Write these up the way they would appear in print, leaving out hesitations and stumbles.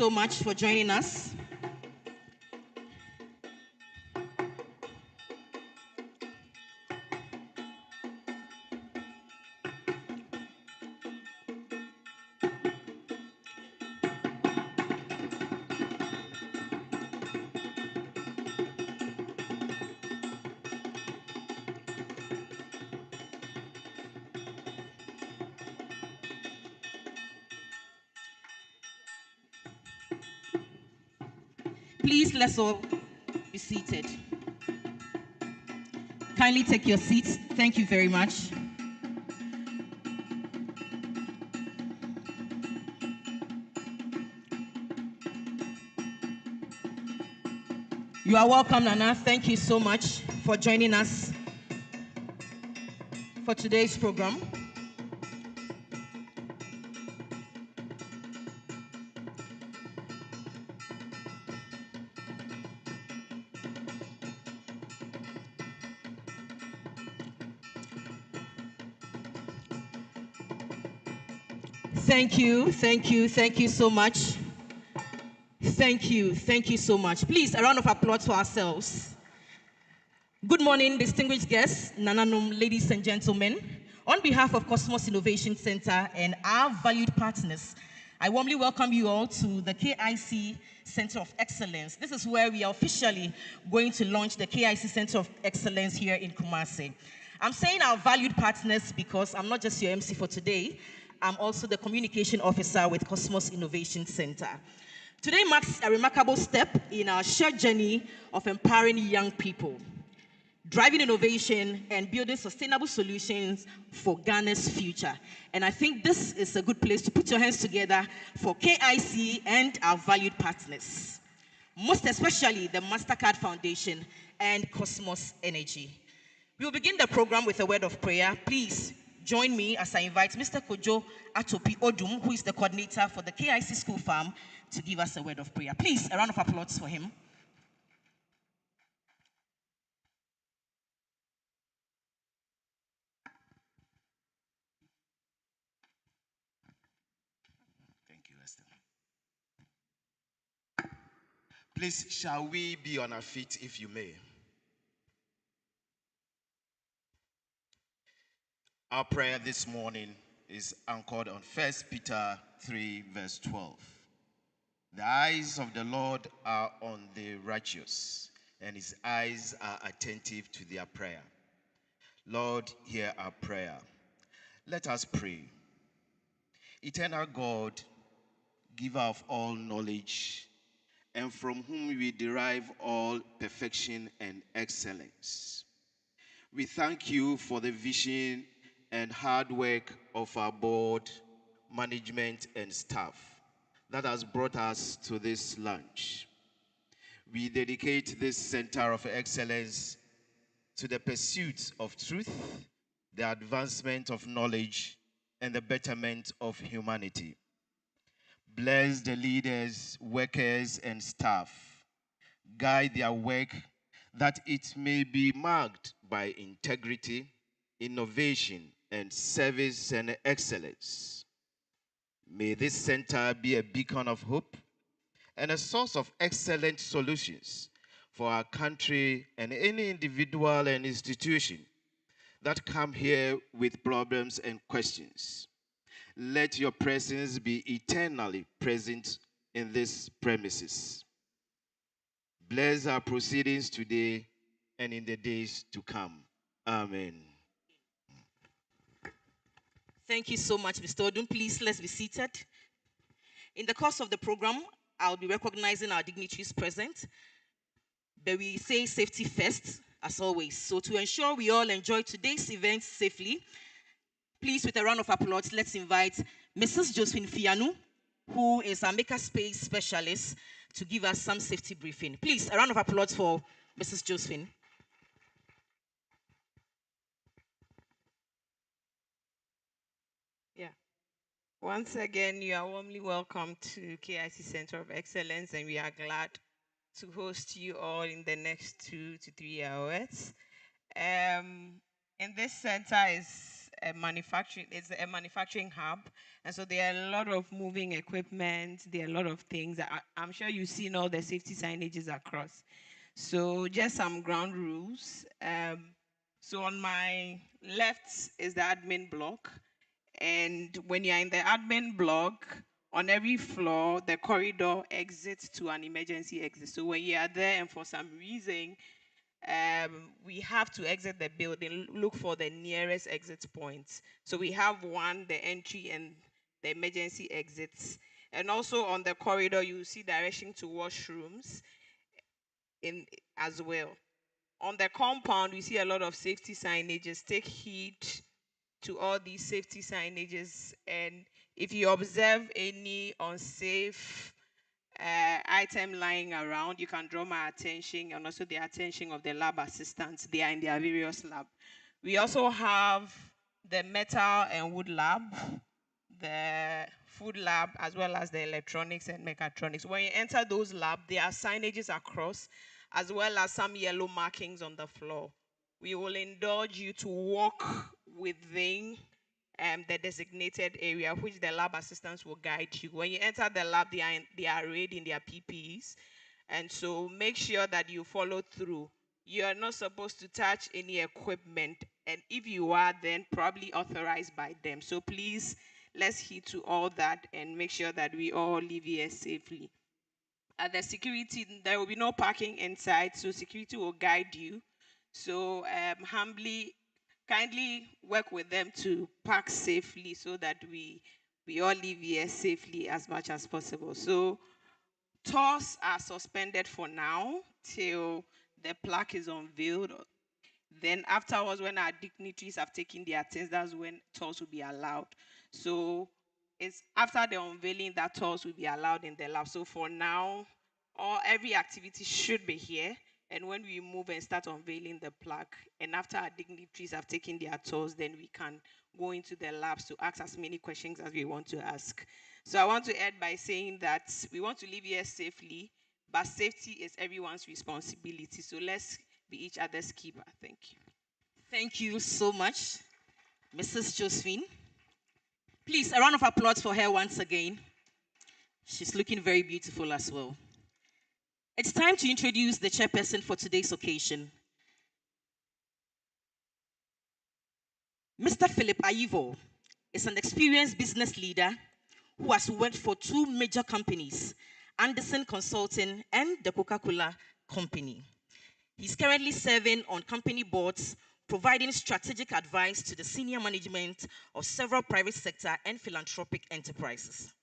so much for joining us. Please, let's all be seated. Kindly take your seats. Thank you very much. You are welcome, Nana. Thank you so much for joining us for today's program. Thank you so much. Thank you so much. Please, a round of applause for ourselves. Good morning, distinguished guests, Nananum, ladies and gentlemen. On behalf of Kosmos Innovation Center and our valued partners, I warmly welcome you all to the KIC Center of Excellence. This is where we are officially going to launch the KIC Center of Excellence here in Kumasi. I'm saying our valued partners because I'm not just your MC for today. I'm also the communication officer with Kosmos Innovation Center. Today marks a remarkable step in our shared journey of empowering young people, driving innovation and building sustainable solutions for Ghana's future. And I think this is a good place to put your hands together for KIC and our valued partners, most especially the MasterCard Foundation and Cosmos Energy. We will begin the program with a word of prayer. Please join me as I invite Mr. Kojo Atopi Odum, who is the coordinator for the KIC School Farm, to give us a word of prayer. Please, a round of applause for him. Thank you, Esther. Please, shall we be on our feet, if you may? Our prayer this morning is anchored on 1 Peter 3, verse 12. The eyes of the Lord are on the righteous, and his eyes are attentive to their prayer. Lord, hear our prayer. Let us pray. Eternal God, giver of all knowledge, and from whom we derive all perfection and excellence, we thank you for the vision and hard work of our board, management, and staff that has brought us to this launch. We dedicate this Center of Excellence to the pursuit of truth, the advancement of knowledge, and the betterment of humanity. Bless the leaders, workers, and staff. Guide their work that it may be marked by integrity, innovation, and service and excellence. May this center be a beacon of hope and a source of excellent solutions for our country and any individual and institution that come here with problems and questions. Let your presence be eternally present in these premises. Bless our proceedings today and in the days to come. Amen. Thank you so much, Mr. Odum. Please, let's be seated. In the course of the program, I'll be recognizing our dignitaries present, but we say safety first, as always. So to ensure we all enjoy today's event safely, please, with a round of applause, let's invite Mrs. Josephine Fianu, who is our makerspace specialist, to give us some safety briefing. Please, a round of applause for Mrs. Josephine. Once again, you are warmly welcome to KIC Center of Excellence, and we are glad to host you all in the next 2 to 3 hours. And this center is a manufacturing hub, and so there are a lot of moving equipment. There are a lot of things. I'm sure you've seen all the safety signages across. So just some ground rules. So on my left is the admin block, and when you're in the admin block, on every floor, the corridor exits to an emergency exit. So when you are there and for some reason we have to exit the building, look for the nearest exit points. So we have one, the entry and the emergency exits. And also on the corridor, you see direction to washrooms in as well. On the compound, we see a lot of safety signages. Take heed to all these safety signages. And if you observe any unsafe item lying around, you can draw my attention and also the attention of the lab assistants. They are in their various lab. We also have the metal and wood lab, the food lab, as well as the electronics and mechatronics. When you enter those labs, there are signages across, as well as some yellow markings on the floor. We will indulge you to walk within the designated area, which the lab assistants will guide you. When you enter the lab, they are arrayed in their PPEs. And so make sure that you follow through. You are not supposed to touch any equipment. And if you are, then probably authorized by them. So please, let's heed to all that and make sure that we all leave here safely. At the security, there will be no parking inside, so security will guide you. So kindly work with them to park safely so that we all leave here safely as much as possible. So tours are suspended for now till the plaque is unveiled. Then afterwards, when our dignitaries have taken their attendance, that's when tours will be allowed. So it's after the unveiling that tours will be allowed in the lab. So for now, every activity should be here. And when we move and start unveiling the plaque, and after our dignitaries have taken their tours, then we can go into the labs to ask as many questions as we want to ask. So I want to end by saying that we want to leave here safely, but safety is everyone's responsibility. So let's be each other's keeper. Thank you. Thank you so much, Mrs. Josephine. Please, a round of applause for her once again. She's looking very beautiful as well. It's time to introduce the chairperson for today's occasion. Mr. Philip Ayivo is an experienced business leader who has worked for two major companies, Anderson Consulting and the Coca-Cola Company. He's currently serving on company boards, providing strategic advice to the senior management of several private sector and philanthropic enterprises.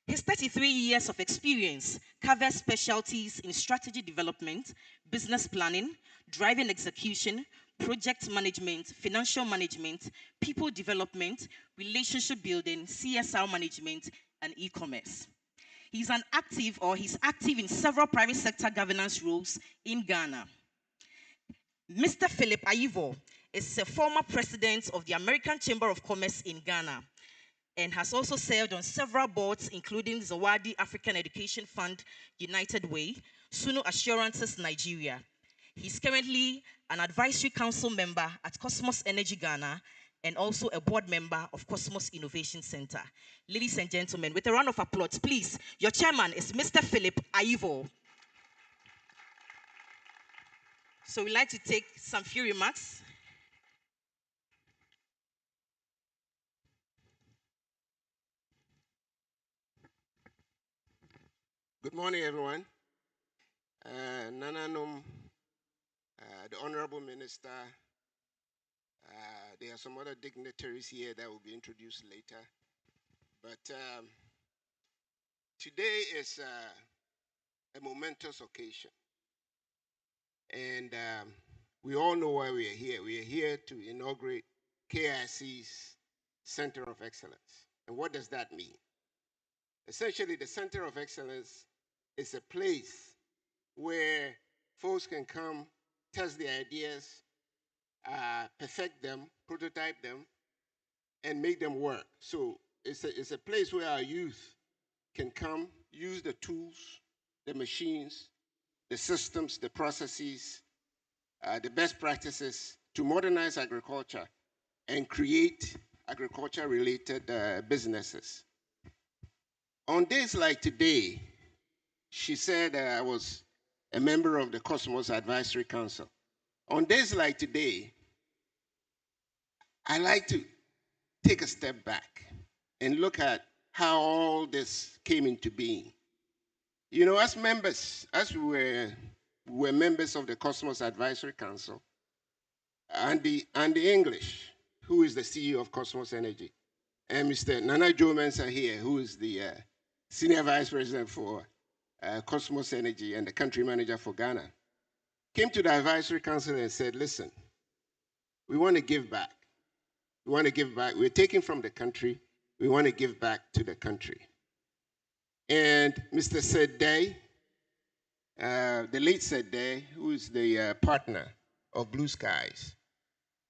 His 33 years of experience covers specialties in strategy development, business planning, driving execution, project management, financial management, people development, relationship building, CSR management, and e-commerce. He's active in several private sector governance roles in Ghana. Mr. Philip Ayivo is a former president of the American Chamber of Commerce in Ghana and has also served on several boards, including Zawadi African Education Fund, United Way, Sunu Assurances, Nigeria. He's currently an advisory council member at Kosmos Energy Ghana and also a board member of Kosmos Innovation Center. Ladies and gentlemen, with a round of applause, please, your chairman is Mr. Philip Ayivo. So we'd like to take some few remarks. Good morning, everyone. Nananum, the Honorable Minister, there are some other dignitaries here that will be introduced later. But today is a momentous occasion. And we all know why we are here. We are here to inaugurate KIC's Center of Excellence. And what does that mean? Essentially, the Center of Excellence is a place where folks can come, test their ideas, perfect them, prototype them, and make them work. So it's a place where our youth can come, use the tools, the machines, the systems, the processes, the best practices to modernize agriculture and create agriculture-related businesses. On days like today, she said I was a member of the Kosmos Advisory Council. On days like today, I like to take a step back and look at how all this came into being. You know, as members, as we were members of the Kosmos Advisory Council, Andy English, who is the CEO of Kosmos Energy, and Mr. Nana Joe Mensah here, who is the Senior Vice President for Kosmos Energy and the Country Manager for Ghana, came to the Advisory Council and said, listen, we want to give back. We want to give back. We're taking from the country. We want to give back to the country. And Mr. Sedday, the late Sedday, who is the partner of Blue Skies,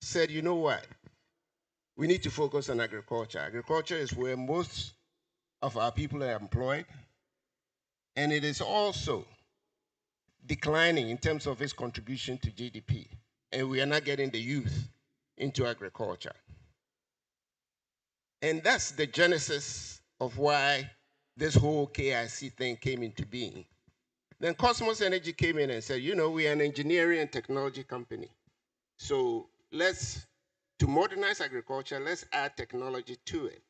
said, you know what? We need to focus on agriculture. Agriculture is where most of our people are employed, and it is also declining in terms of its contribution to GDP, and we are not getting the youth into agriculture. And that's the genesis of why this whole KIC thing came into being. Then Kosmos Energy came in and said, you know, we are an engineering and technology company. So to modernize agriculture, let's add technology to it.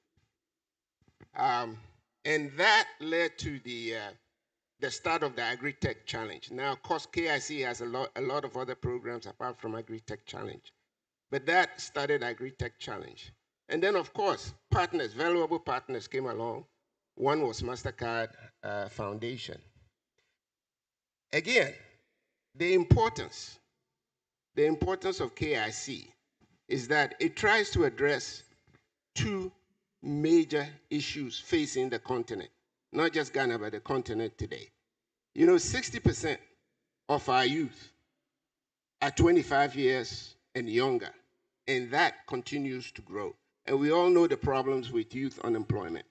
And that led to the start of the Agri-Tech Challenge. Now, of course, KIC has a lot of other programs apart from Agri-Tech Challenge. But that started Agri-Tech Challenge. And then, of course, partners, valuable partners came along. One was MasterCard Foundation. Again, the importance of KIC is that it tries to address two major issues facing the continent, not just Ghana, but the continent today. You know, 60% of our youth are 25 years and younger, and that continues to grow. And we all know the problems with youth unemployment.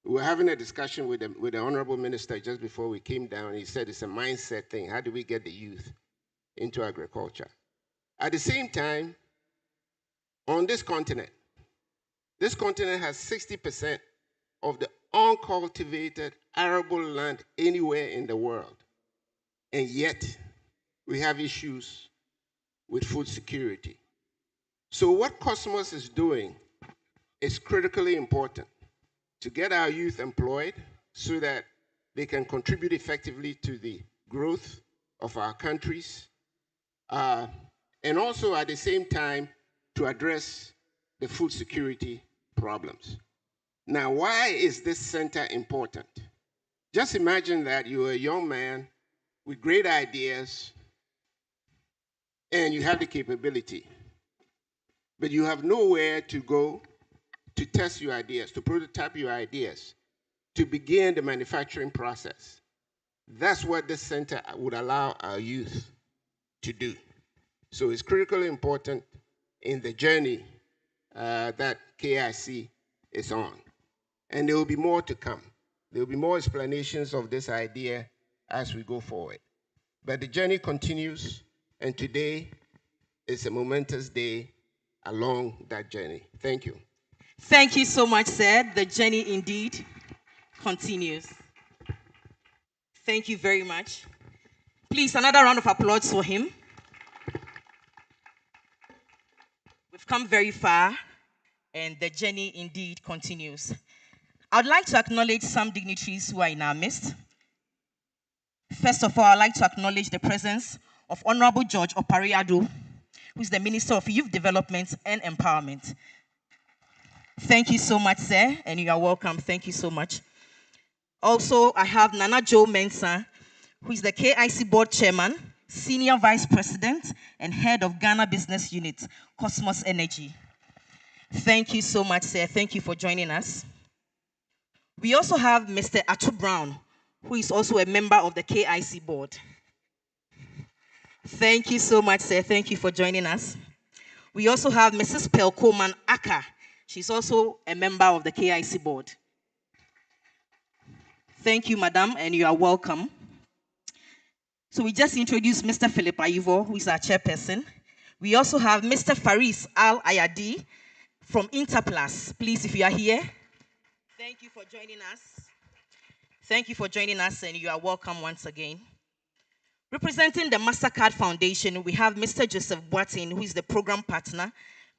We were having a discussion with the Honorable Minister just before we came down. He said it's a mindset thing. How do we get the youth into agriculture? At the same time, on this continent has 60% of the uncultivated arable land anywhere in the world. And yet, we have issues with food security. So what Kosmos is doing is critically important to get our youth employed so that they can contribute effectively to the growth of our countries, and also at the same time to address the food security problems. Now, why is this center important? Just imagine that you're a young man with great ideas and you have the capability, but you have nowhere to go to test your ideas, to prototype your ideas, to begin the manufacturing process. That's what this center would allow our youth to do. So it's critically important in the journey that KIC is on. And there will be more to come. There will be more explanations of this idea as we go forward. But the journey continues, and today is a momentous day along that journey. Thank you. Thank you so much, sir. The journey indeed continues. Thank you very much. Please, another round of applause for him. We've come very far, and the journey indeed continues. I would like to acknowledge some dignitaries who are in our midst. First of all, I'd like to acknowledge the presence of Honorable George Opariado, who is the Minister of Youth Development and Empowerment. Thank you so much, sir, and you are welcome. Thank you so much. Also, I have Nana Joe Mensah, who is the KIC Board Chairman, Senior Vice President, and Head of Ghana Business Unit, Kosmos Energy. Thank you so much, sir. Thank you for joining us. We also have Mr. Atu Brown, who is also a member of the KIC Board. Thank you so much, sir. Thank you for joining us. We also have Mrs. Pelkoman Aka. She's also a member of the KIC Board. Thank you, madam, and you are welcome. So we just introduced Mr. Philip Ayivo, who is our chairperson. We also have Mr. Faris Al Ayadi from Interplus. Please, if you are here, thank you for joining us. Thank you for joining us, and you are welcome once again. Representing the MasterCard Foundation, we have Mr. Joseph Boateng, who is the program partner.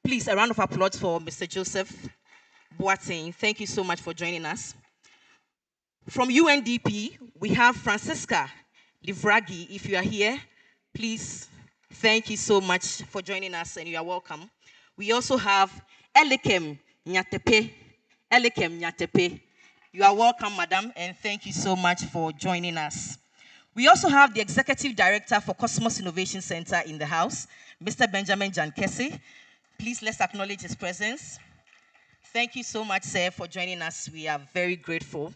Please, a round of applause for Mr. Joseph Boateng. Thank you so much for joining us. From UNDP, we have Francisca Livragi. If you are here, please, thank you so much for joining us, and you are welcome. We also have Elikem Nyatepe. Elikem Nyatepe. You are welcome, madam, and thank you so much for joining us. We also have the Executive Director for Kosmos Innovation Center in the house, Mr. Benjamin Jankesi. Please, let's acknowledge his presence. Thank you so much, sir, for joining us. We are very grateful.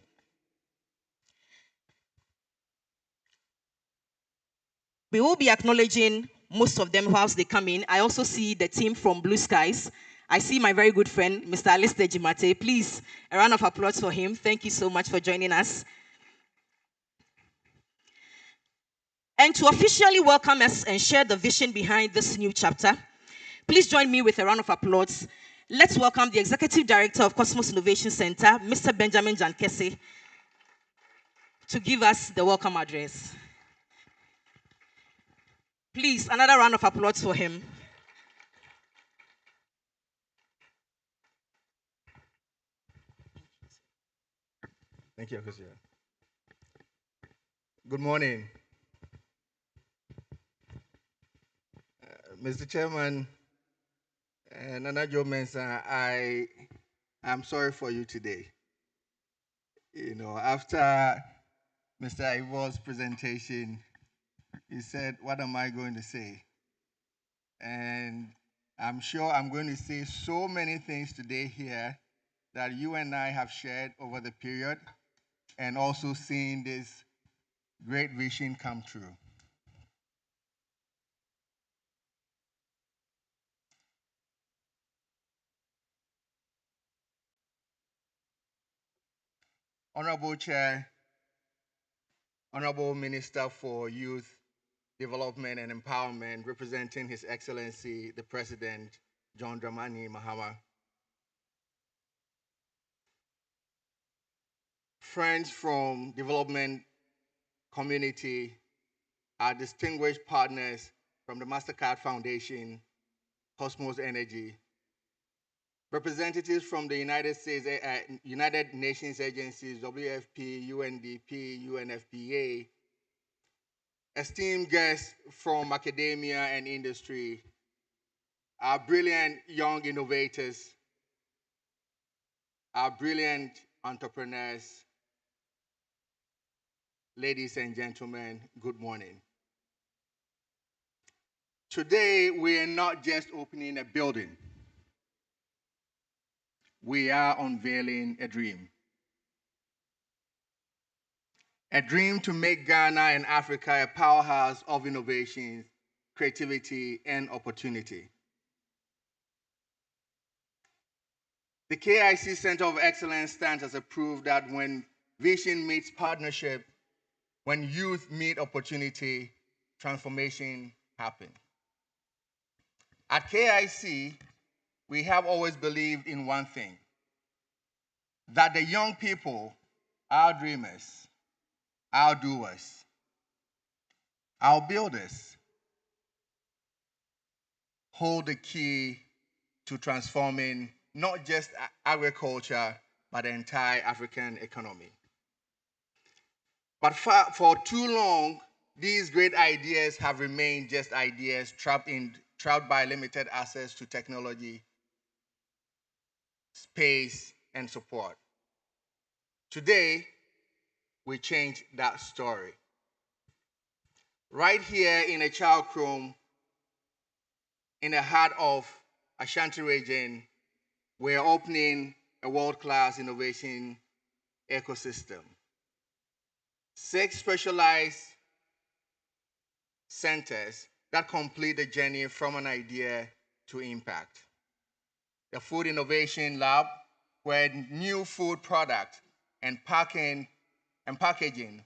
We will be acknowledging most of them whilst they come in. I also see the team from Blue Skies. I see my very good friend, Mr. Alistair Jimate. Please, a round of applause for him. Thank you so much for joining us. And to officially welcome us and share the vision behind this new chapter, please join me with a round of applause. Let's welcome the Executive Director of Kosmos Innovation Center, Mr. Benjamin Jankesi, to give us the welcome address. Please, another round of applause for him. Thank you, Akosia. Good morning. Mr. Chairman, Nana Joe Mensah, I am sorry for you today. You know, after Mr. Ivor's presentation, he said, what am I going to say? And I'm sure I'm going to say so many things today here that you and I have shared over the period, and also seeing this great vision come true. Honorable Chair, Honorable Minister for Youth Development and Empowerment, representing His Excellency, the President, John Dramani Mahama. Friends from development community, our distinguished partners from the MasterCard Foundation, Cosmos Energy, representatives from the United Nations agencies, WFP, UNDP, UNFPA, esteemed guests from academia and industry, our brilliant young innovators, our brilliant entrepreneurs, ladies and gentlemen, good morning. Today, we are not just opening a building. We are unveiling a dream. A dream to make Ghana and Africa a powerhouse of innovation, creativity, and opportunity. The KIC Center of Excellence stands as a proof that when vision meets partnership, when youth meet opportunity, transformation happens. At KIC, we have always believed in one thing, that the young people, our dreamers, our doers, our builders, hold the key to transforming not just agriculture, but the entire African economy. But for too long, these great ideas have remained just ideas trapped by limited access to technology, space, and support. Today, we change that story. Right here in Akyawkrom, in the heart of Ashanti region, we're opening a world-class innovation ecosystem. 6 specialized centers that complete the journey from an idea to impact. The Food Innovation Lab, where new food products and packaging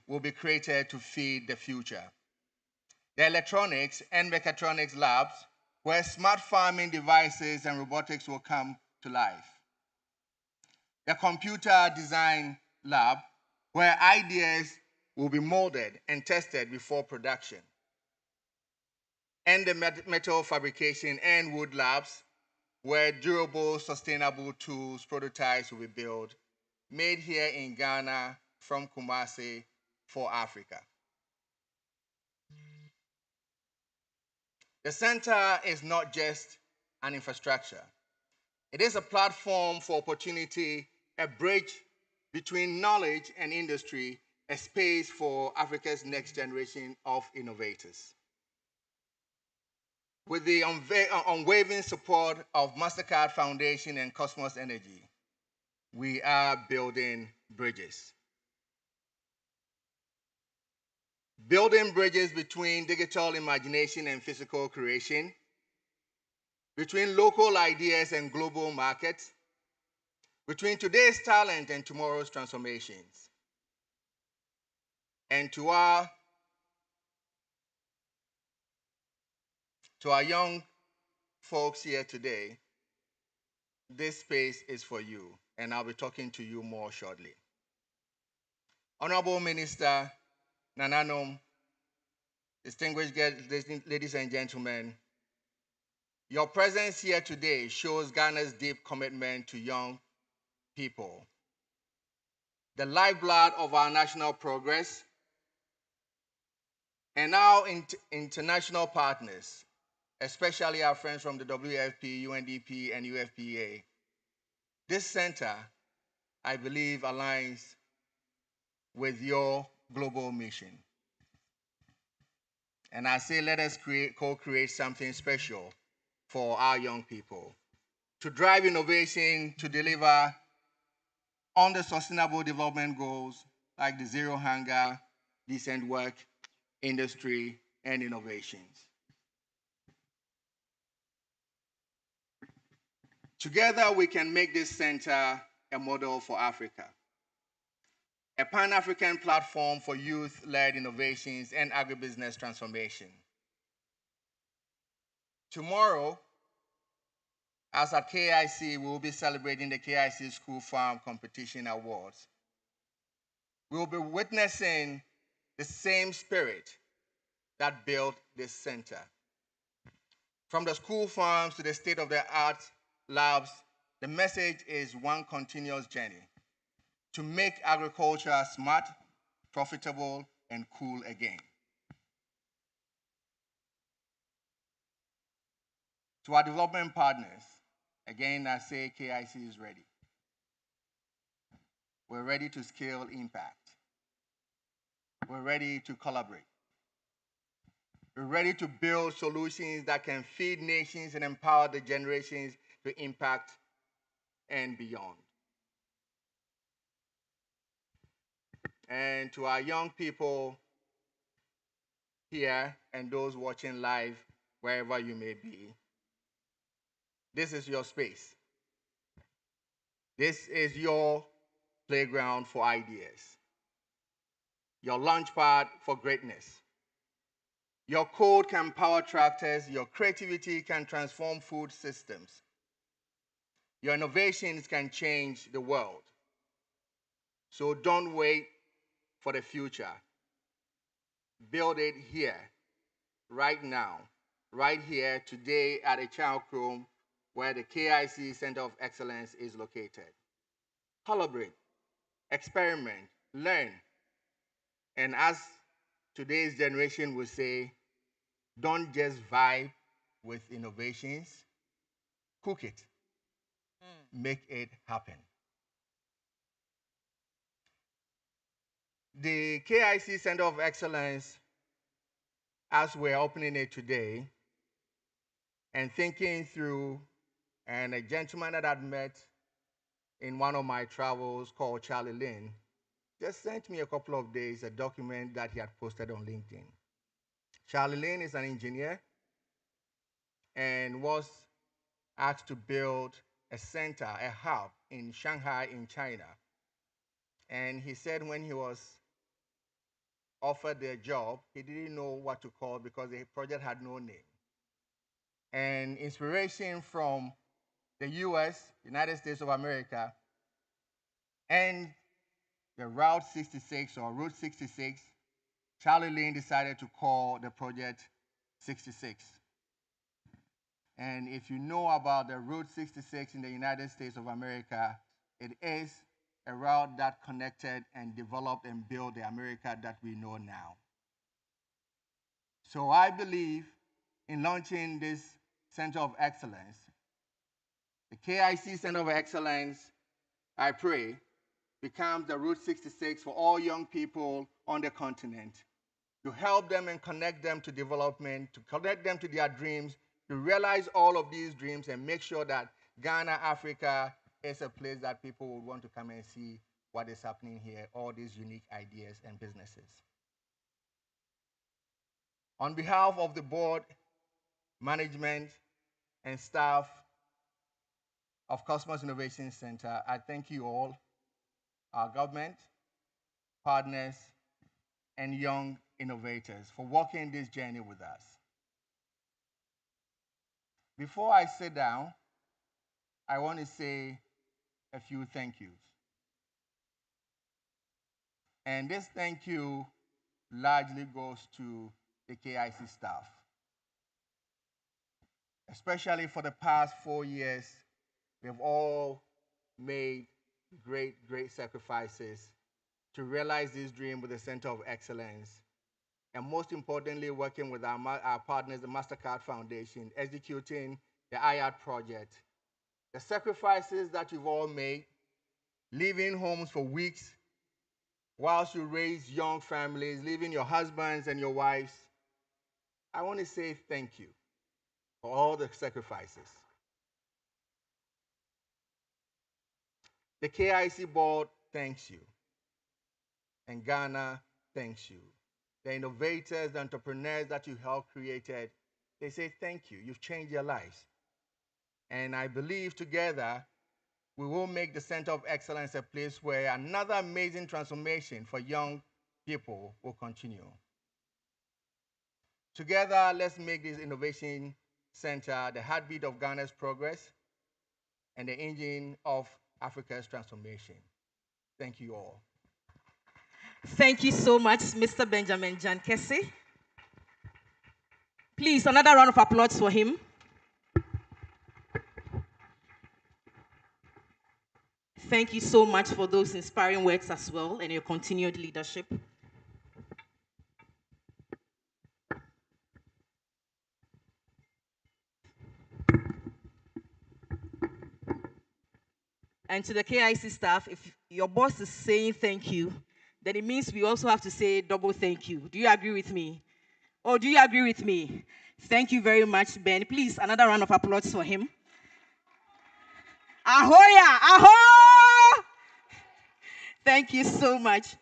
will be created to feed the future. The Electronics and Mechatronics Labs, where smart farming devices and robotics will come to life. The computer design lab, where ideas will be molded and tested before production. And the metal fabrication and wood labs, where durable, sustainable tools, prototypes will be built, made here in Ghana from Kumasi for Africa. The center is not just an infrastructure. It is a platform for opportunity, a bridge between knowledge and industry, a space for Africa's next generation of innovators. With the unwavering support of MasterCard Foundation and Kosmos Energy, we are building bridges. Building bridges between digital imagination and physical creation, between local ideas and global markets, between today's talent and tomorrow's transformations. And to our young folks here today, this space is for you, and I'll be talking to you more shortly. Honorable Minister Nananom, distinguished guests, ladies and gentlemen, your presence here today shows Ghana's deep commitment to young people, the lifeblood of our national progress, and our international partners, especially our friends from the WFP, UNDP, and UFPA. This center, I believe, aligns with your global mission. And I say, let us co-create something special for our young people to drive innovation, to deliver on the sustainable development goals like the zero hunger, decent work, industry, and innovations. Together, we can make this center a model for Africa, a Pan-African platform for youth-led innovations and agribusiness transformation. Tomorrow, as at KIC, we will be celebrating the KIC School Farm Competition Awards. We will be witnessing the same spirit that built this center. From the school farms to the state-of-the-art labs, the message is one continuous journey to make agriculture smart, profitable, and cool again. To our development partners, again, I say KIC is ready. We're ready to scale impact. We're ready to collaborate. We're ready to build solutions that can feed nations and empower the generations to impact and beyond. And to our young people here and those watching live, wherever you may be, this is your space. This is your playground for ideas, your launchpad for greatness. Your code can power tractors, your creativity can transform food systems. Your innovations can change the world. So don't wait for the future. Build it here, right now, right here, today at Akyawkrom, where the KIC Center of Excellence is located. Collaborate, experiment, learn, and as today's generation will say, don't just vibe with innovations, cook it, make it happen. The KIC Center of Excellence, as we're opening it today, and thinking through, and a gentleman that I'd met in one of my travels called Charlie Lynn, just sent me a couple of days a document that he had posted on LinkedIn. Charlie Lynn is an engineer and was asked to build a center, a hub in Shanghai in China. And he said when he was offered the job, he didn't know what to call because the project had no name. and inspiration from the US, United States of America, and the Route 66 or Route 66, Charlie Lane decided to call the project 66. And if you know about the Route 66 in the United States of America, it is a route that connected and developed and built the America that we know now. So I believe in launching this Center of Excellence. The KIC Center of Excellence, I pray, becomes the Route 66 for all young people on the continent, to help them and connect them to development, to connect them to their dreams, to realize all of these dreams and make sure that Ghana, Africa is a place that people would want to come and see what is happening here, all these unique ideas and businesses. On behalf of the board, management, and staff of Kosmos Innovation Center, I thank you all, our government, partners, and young innovators for walking this journey with us. Before I sit down, I want to say a few thank yous. And this thank you largely goes to the KIC staff, especially for the past 4 years. They've all made great sacrifices to realize this dream with the Center of Excellence. And most importantly, working with our partners, the MasterCard Foundation, executing the IART project. The sacrifices that you've all made, leaving homes for weeks whilst you raise young families, leaving your husbands and your wives. I want to say thank you for all the sacrifices. The KIC board thanks you, and Ghana thanks you. The innovators, the entrepreneurs that you helped created, they say thank you. You've changed their lives. And I believe together we will make the Center of Excellence a place where another amazing transformation for young people will continue. Together, let's make this innovation center the heartbeat of Ghana's progress and the engine of Africa's transformation. Thank you all. Thank you so much, Mr. Benjamin Jankesi. Please, another round of applause for him. Thank you so much for those inspiring words as well and your continued leadership. And to the KIC staff, if your boss is saying thank you, then it means we also have to say double thank you. Do you agree with me? Or do you agree with me? Thank you very much, Ben. Please, another round of applause for him. Ahoya! Aho! Thank you so much.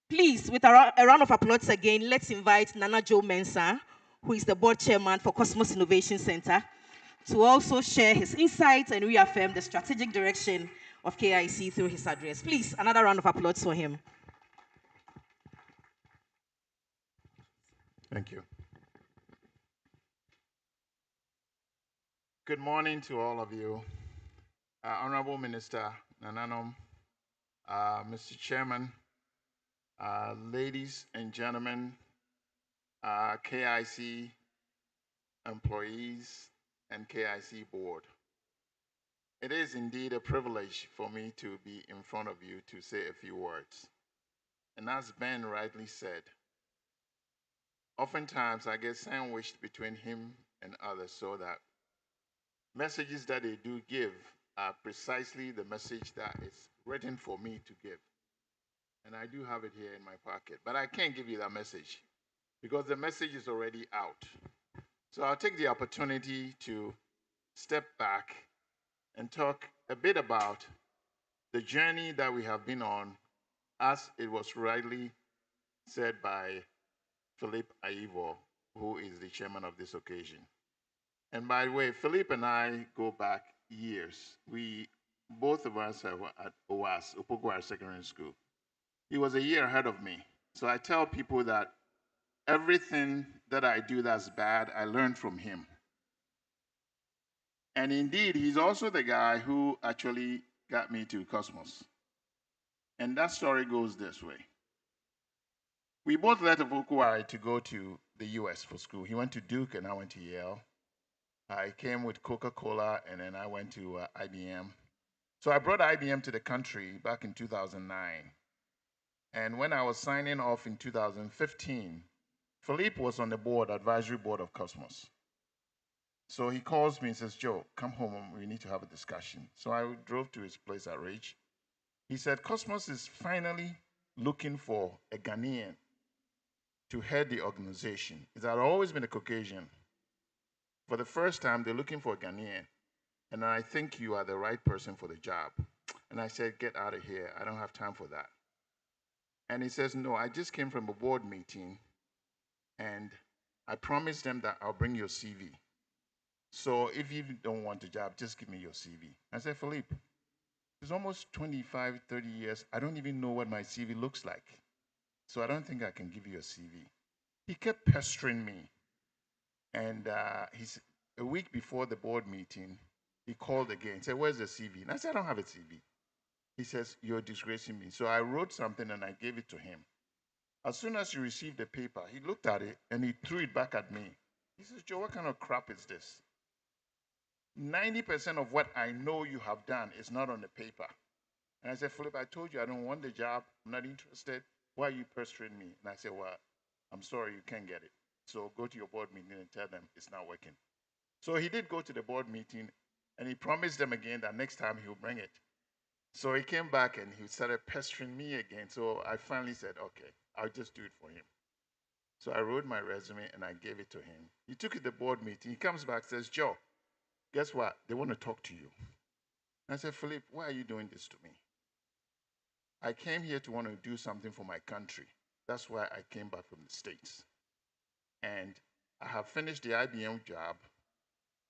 Please, with a round of applause again, let's invite Nana Joe Mensah, who is the board chairman for Kosmos Innovation Center, to also share his insights and reaffirm the strategic direction of KIC through his address. Please, another round of applause for him. Thank you. Good morning to all of you. Honorable Minister Nananom, Mr. Chairman, ladies and gentlemen, KIC employees, and KIC board. It is indeed a privilege for me to be in front of you to say a few words. And as Ben rightly said, oftentimes I get sandwiched between him and others so that messages that they do give are precisely the message that is written for me to give. And I do have it here in my pocket, but I can't give you that message because the message is already out. So I'll take the opportunity to step back and talk a bit about the journey that we have been on, as it was rightly said by Philippe Aivo, who is the chairman of this occasion. And by the way, Philippe and I go back years. Both of us are at OAS, Upogwar Secondary School. He was a year ahead of me. So I tell people that everything that I do that's bad, I learned from him. And indeed, he's also the guy who actually got me to Kosmos. And that story goes this way. We both left Obukwari to go to the US for school. He went to Duke and I went to Yale. I came with Coca-Cola and then I went to IBM. So I brought IBM to the country back in 2009. And when I was signing off in 2015, Philippe was on the board, advisory board of Kosmos. So he calls me and says, Joe, come home, we need to have a discussion. So I drove to his place at Ridge. He said, Kosmos is finally looking for a Ghanaian to head the organization. It had always been a Caucasian. For the first time, they're looking for a Ghanaian. And I think you are the right person for the job. And I said, get out of here. I don't have time for that. And he says, no, I just came from a board meeting and I promised them that I'll bring your CV. So if you don't want the job, just give me your CV. I said, Philippe, it's almost 25, 30 years. I don't even know what my CV looks like. So I don't think I can give you a CV. He kept pestering me. And a week before the board meeting, he called again and said, where's the CV? And I said, I don't have a CV. He says, you're disgracing me. So I wrote something and I gave it to him. As soon as he received the paper, he looked at it and he threw it back at me. He says, Joe, what kind of crap is this? 90% of what I know you have done is not on the paper. And I said, Philip, I told you I don't want the job. I'm not interested. Why are you pestering me? And I said, well, I'm sorry, you can't get it. So go to your board meeting and tell them it's not working. So he did go to the board meeting and he promised them again that next time he'll bring it. So he came back and he started pestering me again. So I finally said, okay, I'll just do it for him. So I wrote my resume and I gave it to him. He took it to the board meeting. He comes back and says, Joe, guess what? They want to talk to you. I said, Philippe, why are you doing this to me? I came here to want to do something for my country. That's why I came back from the States. And I have finished the IBM job.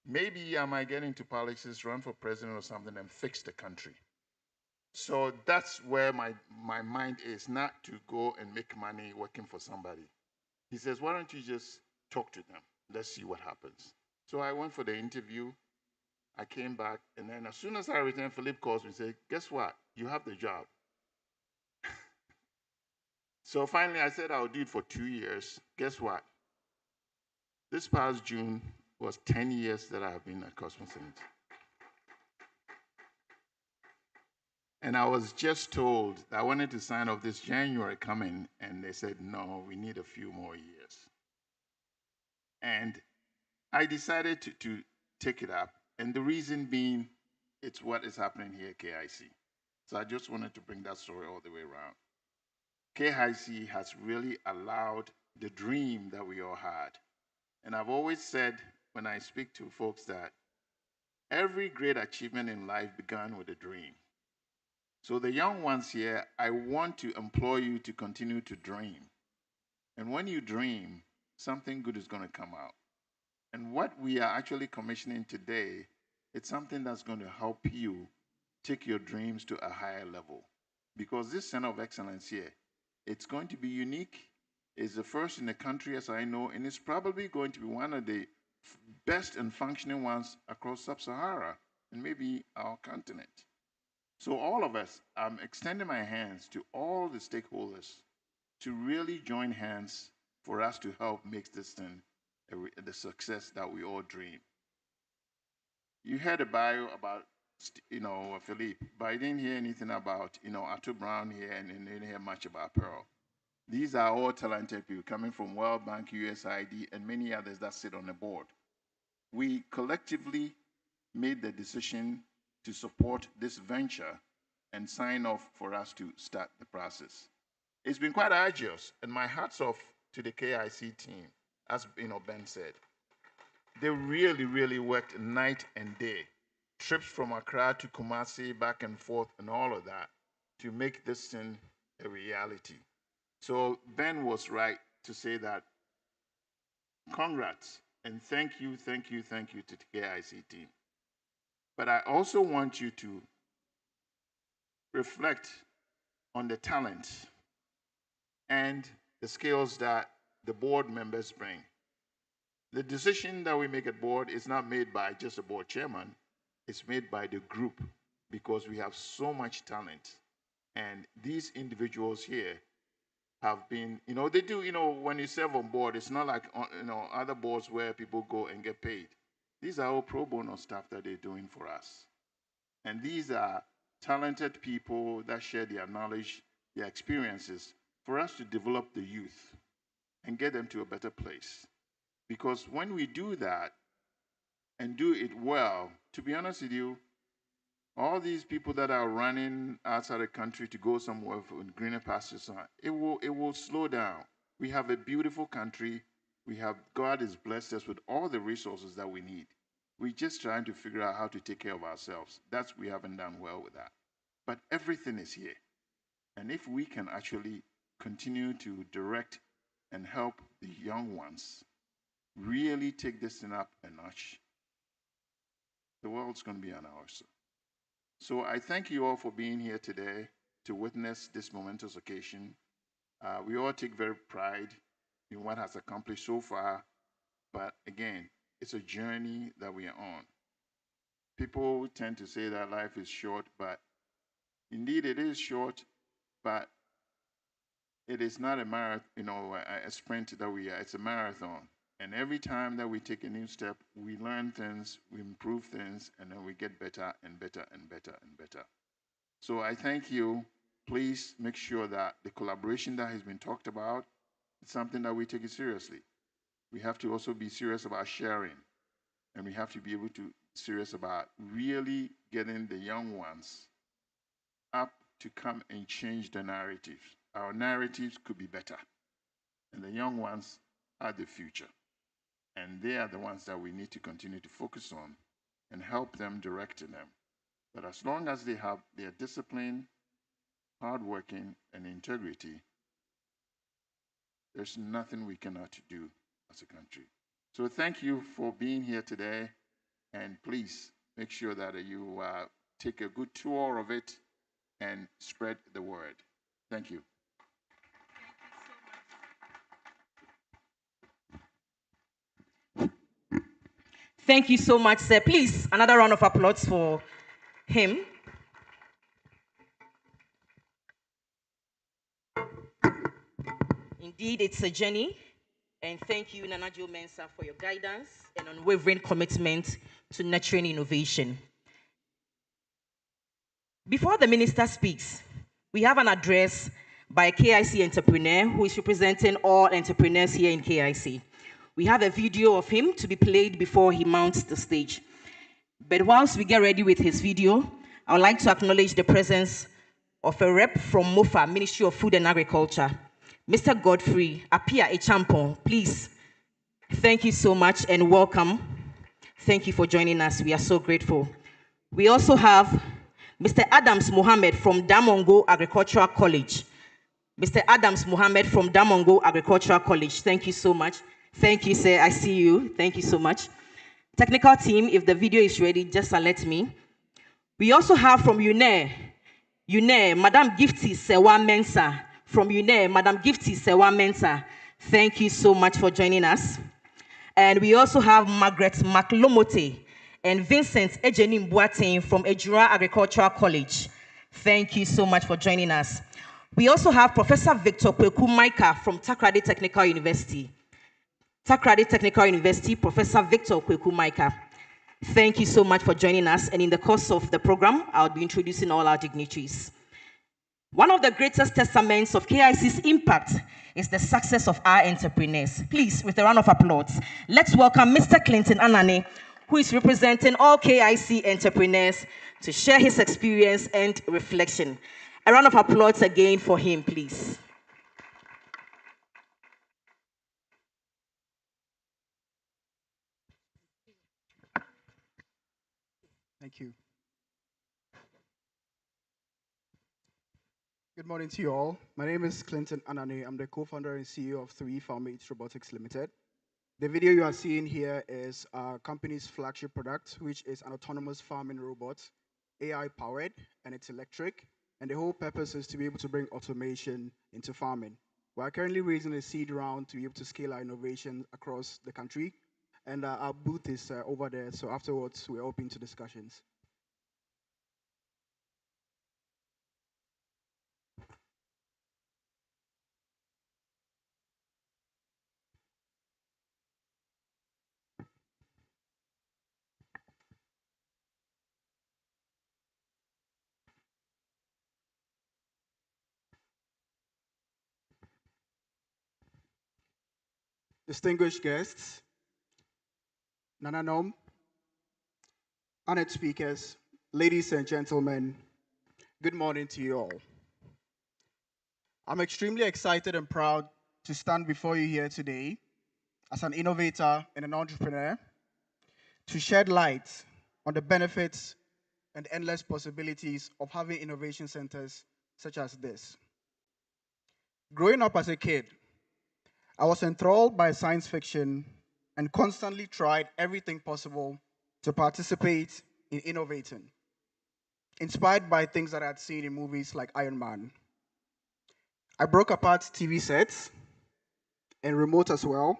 Maybe I might get into politics, run for president or something, and fix the country. So that's where my mind is, not to go and make money working for somebody. He says, why don't you just talk to them? Let's see what happens. So I went for the interview. I came back, and then as soon as I returned, Philippe calls me and said, guess what? You have the job. So finally, I said I'll do it for 2 years. Guess what? This past June was 10 years that I have been at Cosmos. And I was just told that I wanted to sign off this January coming, and they said, no, we need a few more years. And I decided to take it up. And the reason being, it's what is happening here at KIC. So I just wanted to bring that story all the way around. KIC has really allowed the dream that we all had. And I've always said when I speak to folks that every great achievement in life began with a dream. So the young ones here, I want to implore you to continue to dream. And when you dream, something good is going to come out. And what we are actually commissioning today, it's something that's going to help you take your dreams to a higher level. Because this Center of Excellence here, it's going to be unique. It's the first in the country, as I know, and it's probably going to be one of the best and functioning ones across Sub-Sahara and maybe our continent. So all of us, I'm extending my hands to all the stakeholders to really join hands for us to help make this thing the success that we all dream. You heard a bio about, Philippe, but I didn't hear anything about, Arthur Brown here, and didn't hear much about Pearl. These are all talented people coming from World Bank, USAID, and many others that sit on the board. We collectively made the decision to support this venture and sign off for us to start the process. It's been quite arduous, and my hat's off to the KIC team, as Ben said. They really, really worked night and day. Trips from Accra to Kumasi, back and forth, and all of that to make this thing a reality. So Ben was right to say that congrats and thank you to the KIC team. But I also want you to reflect on the talent and the skills that the board members bring. The decision that we make at board is not made by just a board chairman, it's made by the group because we have so much talent. And these individuals here have been, they do, when you serve on board, it's not like, other boards where people go and get paid. These are all pro bono stuff that they're doing for us. And these are talented people that share their knowledge, their experiences for us to develop the youth and get them to a better place. Because when we do that and do it well, to be honest with you, all these people that are running outside the country to go somewhere for greener pastures, it will slow down. We have a beautiful country. God has blessed us with all the resources that we need. We're just trying to figure out how to take care of ourselves. We haven't done well with that. But everything is here. And if we can actually continue to direct and help the young ones really take this thing up a notch, the world's going to be on our side. So I thank you all for being here today to witness this momentous occasion. We all take very pride in what has accomplished so far, but again, it's a journey that we are on. People tend to say that life is short, but indeed it is short, but it is not a marathon, a sprint that we are. It's a marathon. And every time that we take a new step, we learn things, we improve things, and then we get better and better and better and better. So I thank you. Please make sure that the collaboration that has been talked about is something that we take it seriously. We have to also be serious about sharing, and we have to be able to serious about really getting the young ones up to come and change the narratives. Our narratives could be better, and the young ones are the future. And they are the ones that we need to continue to focus on and help them, directing them. But as long as they have their discipline, hardworking, and integrity, there's nothing we cannot do as a country. So thank you for being here today, and please make sure that you take a good tour of it and spread the word. Thank you. Thank you so much, sir. Please, another round of applause for him. Indeed, it's a journey. And thank you, Nana Jo Mensah, for your guidance and unwavering commitment to nurturing innovation. Before the minister speaks, we have an address by a KIC entrepreneur who is representing all entrepreneurs here in KIC. We have a video of him to be played before he mounts the stage. But whilst we get ready with his video, I would like to acknowledge the presence of a rep from MOFA, Ministry of Food and Agriculture, Mr. Godfrey Akyawkrom. Please, thank you so much and welcome. Thank you for joining us. We are so grateful. We also have Mr. Adams Mohammed from Damongo Agricultural College. Mr. Adams Mohammed from Damongo Agricultural College. Thank you so much. Thank you, sir. I see you. Thank you so much. Technical team, if the video is ready, just alert me. We also have from UNE, Madam Gifty Sewa Mensah. From UNE, Madam Gifty Sewa Mensah. Thank you so much for joining us. And we also have Margaret Maklomote and Vincent Ejenim Boateng from Ejura Agricultural College. Thank you so much for joining us. We also have Professor Victor Kweku Maika from Takrady Technical University. Takrady Technical University, Professor Victor Kweku Maika. Thank you so much for joining us. And in the course of the program, I'll be introducing all our dignitaries. One of the greatest testaments of KIC's impact is the success of our entrepreneurs. Please, with a round of applause, let's welcome Mr. Clinton Anane, who is representing all KIC entrepreneurs to share his experience and reflection. A round of applause again for him, please. Thank you. Good morning to you all. My name is Clinton Anane. I'm the co-founder and CEO of 3 Farmates Robotics Limited. The video you are seeing here is our company's flagship product, which is an autonomous farming robot, AI-powered, and it's electric. And the whole purpose is to be able to bring automation into farming. We are currently raising a seed round to be able to scale our innovation across the country. and our booth is over there. So afterwards, we're open to discussions. Distinguished guests, Nananom, honored speakers, ladies and gentlemen, good morning to you all. I'm extremely excited and proud to stand before you here today as an innovator and an entrepreneur to shed light on the benefits and endless possibilities of having innovation centers such as this. Growing up as a kid, I was enthralled by science fiction and constantly tried everything possible to participate in innovating, inspired by things that I'd seen in movies like Iron Man. I broke apart TV sets and remote as well,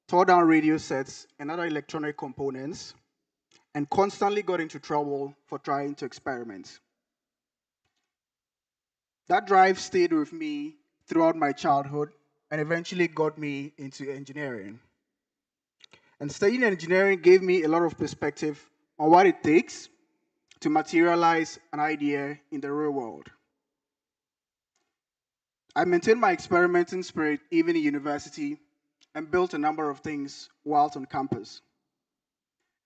tore down radio sets and other electronic components, and constantly got into trouble for trying to experiment. That drive stayed with me throughout my childhood and eventually got me into engineering. And studying engineering gave me a lot of perspective on what it takes to materialize an idea in the real world. I maintained my experimenting spirit even in university and built a number of things whilst on campus.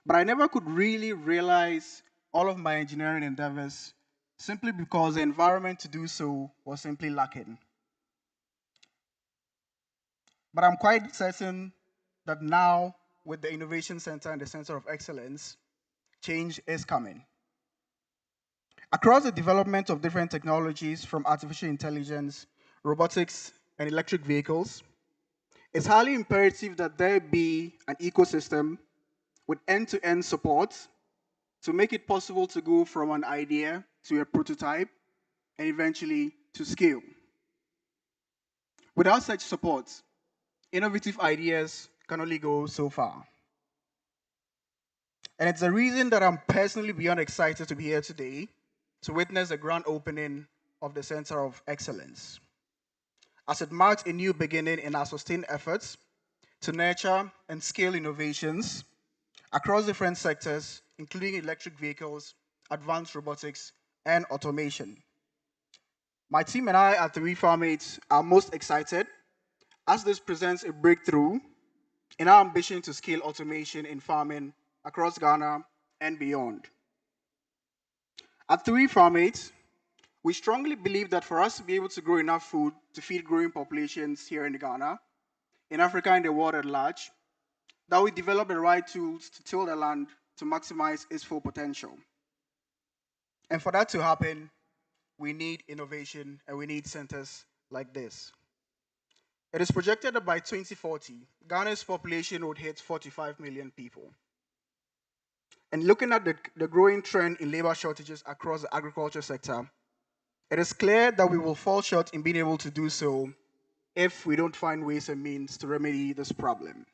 But I never could really realize all of my engineering endeavors simply because the environment to do so was simply lacking. But I'm quite certain that now, with the Innovation Center and the Center of Excellence, change is coming. Across the development of different technologies from artificial intelligence, robotics, and electric vehicles, it's highly imperative that there be an ecosystem with end-to-end support to make it possible to go from an idea to a prototype and eventually to scale. Without such support, innovative ideas can only go so far. And it's the reason that I'm personally beyond excited to be here today to witness the grand opening of the Center of Excellence, as it marks a new beginning in our sustained efforts to nurture and scale innovations across different sectors, including electric vehicles, advanced robotics, and automation. My team and I at 3Farmates are most excited as this presents a breakthrough in our ambition to scale automation in farming across Ghana and beyond. At 3Farmates, we strongly believe that for us to be able to grow enough food to feed growing populations here in Ghana, in Africa, and the world at large, that we develop the right tools to till the land to maximize its full potential. And for that to happen, we need innovation and we need centers like this. It is projected that by 2040, Ghana's population would hit 45 million people. And looking at the growing trend in labor shortages across the agriculture sector, it is clear that we will fall short in being able to do so if we don't find ways and means to remedy this problem.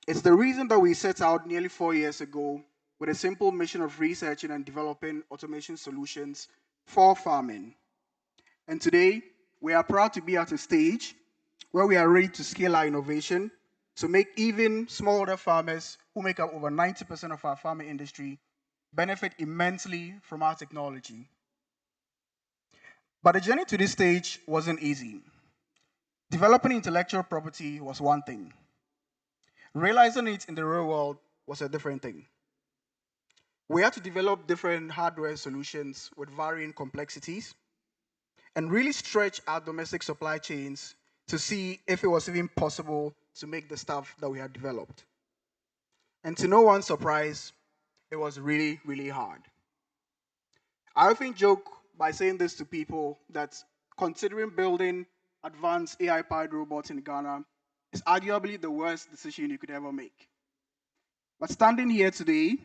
It's the reason that we set out nearly 4 years ago with a simple mission of researching and developing automation solutions for farming. And today, we are proud to be at a stage where we are ready to scale our innovation to make even smallholder farmers, who make up over 90% of our farming industry, benefit immensely from our technology. But the journey to this stage wasn't easy. Developing intellectual property was one thing. Realizing it in the real world was a different thing. We had to develop different hardware solutions with varying complexities and really stretch our domestic supply chains to see if it was even possible to make the stuff that we had developed. And to no one's surprise, it was really, really hard. I often joke by saying this to people that considering building advanced AI-powered robots in Ghana is arguably the worst decision you could ever make. But standing here today,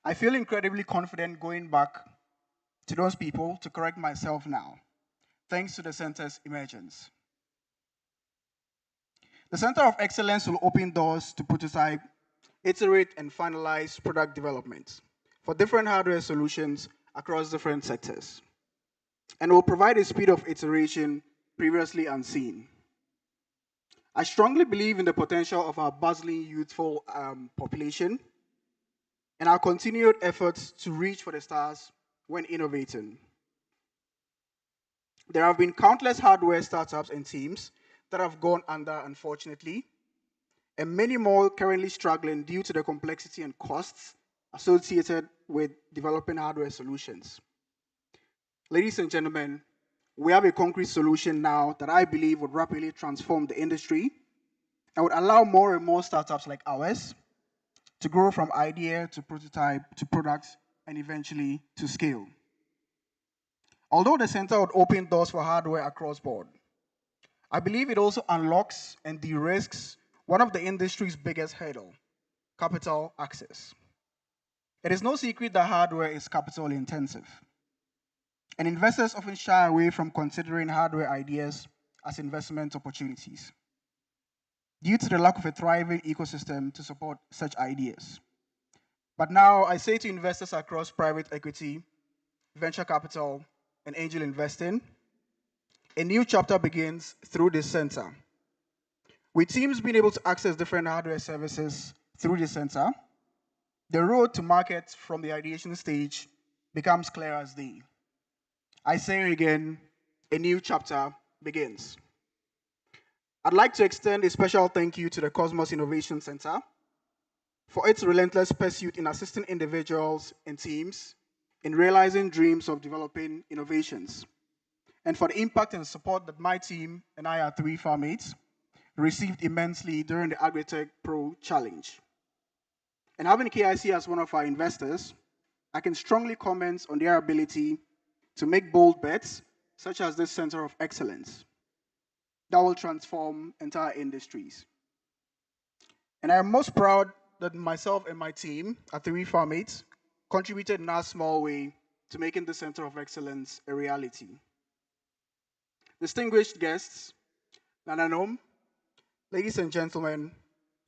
I feel incredibly confident going back to those people to correct myself now, thanks to the center's emergence. The Center of Excellence will open doors to prototype, iterate, and finalize product development for different hardware solutions across different sectors, and will provide a speed of iteration previously unseen. I strongly believe in the potential of our bustling youthful population and our continued efforts to reach for the stars when innovating. There have been countless hardware startups and teams that have gone under, unfortunately, and many more currently struggling due to the complexity and costs associated with developing hardware solutions. Ladies and gentlemen, we have a concrete solution now that I believe would rapidly transform the industry and would allow more and more startups like ours to grow from idea to prototype to product and eventually to scale. Although the center would open doors for hardware across board, I believe it also unlocks and de-risks one of the industry's biggest hurdle, capital access. It is no secret that hardware is capital intensive, and investors often shy away from considering hardware ideas as investment opportunities due to the lack of a thriving ecosystem to support such ideas. But now I say to investors across private equity, venture capital, and angel investing, a new chapter begins through this center. With teams being able to access different hardware services through this center, the road to market from the ideation stage becomes clear as day. I say again, a new chapter begins. I'd like to extend a special thank you to the Kosmos Innovation Center for its relentless pursuit in assisting individuals and teams in realizing dreams of developing innovations, and for the impact and support that my team and I, our three farmmates, received immensely during the Agritech Pro Challenge. And having KIC as one of our investors, I can strongly comment on their ability to make bold bets, such as this Center of Excellence, that will transform entire industries. And I am most proud that myself and my team, our three farmmates, contributed in our small way to making the Center of Excellence a reality. Distinguished guests, Nananom, ladies and gentlemen,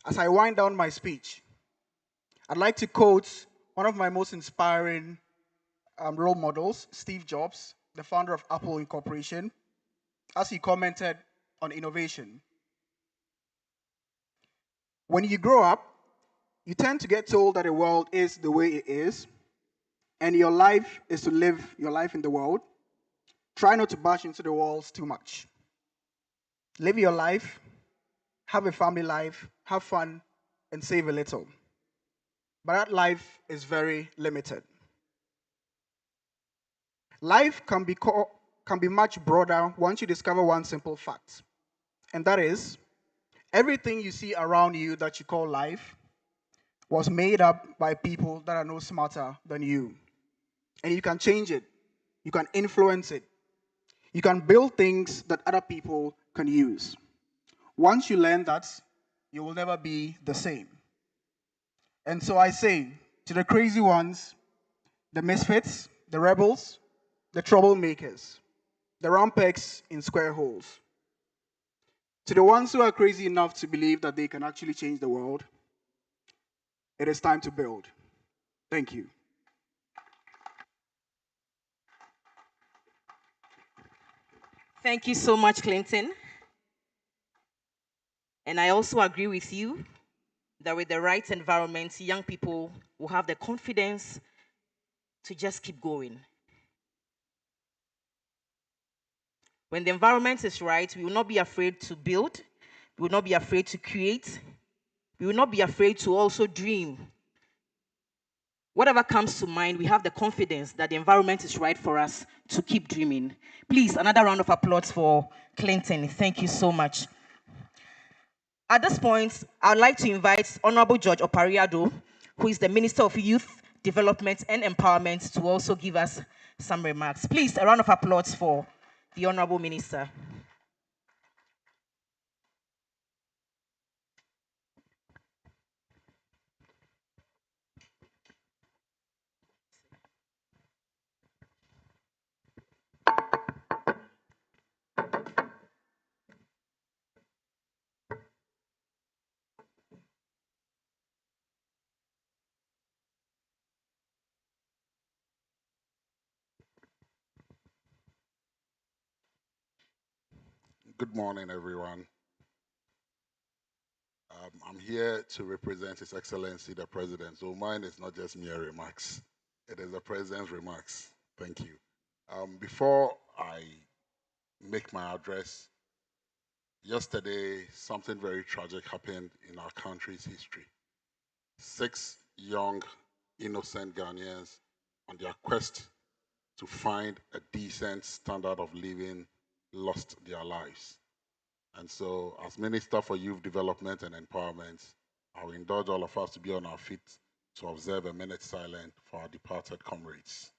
as I wind down my speech, I'd like to quote one of my most inspiring role models, Steve Jobs, the founder of Apple Incorporation, as he commented on innovation. When you grow up, you tend to get told that the world is the way it is, and your life is to live your life in the world. Try not to bash into the walls too much. Live your life, have a family life, have fun, and save a little. But that life is very limited. Life can be much broader once you discover one simple fact, and that is, everything you see around you that you call life was made up by people that are no smarter than you. And you can change it. You can influence it. You can build things that other people can use. Once you learn that, you will never be the same. And so I say to the crazy ones, the misfits, the rebels, the troublemakers, the rampegs in square holes, to the ones who are crazy enough to believe that they can actually change the world, it is time to build. Thank you. Thank you so much, Clinton. And I also agree with you that with the right environment, young people will have the confidence to just keep going. When the environment is right, we will not be afraid to build, we will not be afraid to create, we will not be afraid to also dream. Whatever comes to mind, we have the confidence that the environment is right for us to keep dreaming. Please, another round of applause for Clinton. Thank you so much. At this point, I'd like to invite Honorable George Opariado, who is the Minister of Youth Development and Empowerment, to also give us some remarks. Please, a round of applause for the Honorable Minister. Good morning, everyone. I'm here to represent His Excellency the President. So mine is not just mere remarks. It is the President's remarks. Thank you. Before I make my address, yesterday something very tragic happened in our country's history. 6 young, innocent Ghanaians on their quest to find a decent standard of living lost their lives. And so, as Minister for Youth Development and Empowerment, I will indulge all of us to be on our feet to observe a minute silent for our departed comrades.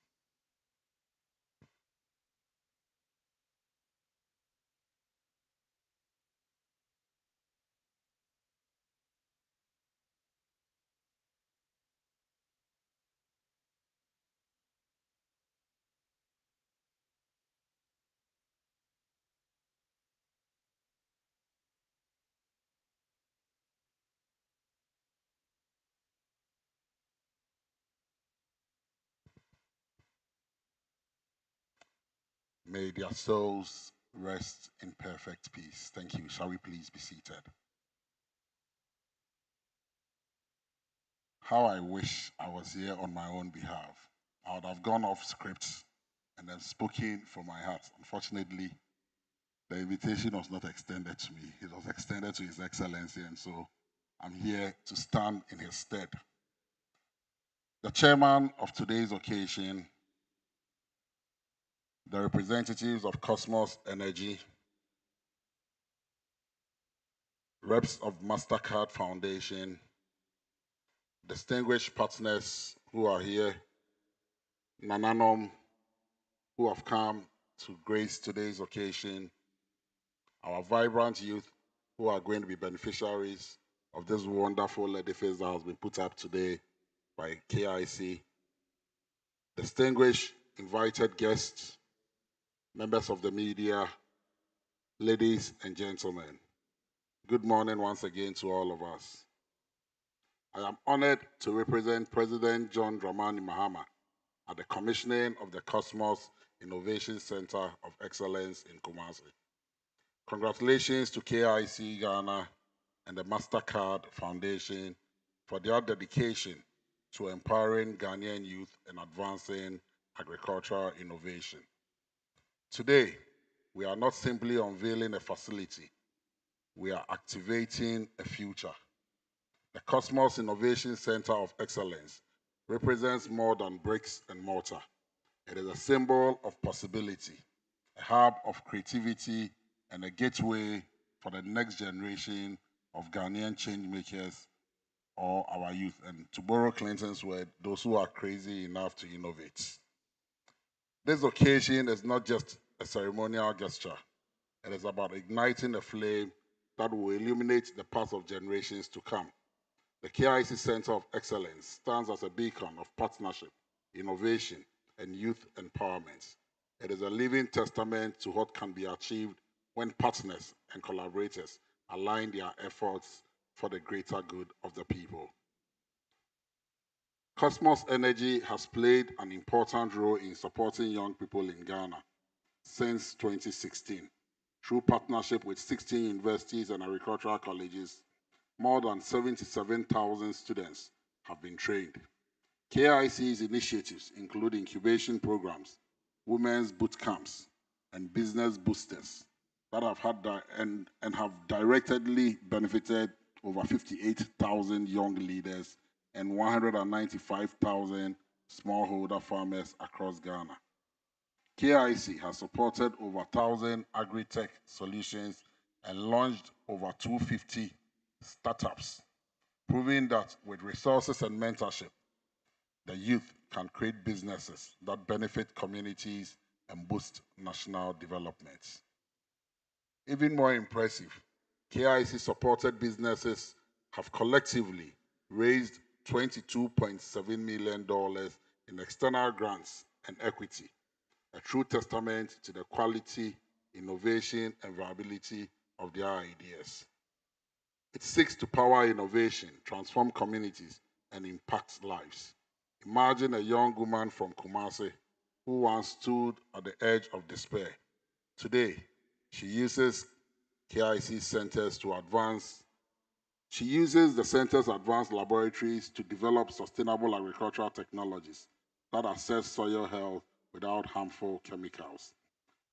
May their souls rest in perfect peace. Thank you. Shall we please be seated? How I wish I was here on my own behalf. I would have gone off script and then spoken from my heart. Unfortunately, the invitation was not extended to me. It was extended to His Excellency, and so I'm here to stand in his stead. The chairman of today's occasion, the representatives of Kosmos Energy, reps of MasterCard Foundation, distinguished partners who are here, Nananom, who have come to grace today's occasion, our vibrant youth who are going to be beneficiaries of this wonderful edifice that has been put up today by KIC, distinguished invited guests, members of the media, ladies and gentlemen. Good morning once again to all of us. I am honored to represent President John Dramani Mahama at the commissioning of the Kosmos Innovation Center of Excellence in Kumasi. Congratulations to KIC Ghana and the MasterCard Foundation for their dedication to empowering Ghanaian youth and advancing agricultural innovation. Today, we are not simply unveiling a facility, we are activating a future. The Kosmos Innovation Center of Excellence represents more than bricks and mortar. It is a symbol of possibility, a hub of creativity, and a gateway for the next generation of Ghanaian change makers or our youth. And to borrow Clinton's word, those who are crazy enough to innovate. This occasion is not just a ceremonial gesture. It is about igniting a flame that will illuminate the path of generations to come. The KIC Center of Excellence stands as a beacon of partnership, innovation, and youth empowerment. It is a living testament to what can be achieved when partners and collaborators align their efforts for the greater good of the people. Kosmos Energy has played an important role in supporting young people in Ghana since 2016. Through partnership with 16 universities and agricultural colleges, more than 77,000 students have been trained. KIC's initiatives include incubation programs, women's boot camps, and business boosters that have had and have directly benefited over 58,000 young leaders and 195,000 smallholder farmers across Ghana. KIC has supported over 1,000 agri-tech solutions and launched over 250 startups, proving that with resources and mentorship, the youth can create businesses that benefit communities and boost national development. Even more impressive, KIC supported businesses have collectively raised $22.7 million in external grants and equity, a true testament to the quality, innovation, and viability of their ideas. It seeks to power innovation, transform communities, and impact lives. Imagine a young woman from Kumasi who once stood at the edge of despair. Today, she uses KIC centers to advance. She uses the center's advanced laboratories to develop sustainable agricultural technologies that assess soil health without harmful chemicals.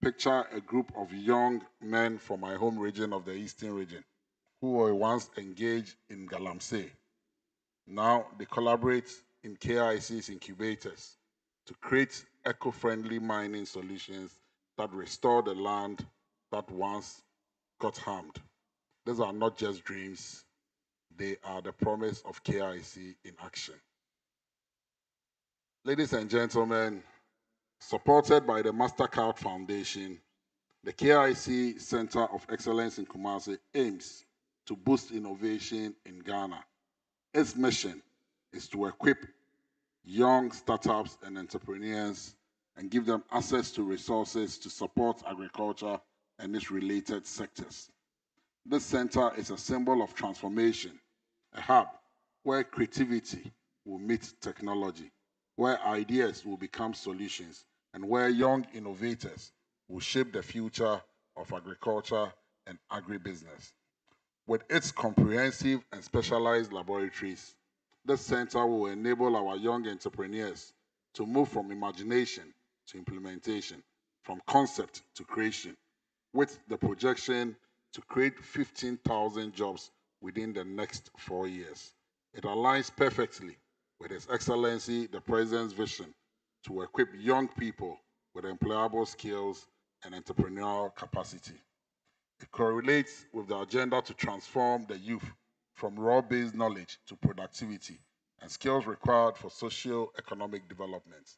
Picture a group of young men from my home region of the Eastern region who were once engaged in galamsey. Now they collaborate in KIC's incubators to create eco-friendly mining solutions that restore the land that once got harmed. These are not just dreams, they are the promise of KIC in action. Ladies and gentlemen, supported by the MasterCard Foundation, the KIC Center of Excellence in Kumasi aims to boost innovation in Ghana. Its mission is to equip young startups and entrepreneurs and give them access to resources to support agriculture and its related sectors. This center is a symbol of transformation, a hub where creativity will meet technology, where ideas will become solutions, and where young innovators will shape the future of agriculture and agribusiness. With its comprehensive and specialized laboratories, this center will enable our young entrepreneurs to move from imagination to implementation, from concept to creation, with the projection to create 15,000 jobs within the next 4 years. It aligns perfectly with His Excellency the President's vision to equip young people with employable skills and entrepreneurial capacity. It correlates with the agenda to transform the youth from raw-based knowledge to productivity and skills required for socio-economic development.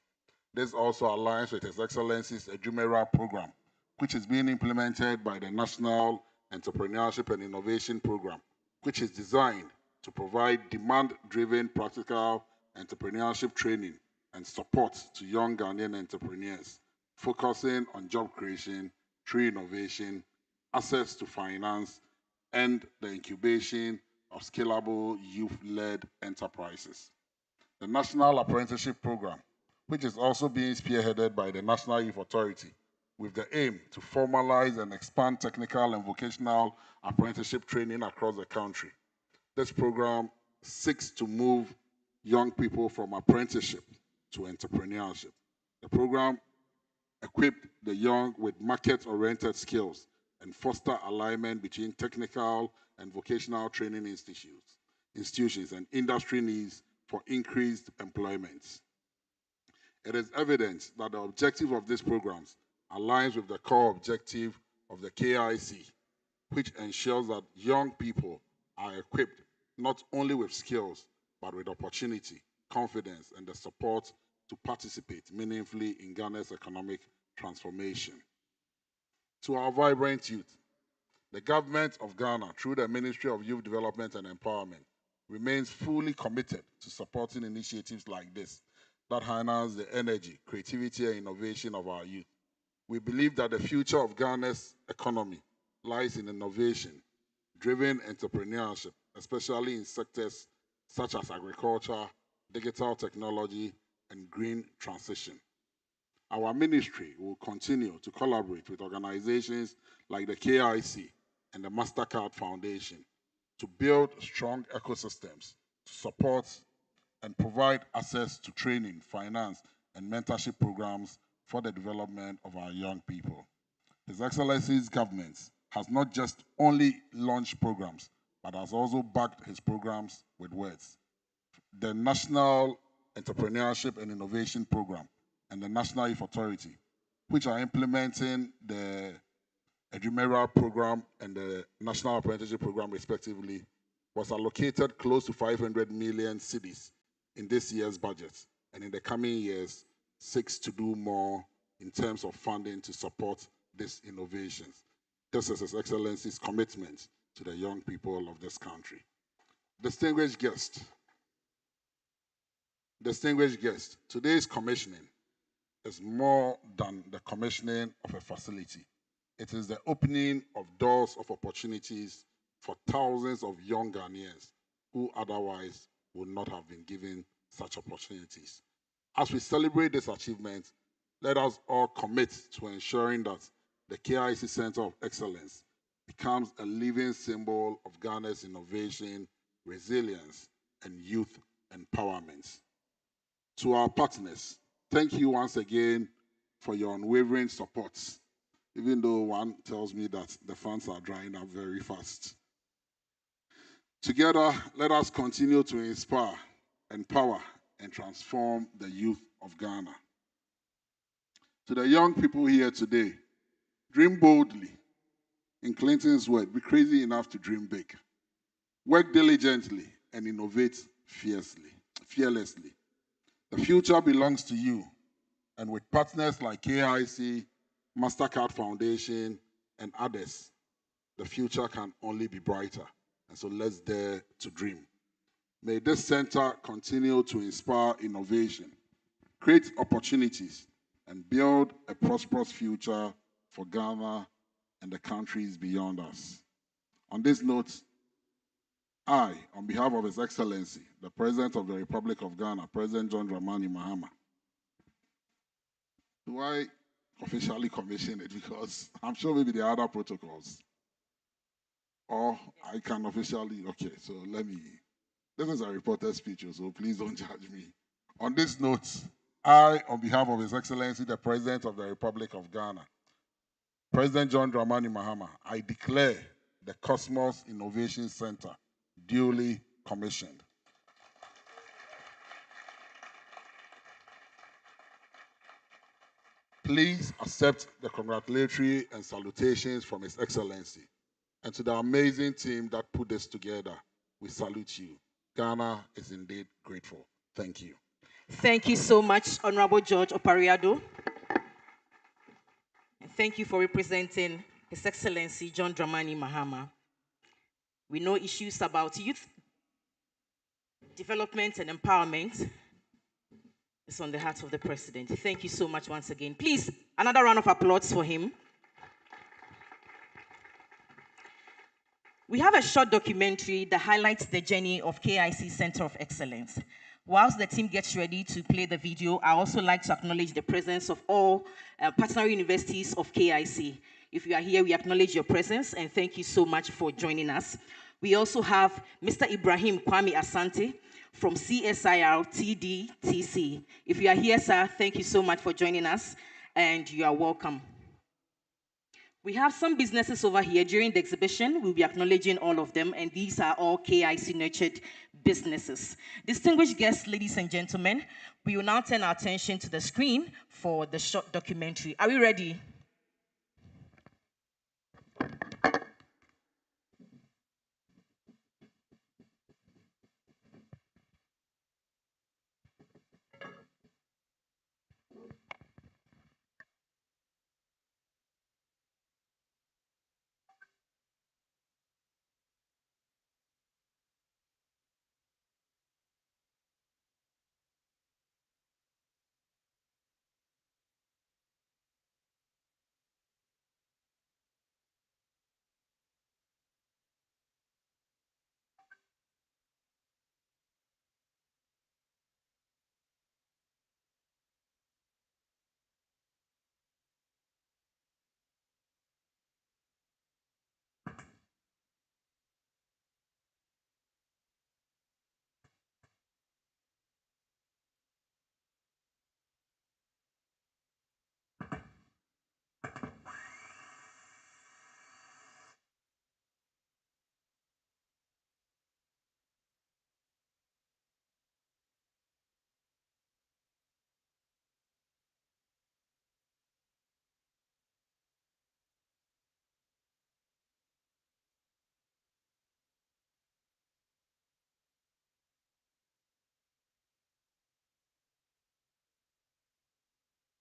This also aligns with His Excellency's Ejumera program, which is being implemented by the National Entrepreneurship and Innovation Program, which is designed to provide demand-driven practical entrepreneurship training and support to young Ghanaian entrepreneurs, focusing on job creation through innovation, access to finance, and the incubation of scalable youth-led enterprises. The National Apprenticeship Program, which is also being spearheaded by the National Youth Authority, with the aim to formalize and expand technical and vocational apprenticeship training across the country. This program seeks to move young people from apprenticeship to entrepreneurship. The program equipped the young with market-oriented skills and foster alignment between technical and vocational training institutions and industry needs for increased employment. It is evident that the objective of these programs aligns with the core objective of the KIC, which ensures that young people are equipped not only with skills, but with opportunity, confidence, and the support to participate meaningfully in Ghana's economic transformation. To our vibrant youth, the government of Ghana, through the Ministry of Youth Development and Empowerment, remains fully committed to supporting initiatives like this that harness the energy, creativity, and innovation of our youth. We believe that the future of Ghana's economy lies in innovation, driven entrepreneurship, especially in sectors such as agriculture, digital technology, and green transition. Our ministry will continue to collaborate with organizations like the KIC and the MasterCard Foundation to build strong ecosystems to support and provide access to training, finance, and mentorship programs for the development of our young people. His Excellency's government has not just only launched programs, but has also backed his programs with words. The National Entrepreneurship and Innovation Program and the National Youth Authority, which are implementing the Ejumera program and the National Apprenticeship Program respectively, was allocated close to 500 million cedis in this year's budget, and in the coming years, seeks to do more in terms of funding to support these innovations. This is His Excellency's commitment to the young people of this country. Distinguished guest, today's commissioning is more than the commissioning of a facility. It is the opening of doors of opportunities for thousands of young Ghanaians who otherwise would not have been given such opportunities. As we celebrate this achievement, let us all commit to ensuring that the KIC Center of Excellence becomes a living symbol of Ghana's innovation, resilience, and youth empowerment. To our partners, thank you once again for your unwavering support, even though one tells me that the funds are drying up very fast. Together, let us continue to inspire, empower, and transform the youth of Ghana. To the young people here today, dream boldly. In Clinton's word, be crazy enough to dream big. Work diligently and innovate fearlessly. The future belongs to you. And with partners like KIC, MasterCard Foundation, and others, the future can only be brighter. And so let's dare to dream. May this center continue to inspire innovation, create opportunities, and build a prosperous future for Ghana and the countries beyond us. On this note, I, on behalf of His Excellency, the President of the Republic of Ghana, President John Dramani Mahama, do I officially commission it? Because I'm sure maybe there are other protocols. Or I can officially, okay, so this is a reporter's speech, so please don't judge me. On this note, I, on behalf of His Excellency, the President of the Republic of Ghana, President John Dramani Mahama, I declare the Kosmos Innovation Center duly commissioned. Please accept the congratulatory and salutations from His Excellency. And to the amazing team that put this together, we salute you. Ghana is indeed grateful. Thank you. Thank you so much, Honorable George Opariado. And thank you for representing His Excellency John Dramani Mahama. We know issues about youth development and empowerment is on the heart of the President. Thank you so much once again. Please, another round of applause for him. We have a short documentary that highlights the journey of KIC Center of Excellence. Whilst the team gets ready to play the video, I also like to acknowledge the presence of all partner universities of KIC. If you are here, we acknowledge your presence and thank you so much for joining us. We also have Mr. Ibrahim Kwame Asante from CSIR TDTC. If you are here, sir, thank you so much for joining us and you are welcome. We have some businesses over here. During the exhibition, we'll be acknowledging all of them, and these are all KIC nurtured businesses. Distinguished guests, ladies and gentlemen, we will now turn our attention to the screen for the short documentary. Are we ready?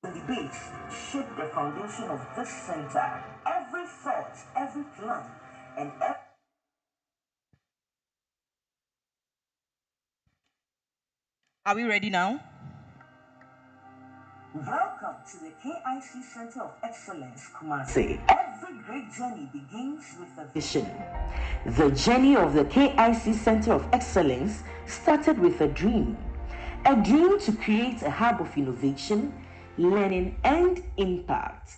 Debates shape the foundation of this center. Every thought, every plan, and every... Are we ready now? Welcome to the KIC Center of Excellence, Kumasi. Every great journey begins with a vision. The journey of the KIC Center of Excellence started with a dream to create a hub of innovation, learning, and impact.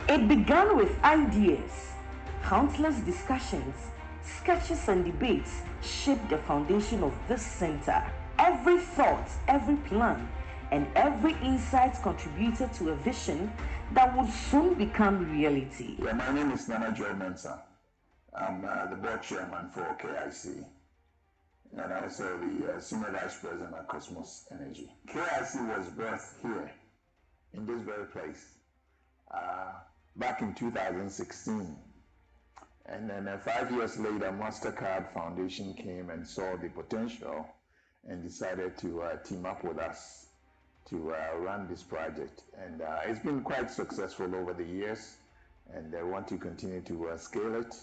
It began with ideas, Countless discussions, sketches, and debates shaped the foundation of this center. Every thought, every plan, and every insight contributed to a vision that would soon become reality. Yeah, my name is Nana Joe Mensah. I'm the board chairman for KIC, and also the senior vice president at Kosmos Energy. KIC was birthed here in this very place back in 2016. And then 5 years later, MasterCard Foundation came and saw the potential and decided to team up with us to run this project. And it's been quite successful over the years, and they want to continue to scale it.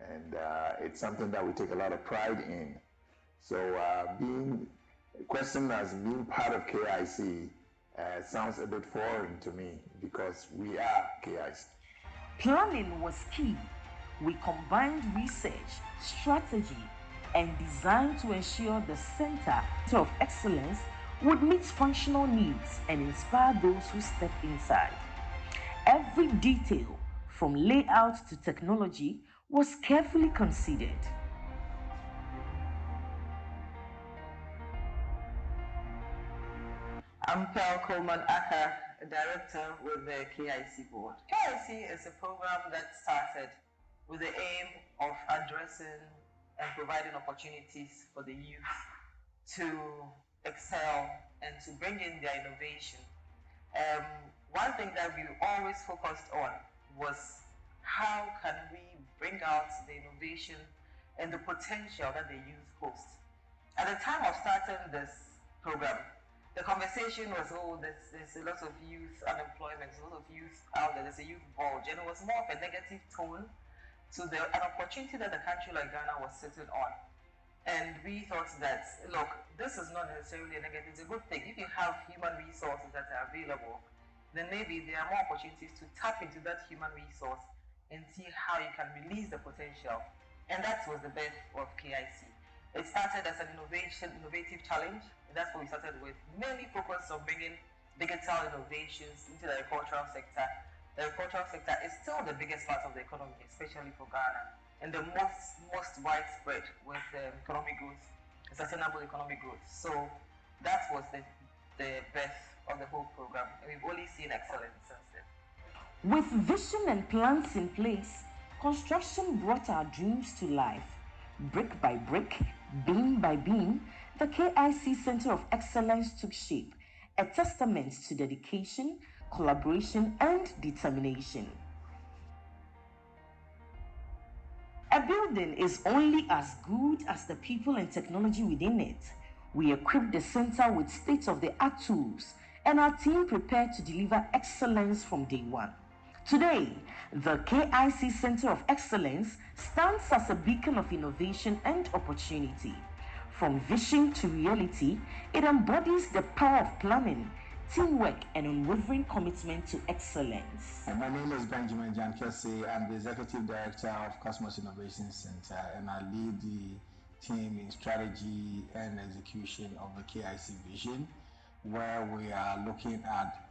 And it's something that we take a lot of pride in. So being questioned as being part of KIC sounds a bit foreign to me because we are KIC. Planning was key. We combined research, strategy, and design to ensure the Center of Excellence would meet functional needs and inspire those who step inside. Every detail, from layout to technology, was carefully considered. I'm Akyawkrom, a director with the KIC board. KIC is a program that started with the aim of addressing and providing opportunities for the youth to excel and to bring in their innovation. One thing that we always focused on was how can we bring out the innovation and the potential that the youth host. At the time of starting this program, the conversation was, oh, there's a lot of youth unemployment, there's a lot of youth out there, there's a youth bulge, and it was more of a negative tone to an opportunity that a country like Ghana was sitting on. And we thought that, look, this is not necessarily a negative, it's a good thing. If you have human resources that are available, then maybe there are more opportunities to tap into that human resource and see how you can release the potential. And that was the birth of KIC. It started as an innovative challenge, and that's what we started with, mainly focused on bringing digital innovations into the agricultural sector. The agricultural sector is still the biggest part of the economy, especially for Ghana, and the most widespread with economic growth, sustainable economic growth. So that was the birth of the whole program, and we've only seen excellence since then. With vision and plans in place, construction brought our dreams to life. Brick by brick, beam by beam, the KIC Center of Excellence took shape, a testament to dedication, collaboration, and determination. A building is only as good as the people and technology within it. We equipped the center with state-of-the-art tools, and our team prepared to deliver excellence from day one. Today, the KIC Center of Excellence stands as a beacon of innovation and opportunity. From vision to reality, it embodies the power of planning, teamwork, and unwavering commitment to excellence. My name is Benjamin Jankese. I'm the Executive Director of Cosmos Innovation Center, and I lead the team in strategy and execution of the KIC vision, where we are looking at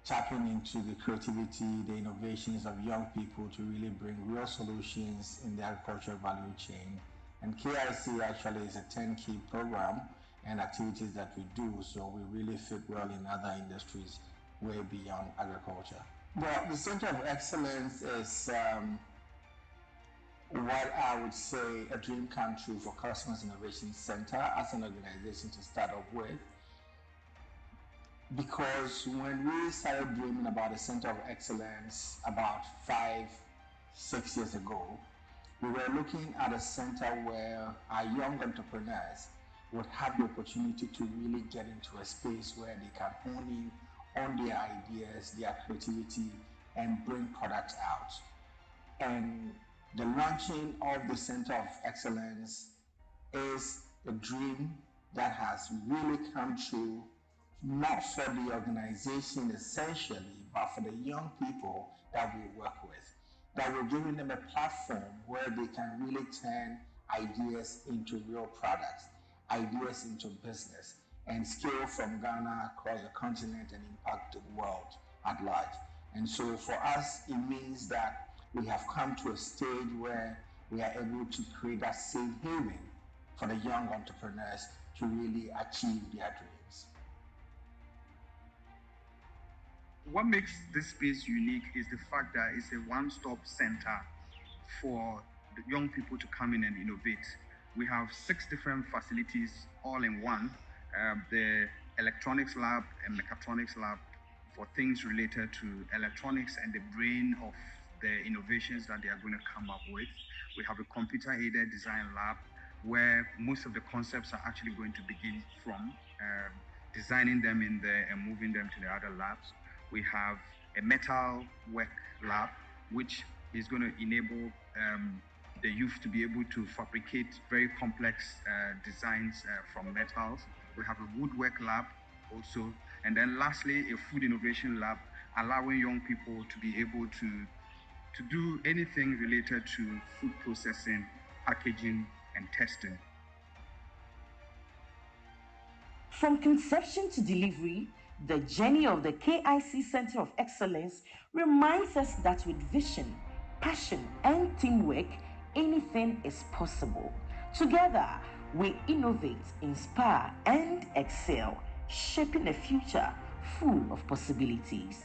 tapping into the creativity, the innovations of young people to really bring real solutions in the agricultural value chain. And KIC actually is a 10-key program and activities that we do, so we really fit well in other industries way beyond agriculture. Well, the Center of Excellence is what I would say a dream come true for Kosmos Innovation Center as an organization to start off with. Because when we started dreaming about the Center of Excellence about 5-6 years ago, we were looking at a center where our young entrepreneurs would have the opportunity to really get into a space where they can hone in on their ideas, their creativity, and bring products out. And the launching of the Center of Excellence is a dream that has really come true, not for the organization essentially, but for the young people that we work with. That we're giving them a platform where they can really turn ideas into real products, ideas into business, and scale from Ghana across the continent and impact the world at large. And so for us, it means that we have come to a stage where we are able to create a safe haven for the young entrepreneurs to really achieve their dreams. What makes this space unique is the fact that it's a one-stop center for the young people to come in and innovate. We have 6 different facilities all in one. The electronics lab and mechatronics lab for things related to electronics and the brain of the innovations that they are going to come up with. We have a computer-aided design lab where most of the concepts are actually going to begin from, designing them in there and moving them to the other labs. We have a metal work lab, which is going to enable the youth to be able to fabricate very complex designs from metals. We have a woodwork lab also. And then lastly, a food innovation lab, allowing young people to be able to do anything related to food processing, packaging, and testing. From conception to delivery, the journey of the KIC Center of Excellence reminds us that with vision, passion, and teamwork, anything is possible. Together, we innovate, inspire, and excel, shaping a future full of possibilities.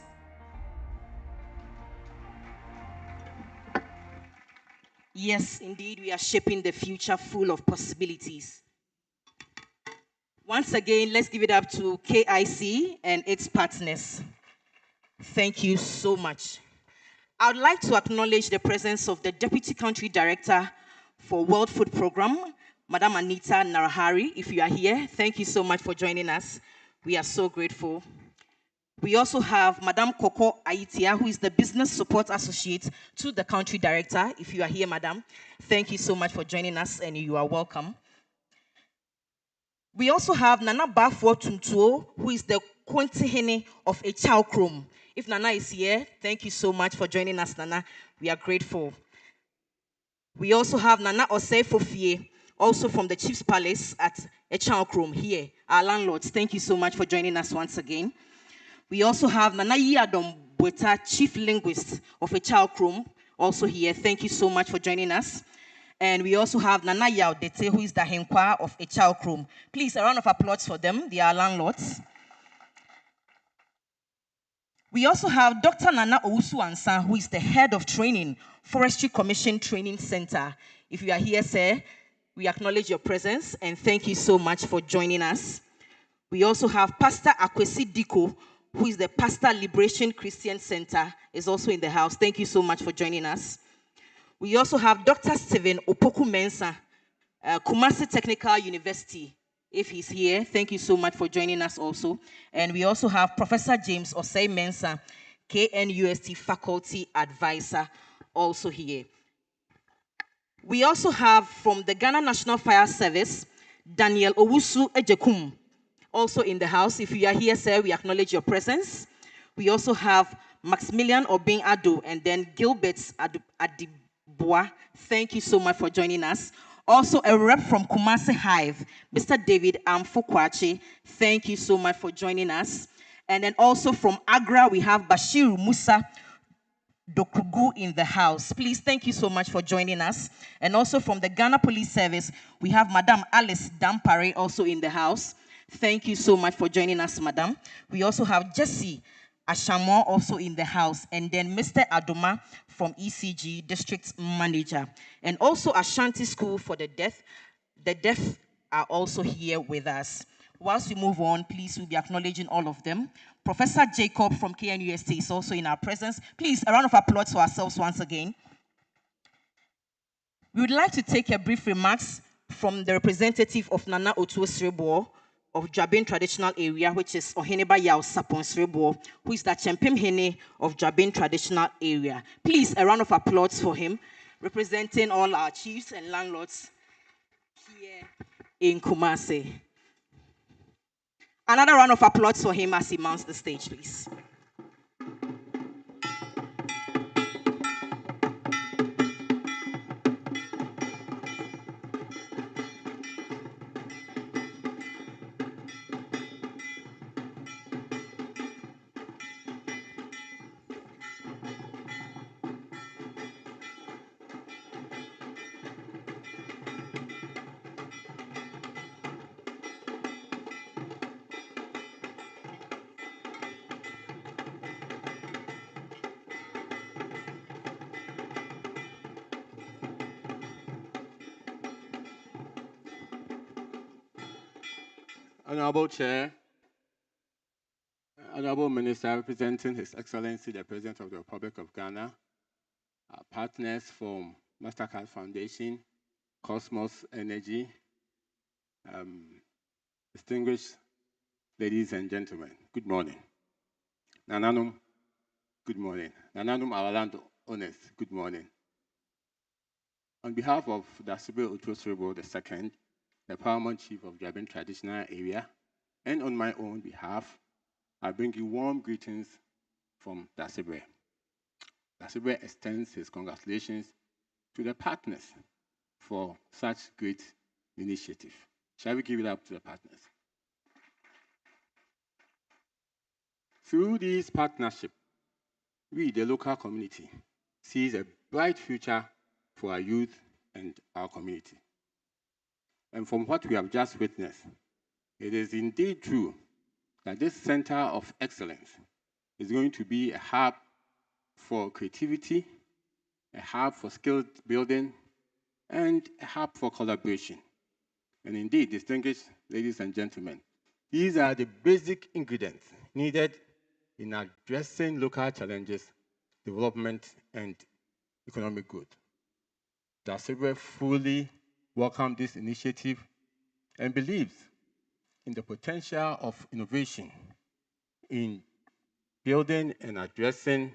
Yes, indeed, we are shaping the future full of possibilities. Once again, let's give it up to KIC and its partners. Thank you so much. I would like to acknowledge the presence of the Deputy Country Director for World Food Program, Madam Anita Narahari. If you are here, thank you so much for joining us. We are so grateful. We also have Madam Koko Aitia, who is the Business Support Associate to the Country Director. If you are here, Madam, thank you so much for joining us, and you are welcome. We also have Nana Bafo Tumtuo, who is the Kontihene of Akyawkrom. If Nana is here, thank you so much for joining us, Nana. We are grateful. We also have Nana Osei Fofie, also from the Chief's Palace at Akyawkrom here, our landlords. Thank you so much for joining us once again. We also have Nana Yadom Bweta, Chief Linguist of Akyawkrom, also here. Thank you so much for joining us. And we also have Nana Yaudete, who is the Henkwa of Akyawkrom. Please, a round of applause for them. They are landlords. We also have Dr. Nana Owusu Ansan, who is the head of training, Forestry Commission Training Center. If you are here, sir, we acknowledge your presence and thank you so much for joining us. We also have Pastor Akwesi Diko, who is the Pastor Liberation Christian Center, is also in the house. Thank you so much for joining us. We also have Dr. Stephen Opoku Mensah, Kumasi Technical University. If he's here, thank you so much for joining us also. And we also have Professor James Osei Mensah, KNUST Faculty Advisor, also here. We also have from the Ghana National Fire Service, Daniel Owusu Ejekum, also in the house. If you are here, sir, we acknowledge your presence. We also have Maximilian Obin Ado and then Gilbert Adibois. Thank you so much for joining us. Also a rep from Kumasi Hive, Mr. David Amfokwache. Thank you so much for joining us. And then also from Agra, we have Bashir Musa Dokugu in the house. Please, thank you so much for joining us. And also from the Ghana Police Service, we have Madam Alice Dampare also in the house. Thank you so much for joining us, Madam. We also have Jesse Ashamo also in the house, and then Mr. Adoma from ECG, District Manager. And also Ashanti School for the Deaf. The deaf are also here with us. Whilst we move on, please, we'll be acknowledging all of them. Professor Jacob from KNUST is also in our presence. Please, a round of applause for ourselves once again. We would like to take a brief remarks from the representative of Nana Otuo Srebo of Jabin Traditional Area, which is Oheneba Yao Sapon Srebo, who is the Champion Hene of Jabin Traditional Area. Please, a round of applause for him, representing all our chiefs and landlords here in Kumasi. Another round of applause for him as he mounts the stage, please. Honorable Chair, Honorable Minister representing His Excellency the President of the Republic of Ghana, our partners from Mastercard Foundation, Kosmos Energy, distinguished ladies and gentlemen, good morning. Nananum, good morning. Nananum, our land owners, good morning. On behalf of Dasibe Utosribo II, the Paramount Chief of Jabin Traditional Area, and on my own behalf, I bring you warm greetings from Dasibe. Dasibe extends his congratulations to the partners for such great initiative. Shall we give it up to the partners? Through this partnership, we, the local community, see a bright future for our youth and our community. And from what we have just witnessed, it is indeed true that this Center of Excellence is going to be a hub for creativity, a hub for skill building, and a hub for collaboration. And indeed, distinguished ladies and gentlemen, these are the basic ingredients needed in addressing local challenges, development, and economic growth. Dasibe fully welcomes this initiative and believes in the potential of innovation in building and addressing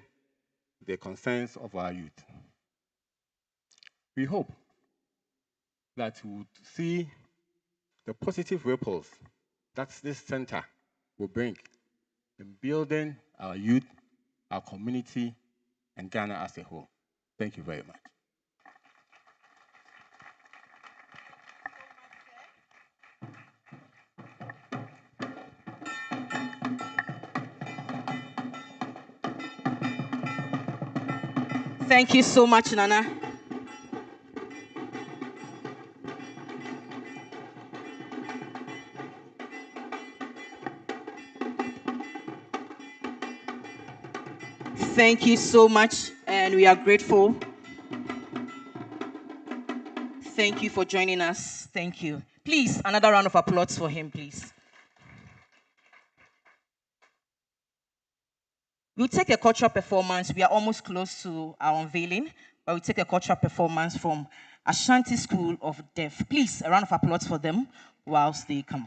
the concerns of our youth. We hope that we would see the positive ripples that this center will bring in building our youth, our community, and Ghana as a whole. Thank you very much. Thank you so much, Nana. Thank you so much, and we are grateful. Thank you for joining us. Thank you. Please, another round of applause for him, please. We'll take a cultural performance. We are almost close to our unveiling, but we'll take a cultural performance from Ashanti School of Deaf. Please, a round of applause for them whilst they come.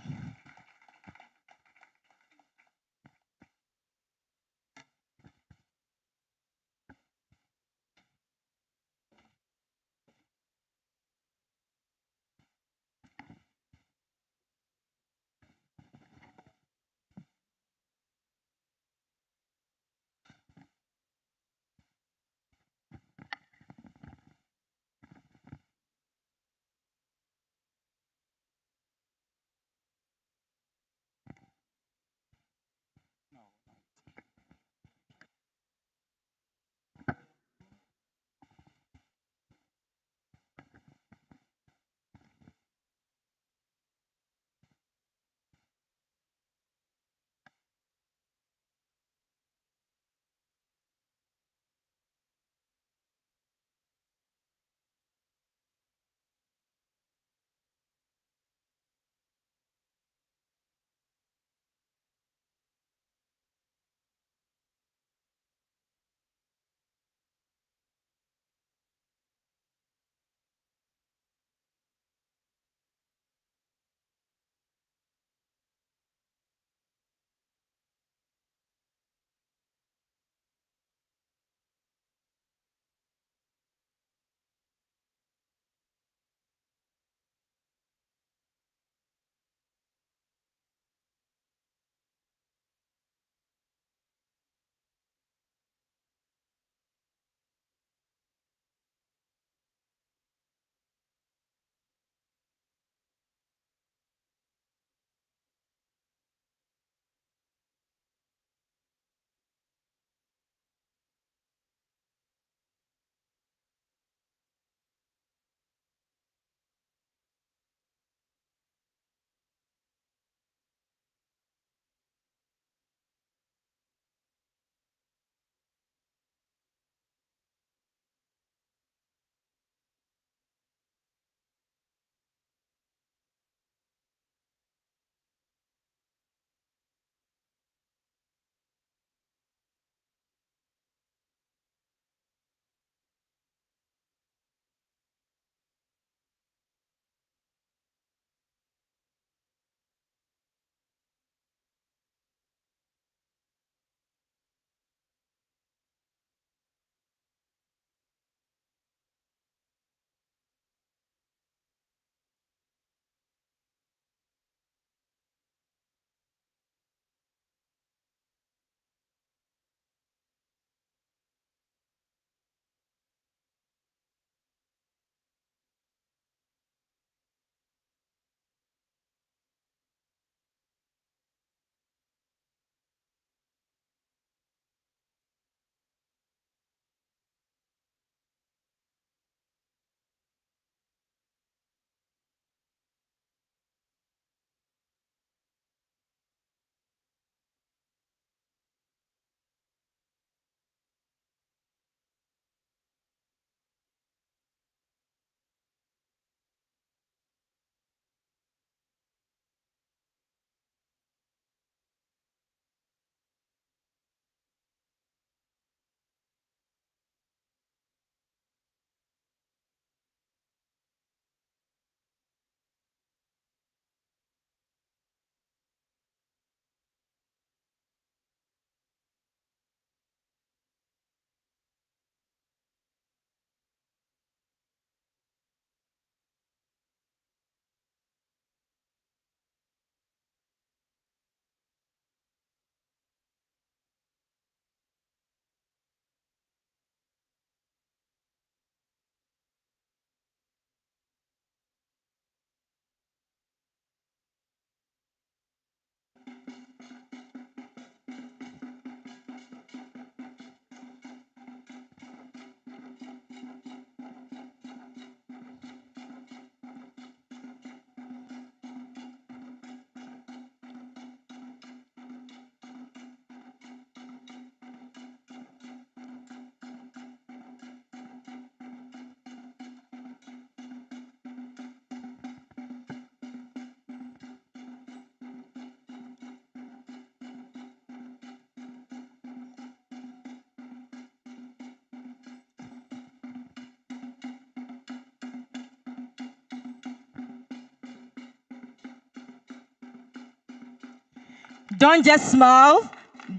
Don't just smile.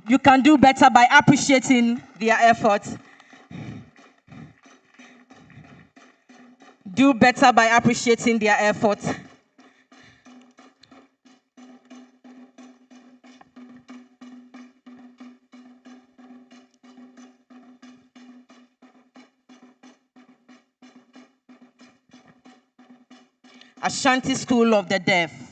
You can do better by appreciating their effort. Do better by appreciating their effort. Ashanti School of the Deaf.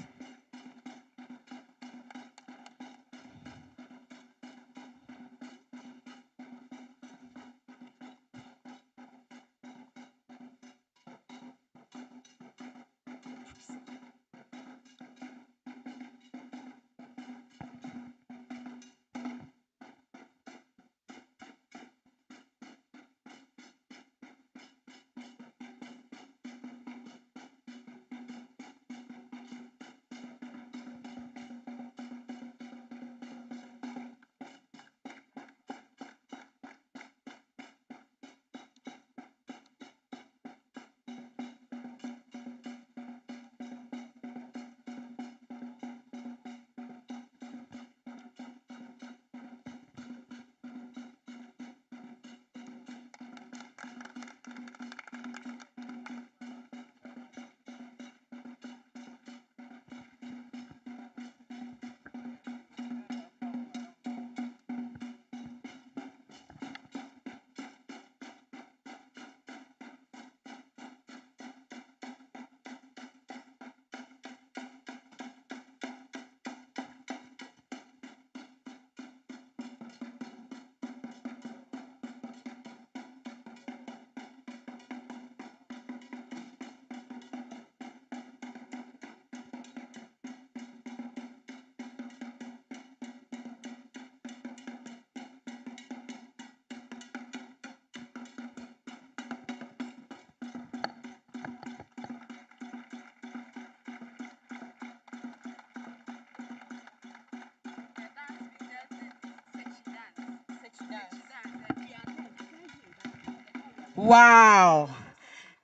Wow.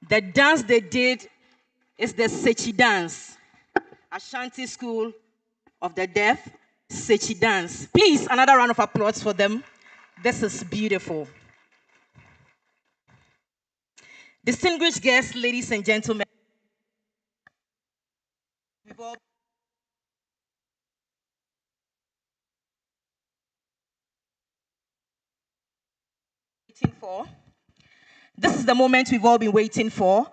The dance they did is the Sechi dance. Ashanti School of the Deaf, Sechi dance. Please, another round of applause for them. This is beautiful. Distinguished guests, ladies and gentlemen, we've all been waiting for. This is the moment we've all been waiting for,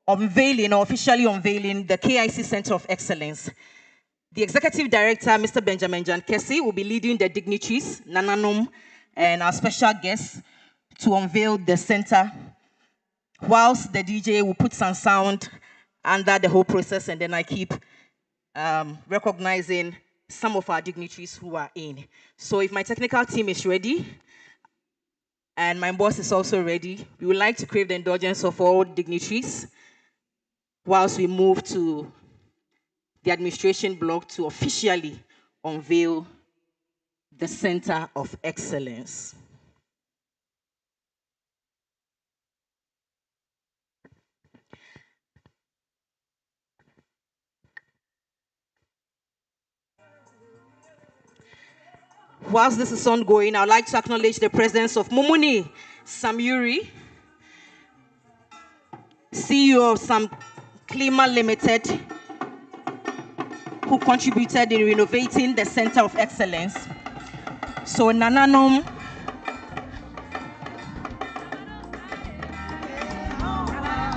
unveiling or officially unveiling the KIC Center of Excellence. The Executive Director, Mr. Benjamin John Kessie, will be leading the dignitaries, Nananom, and our special guests to unveil the center, whilst the DJ will put some sound under the whole process, and then I keep recognizing some of our dignitaries who are in. So if my technical team is ready, and my boss is also ready, we would like to crave the indulgence of all dignitaries whilst we move to the administration block to officially unveil the Center of Excellence. Whilst this is ongoing, I would like to acknowledge the presence of Mumuni Samyuri, CEO of Sam Klima Limited, who contributed in renovating the Center of Excellence. So Nananom,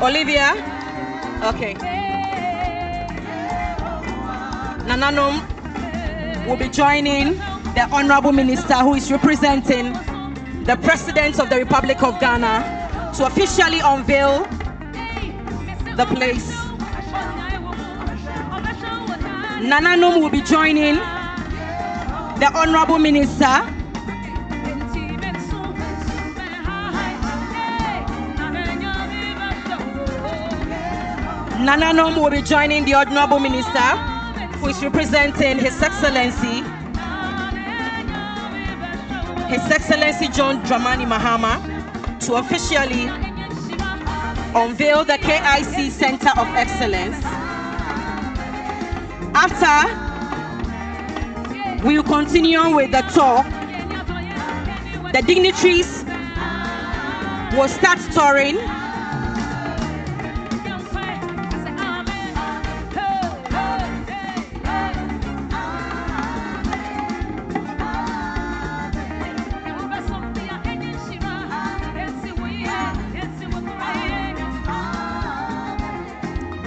Olivia, okay. Nananom will be joining the Honorable Minister who is representing the President of the Republic of Ghana to officially unveil the place. Nananom will be joining the Honorable Minister Nananom will be joining the Honorable Minister who is representing His Excellency John Dramani Mahama to officially unveil the KIC Center of Excellence. After We will continue with the tour. The dignitaries will start touring.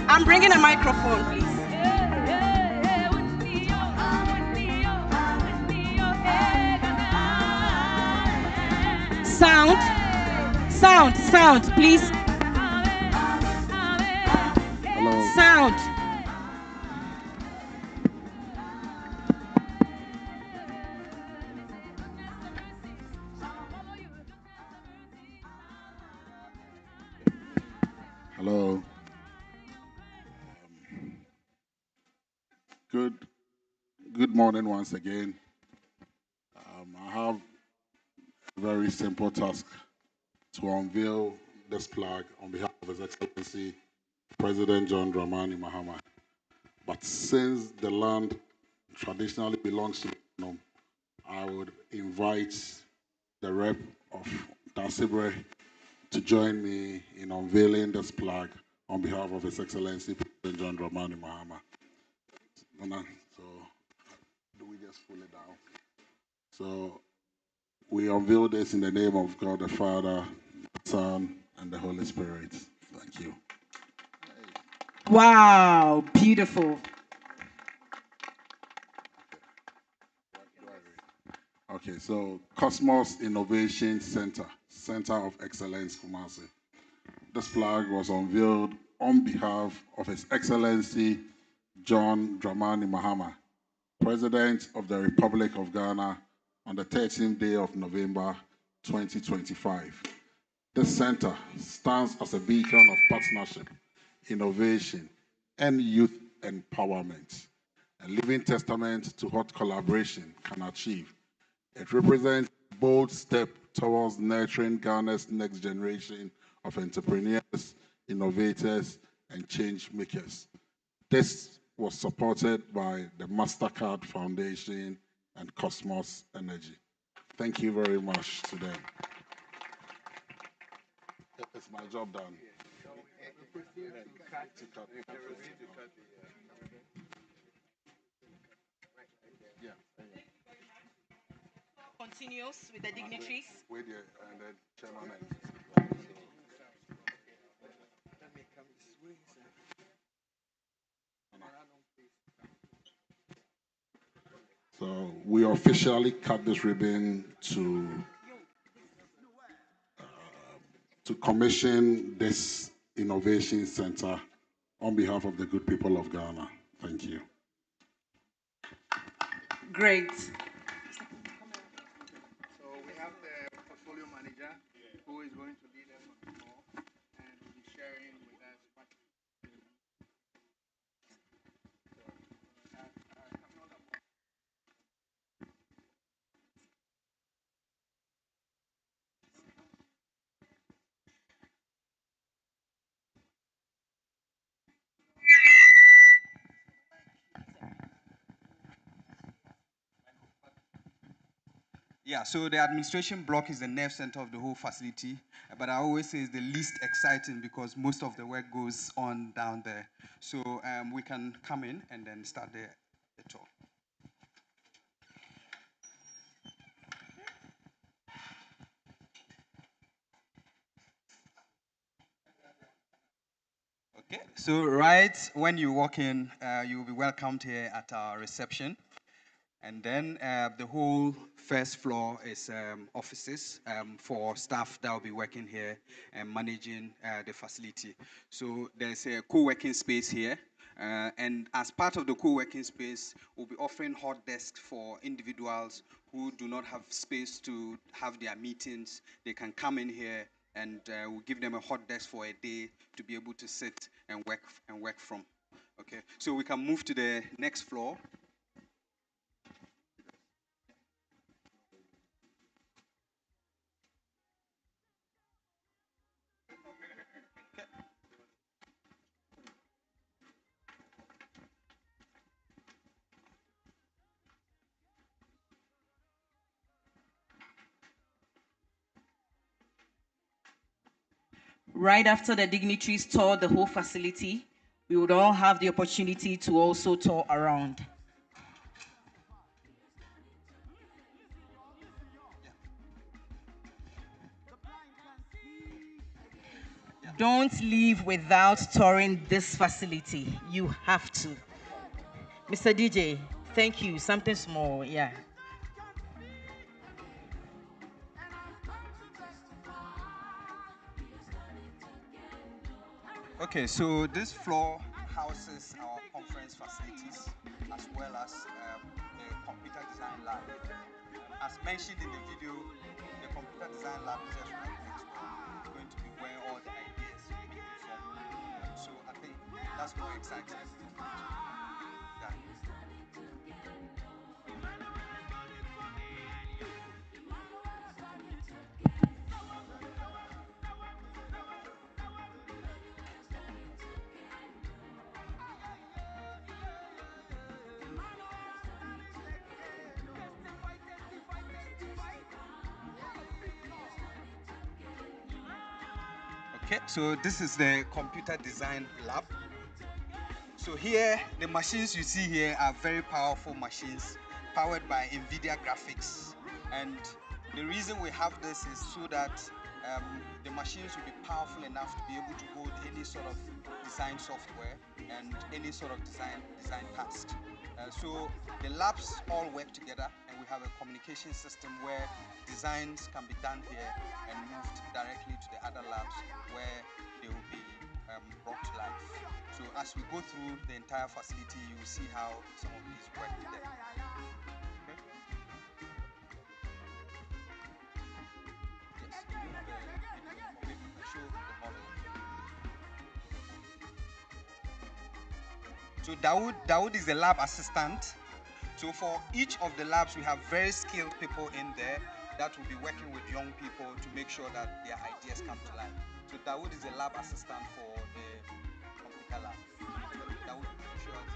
I'm bringing a microphone, please. Sound, please. Hello. Sound. Hello. Good morning once again. I have a very simple task to unveil this flag on behalf of His Excellency President John Dramani Mahama. But since the land traditionally belongs to the Kingdom, I would invite the rep of Dasibre to join me in unveiling this flag on behalf of His Excellency President John Dramani Mahama. So, do we just pull it down? So, we unveil this in the name of God the Father, the Son, and the Holy Spirit. Thank you. Wow, beautiful. Okay, so Kosmos Innovation Center, Center of Excellence, Kumasi. This flag was unveiled on behalf of His Excellency John Dramani Mahama, President of the Republic of Ghana, on the 13th day of November 2025. This center stands as a beacon of partnership, innovation, and youth empowerment, a living testament to what collaboration can achieve. It represents a bold step towards nurturing Ghana's next generation of entrepreneurs, innovators, and change makers. This was supported by the MasterCard Foundation and Kosmos Energy. Thank you very much to them. It's my job done. Continues with the dignitaries. Wait here, and then chairman. So we officially cut this ribbon to commission this innovation center on behalf of the good people of Ghana. Thank you. Great. So we have the portfolio manager who is going to lead us on the floor and will be sharing with us what. Yeah, so the administration block is the nerve center of the whole facility, but I always say it's the least exciting because most of the work goes on down there. So we can come in and then start the tour. Okay, so right when you walk in, you'll be welcomed here at our reception. And then the whole first floor is offices for staff that will be working here and managing the facility. So there's a co-working space here. And as part of the co-working space, we'll be offering hot desks for individuals who do not have space to have their meetings. They can come in here and we'll give them a hot desk for a day to be able to sit and work from. Okay, so we can move to the next floor. right after the dignitaries tour the whole facility, we would all have the opportunity to also tour around. Don't leave without touring this facility. You have to. Mr. DJ, thank you. Something small, yeah. Okay, so this floor houses our conference facilities as well as the computer design lab. As mentioned in the video, the computer design lab is just right next door. It's going to be where all the ideas will be formed. So I think that's more exciting. Yeah. Okay, so this is the computer design lab. So here, the machines you see here are very powerful machines powered by NVIDIA graphics. And the reason we have this is so that the machines will be powerful enough to be able to hold any sort of design software and any sort of design task. So the labs all work together, and we have a communication system where designs can be done here and moved directly to the other labs where they will be brought to life. So as we go through the entire facility, you will see how some of these work together. Okay. Yes, you have a video, or maybe you can show the model. So Dawood is the lab assistant. So for each of the labs, we have very skilled people in there that will be working with young people to make sure that their ideas come to life. So Dawood is the lab assistant for the computer lab. Dawood, show us.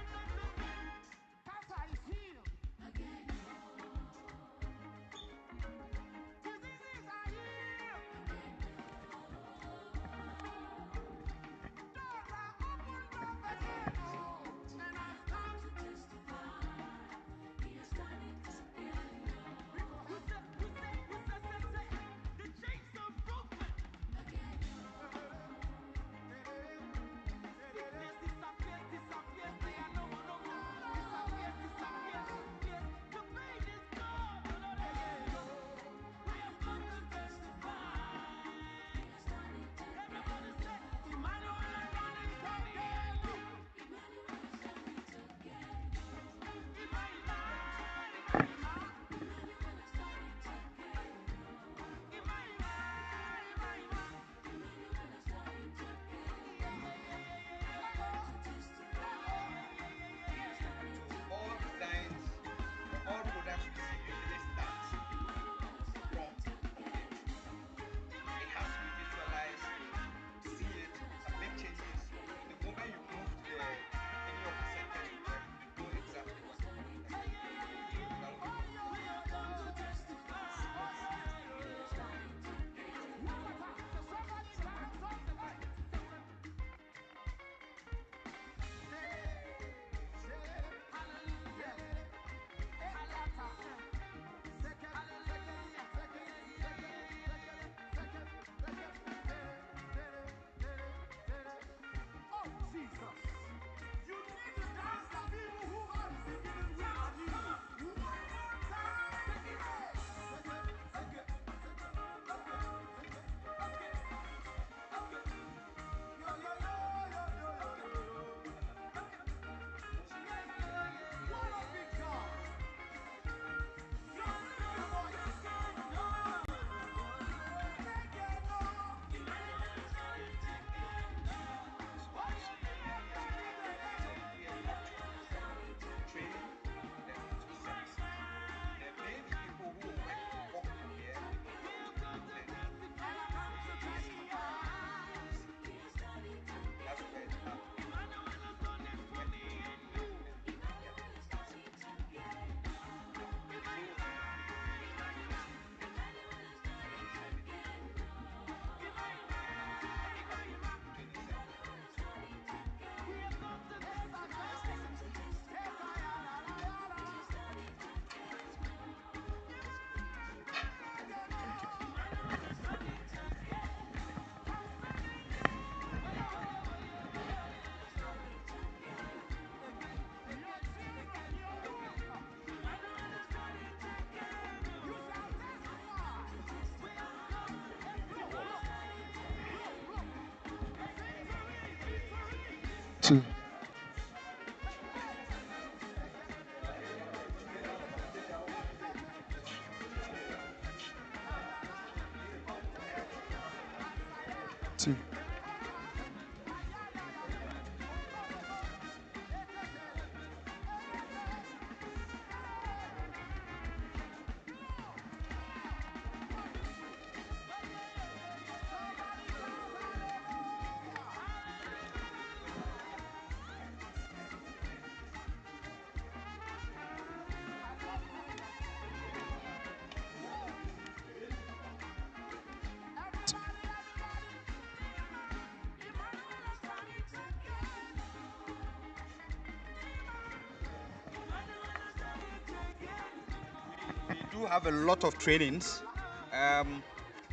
do have a lot of trainings.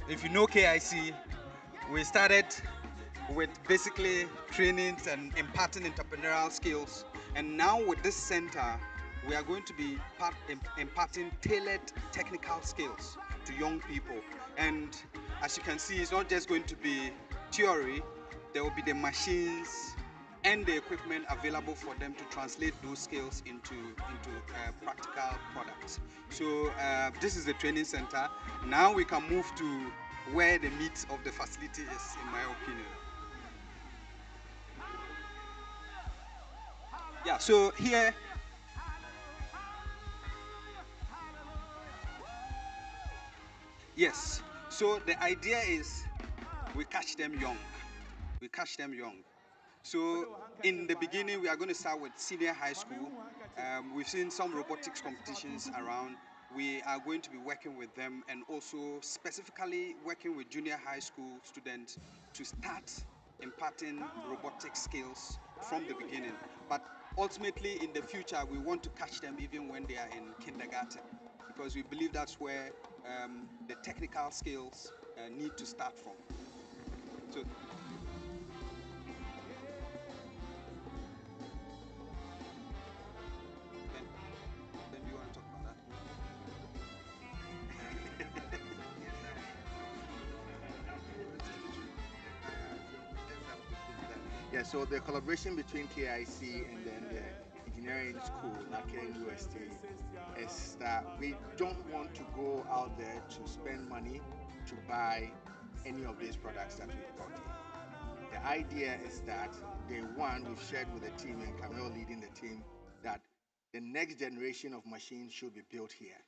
If you know KIC, we started with basically trainings and imparting entrepreneurial skills. And now with this center, we are going to be imparting tailored technical skills to young people. And as you can see, it's not just going to be theory, there will be the machines and the equipment available for them to translate those skills into practical products. So this is the training center. Now we can move to where the meat of the facility is, in my opinion. Yeah, so here, yes, so the idea is we catch them young. We catch them young. So in the beginning, we are going to start with senior high school. We've seen some robotics competitions around. We are going to be working with them and also specifically working with junior high school students to start imparting robotic skills from the beginning. But ultimately, in the future, we want to catch them even when they are in kindergarten, because we believe that's where the technical skills need to start from. So, then do you want to talk about that? Yeah, so the collaboration between KIC and then the engineering school, like University, is that we don't want to go out there to spend money to buy any of these products that we've got here. The idea is that day one, we've shared with the team, and Camille leading the team, that the next generation of machines should be built here.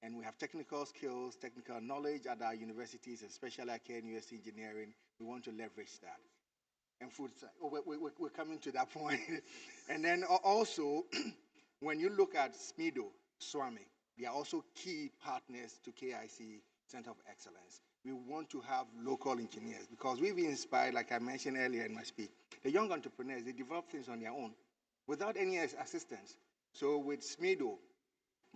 And we have technical skills, technical knowledge at our universities, especially at KNUS Engineering. We want to leverage that. And food side. Oh, we're coming to that point. And then also, when you look at SMIDO, SWAMI, they are also key partners to KIC Center of Excellence. We want to have local engineers because we've been inspired, like I mentioned earlier in my speech, the young entrepreneurs, they develop things on their own without any assistance. So with SMIDO,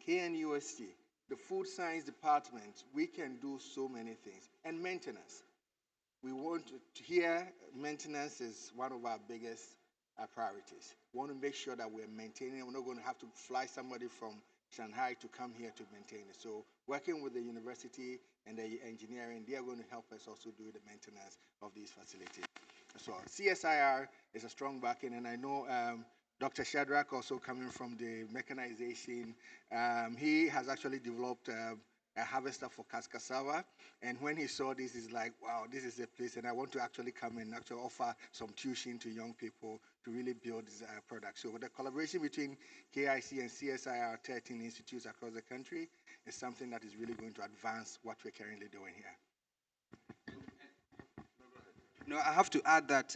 KNUST, the food science department, we can do so many things. And maintenance. We want to hear maintenance is one of our biggest priorities. We want to make sure that we're maintaining. We're not going to have to fly somebody from Shanghai to come here to maintain it. So working with the university and the engineering, they are going to help us also do the maintenance of these facilities. So CSIR is a strong backing, and I know Dr. Shadrach, also coming from the mechanization, he has actually developed a harvester for cassava, and when he saw this, he's like, wow, this is a place, and I want to actually come and actually offer some tuition to young people to really build this product. So the collaboration between KIC and CSIR 13 institutes across the country is something that is really going to advance what we're currently doing here. No, I have to add that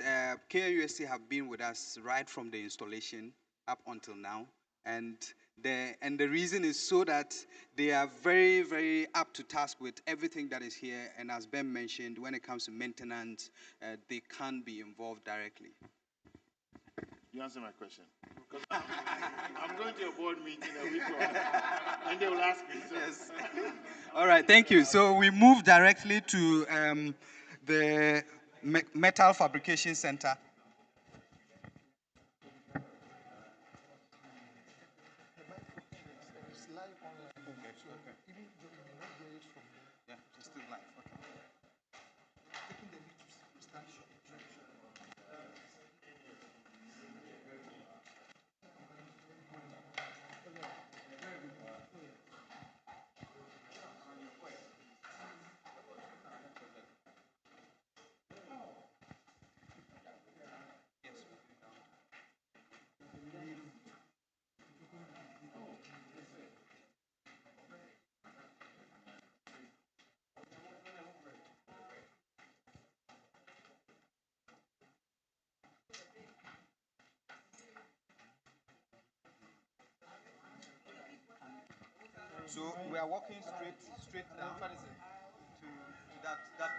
KIUSC have been with us right from the installation up until now, and the reason is so that they are very, very up to task with everything that is here. And as Ben mentioned, when it comes to maintenance, they can be involved directly. You answer my question. I'm going to a board meeting a week from now, and they will ask me. So. Yes. All right, thank you. So we move directly to the Metal Fabrication Center. So we are walking straight down to that block.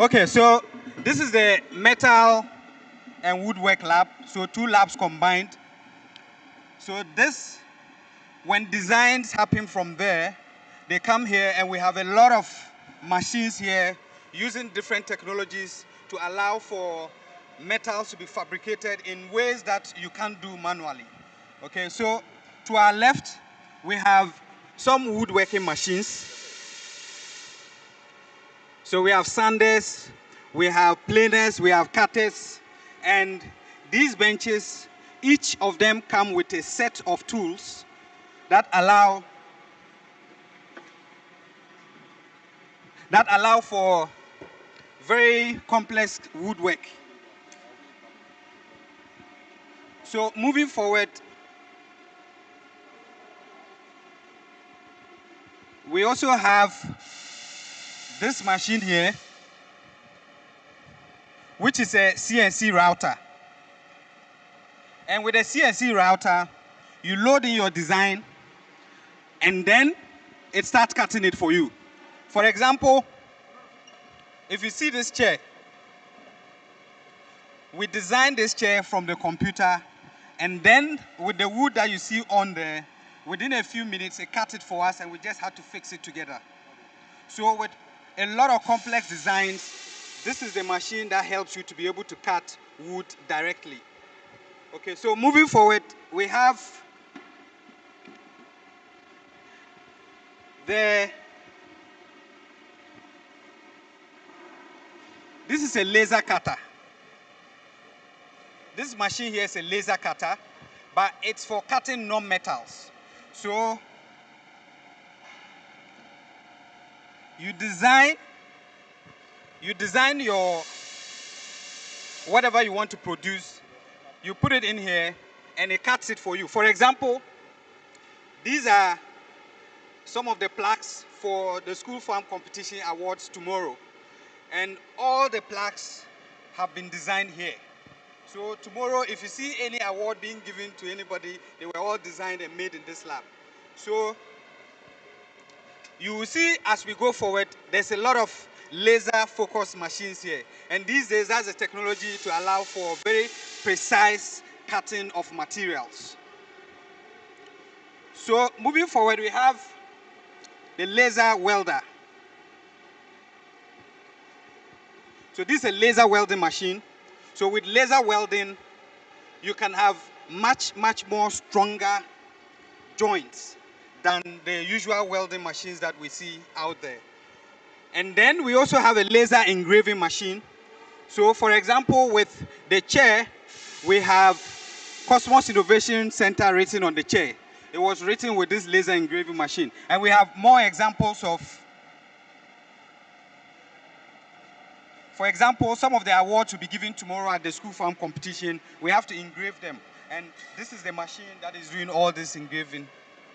Okay, so this is the metal and woodwork lab. So 2 labs combined. So this, when designs happen from there, they come here and we have a lot of machines here using different technologies to allow for metals to be fabricated in ways that you can't do manually. Okay, so to our left, we have some woodworking machines. So we have sanders, we have planers, we have cutters, and these benches, each of them come with a set of tools that allow for very complex woodwork. So moving forward, we also have this machine here, which is a CNC router. And with a CNC router, you load in your design, and then it starts cutting it for you. For example, if you see this chair, we designed this chair from the computer, and then with the wood that you see on there, within a few minutes, it cut it for us, and we just had to fix it together. So with a lot of complex designs, this is the machine that helps you to be able to cut wood directly. Okay, so moving forward, we have this is a laser cutter. This machine here is a laser cutter, but it's for cutting non-metals. So you design your whatever you want to produce, you put it in here, and it cuts it for you. For example, these are some of the plaques for the School Farm Competition Awards tomorrow. And all the plaques have been designed here. So tomorrow, if you see any award being given to anybody, they were all designed and made in this lab. So you will see as we go forward, there's a lot of laser-focused machines here. And these days, that's a technology to allow for very precise cutting of materials. So moving forward, we have the laser welder. So this is a laser welding machine. So with laser welding, you can have much more stronger joints than the usual welding machines that we see out there. And then we also have a laser engraving machine. So for example, with the chair, we have Kosmos Innovation Center written on the chair. It was written with this laser engraving machine. And we have more examples of, for example, some of the awards will be given tomorrow at the School Farm competition. We have to engrave them. And this is the machine that is doing all this engraving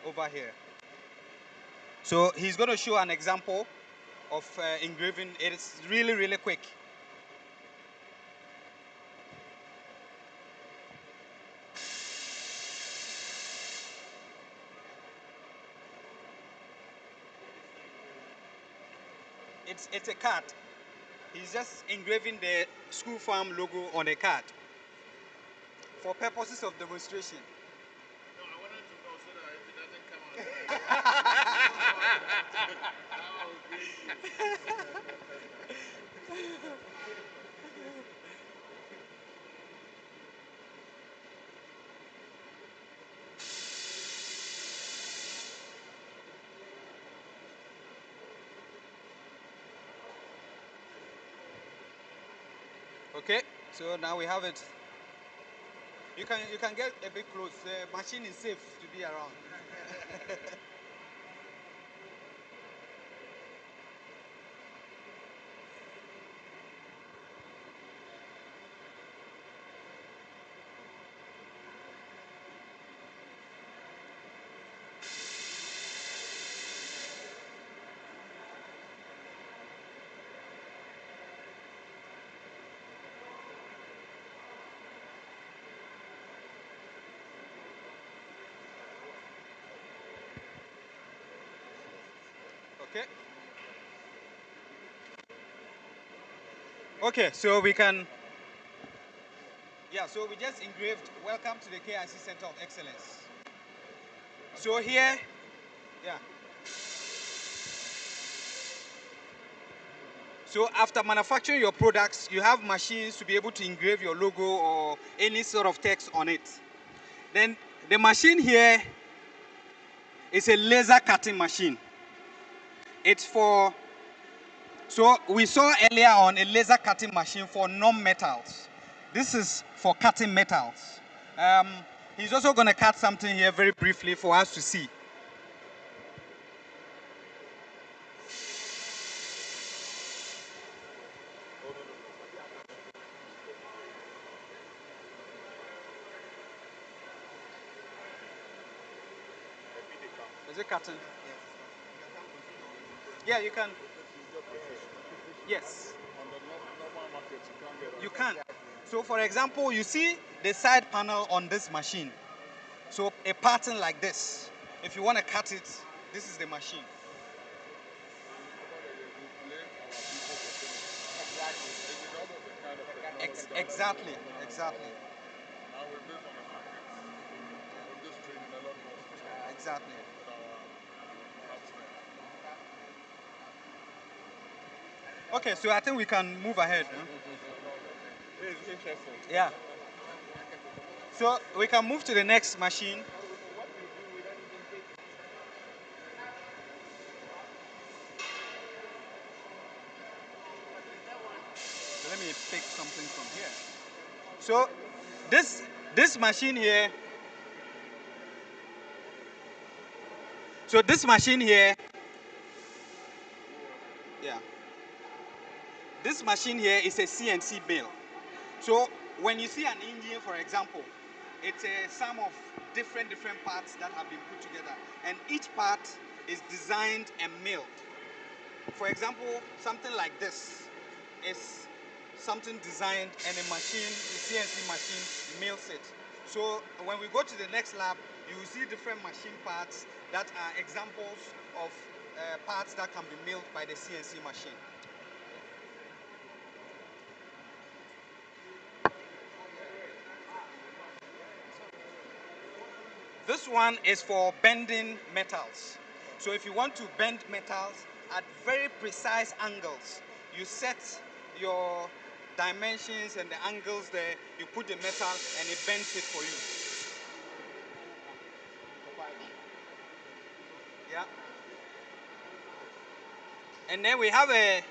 over here. So he's going to show an example of engraving. It's really quick. It's a card. He's just engraving the School Farm logo on a card for purposes of demonstration. No, I wanted to know so that if it doesn't come Okay, so now we have it. You can get a bit close. The machine is safe to be around. Okay. Okay, so we can, yeah, so we just engraved, welcome to the KIC Center of Excellence. So here, yeah. So after manufacturing your products, you have machines to be able to engrave your logo or any sort of text on it. Then the machine here is a laser cutting machine. It's for, so we saw earlier on a laser cutting machine for non-metals. This is for cutting metals. He's also going to cut something here very briefly for us to see. Is it cutting? Yeah, you can. Yes. You can. So for example, you see the side panel on this machine. So a pattern like this. If you want to cut it, this is the machine. Exactly. Exactly. Okay, so I think we can move ahead. Huh? It's interesting. Yeah. So we can move to the next machine. So let me pick something from here. So this machine here. So this machine here. Yeah. This machine here is a CNC mill. So when you see an engine, for example, it's a sum of different parts that have been put together. And each part is designed and milled. For example, something like this is something designed and a machine, the CNC machine, mills it. So when we go to the next lab, you will see different machine parts that are examples of parts that can be milled by the CNC machine. This one is for bending metals. So if you want to bend metals at very precise angles, you set your dimensions and the angles there, you put the metal and it bends it for you. Yeah. And then we have a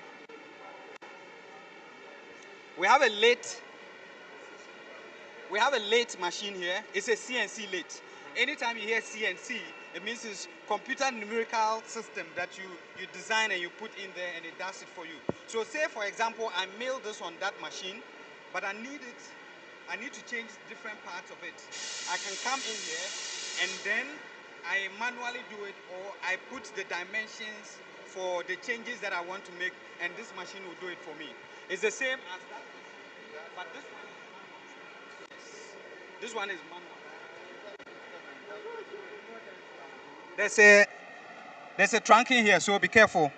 lathe machine here. It's a CNC lathe. Anytime you hear CNC, it means it's computer numerical system that you design and you put in there and it does it for you. So say for example, I mill this on that machine, but I need to change different parts of it. I can come in here and then I manually do it, or I put the dimensions for the changes that I want to make, and this machine will do it for me. It's the same as that machine, but this one is manual. Yes. This one is manual. There's a trunk in here, so be careful.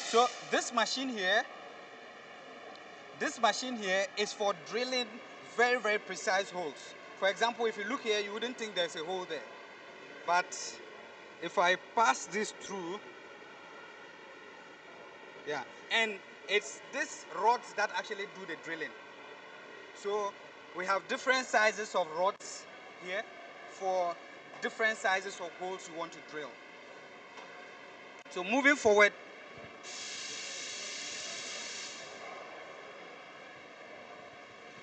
So this machine here is for drilling very, very precise holes. For example, if you look here, you wouldn't think there's a hole there. But if I pass this through, yeah, and it's these rods that actually do the drilling. So we have different sizes of rods here for different sizes of holes you want to drill. So moving forward,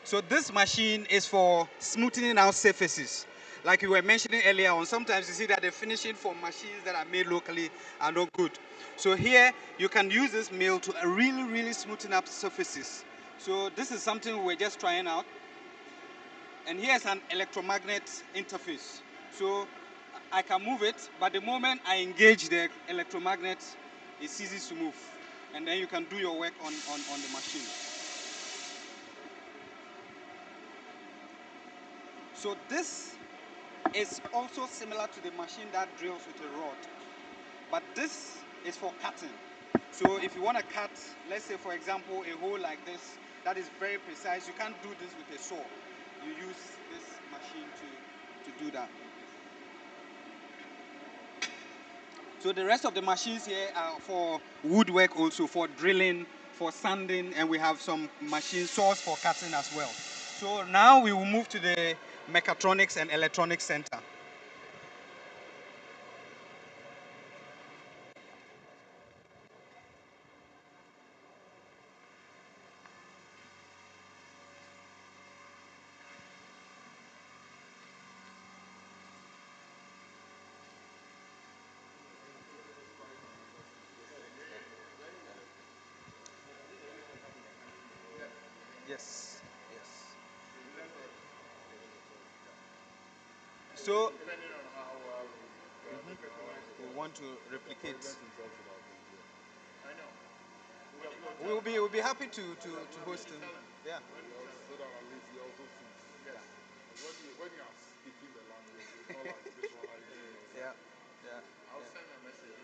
so this machine is for smoothing out surfaces. Like you were mentioning earlier on, sometimes you see that the finishing for machines that are made locally are not good. So here, you can use this mill to really, really smoothen up surfaces. So this is something we're just trying out. And here's an electromagnet interface. So I can move it, but the moment I engage the electromagnet, it ceases to move. And then you can do your work on the machine. So this is also similar to the machine that drills with a rod, but this is for cutting. So if you want to cut, let's say for example, a hole like this, that is very precise, you can't do this with a saw. You use this machine to do that. So the rest of the machines here are for woodwork also, for drilling, for sanding, and we have some machine saws for cutting as well. So now we will move to the Mechatronics and Electronics Center. Yes, yes. So we want to replicate. We'll be happy to host him. Yeah. Yeah. Yeah. I'll send a message.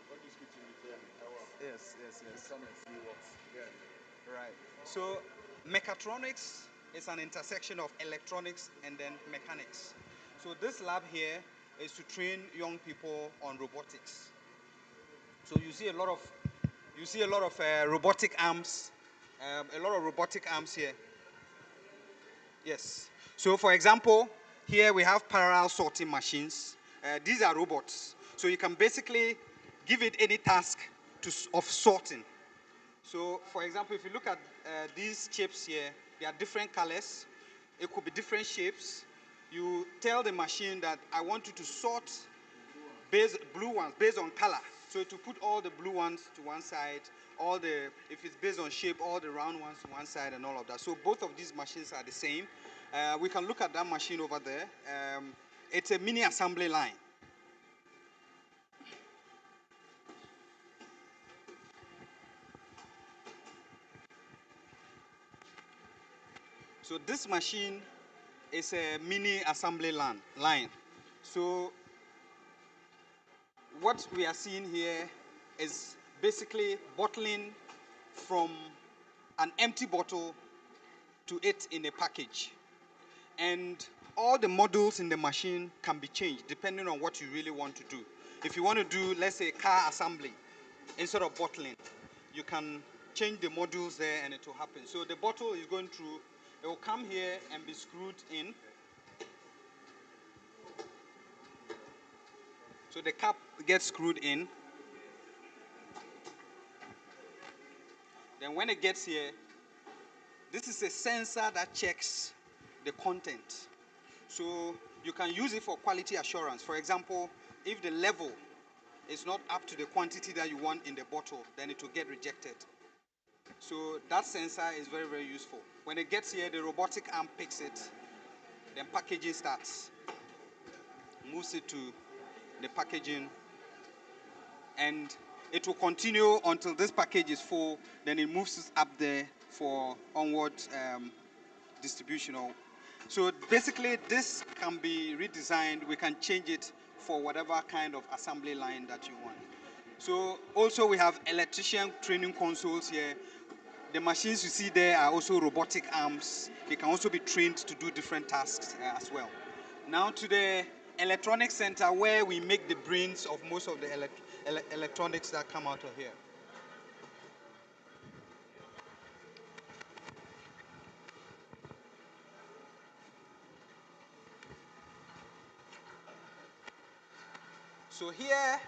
When you speak to me, Yes. come and see what's there. Right. So mechatronics is an intersection of electronics and then mechanics. So this lab here is to train young people on robotics. So you see a lot of robotic arms, here. Yes. So for example, here we have parallel sorting machines. These are robots. So you can basically give it any task of sorting. So for example, if you look at these chips here, they are different colors. It could be different shapes. You tell the machine that I want you to sort blue ones based on color. So to put all the blue ones to one side, if it's based on shape, all the round ones to one side and all of that. So both of these machines are the same. We can look at that machine over there. It's a mini assembly line. So this machine is a mini assembly line. So what we are seeing here is basically bottling from an empty bottle to it in a package. And all the modules in the machine can be changed depending on what you really want to do. If you want to do, let's say, car assembly, instead of bottling, you can change the modules there and it will happen. So the bottle is going through, it will come here and be screwed in. So the cap gets screwed in. Then when it gets here, this is a sensor that checks the content. So you can use it for quality assurance. For example, if the level is not up to the quantity that you want in the bottle, then it will get rejected. So that sensor is very, very useful. When it gets here, the robotic arm picks it, then packaging starts. Moves it to the packaging, and it will continue until this package is full, then it moves it up there for onward distribution. So basically, this can be redesigned. We can change it for whatever kind of assembly line that you want. So also we have electrician training consoles here. The machines you see there are also robotic arms. They can also be trained to do different tasks as well. Now to the electronics center, where we make the brains of most of the electronics that come out of here. So here,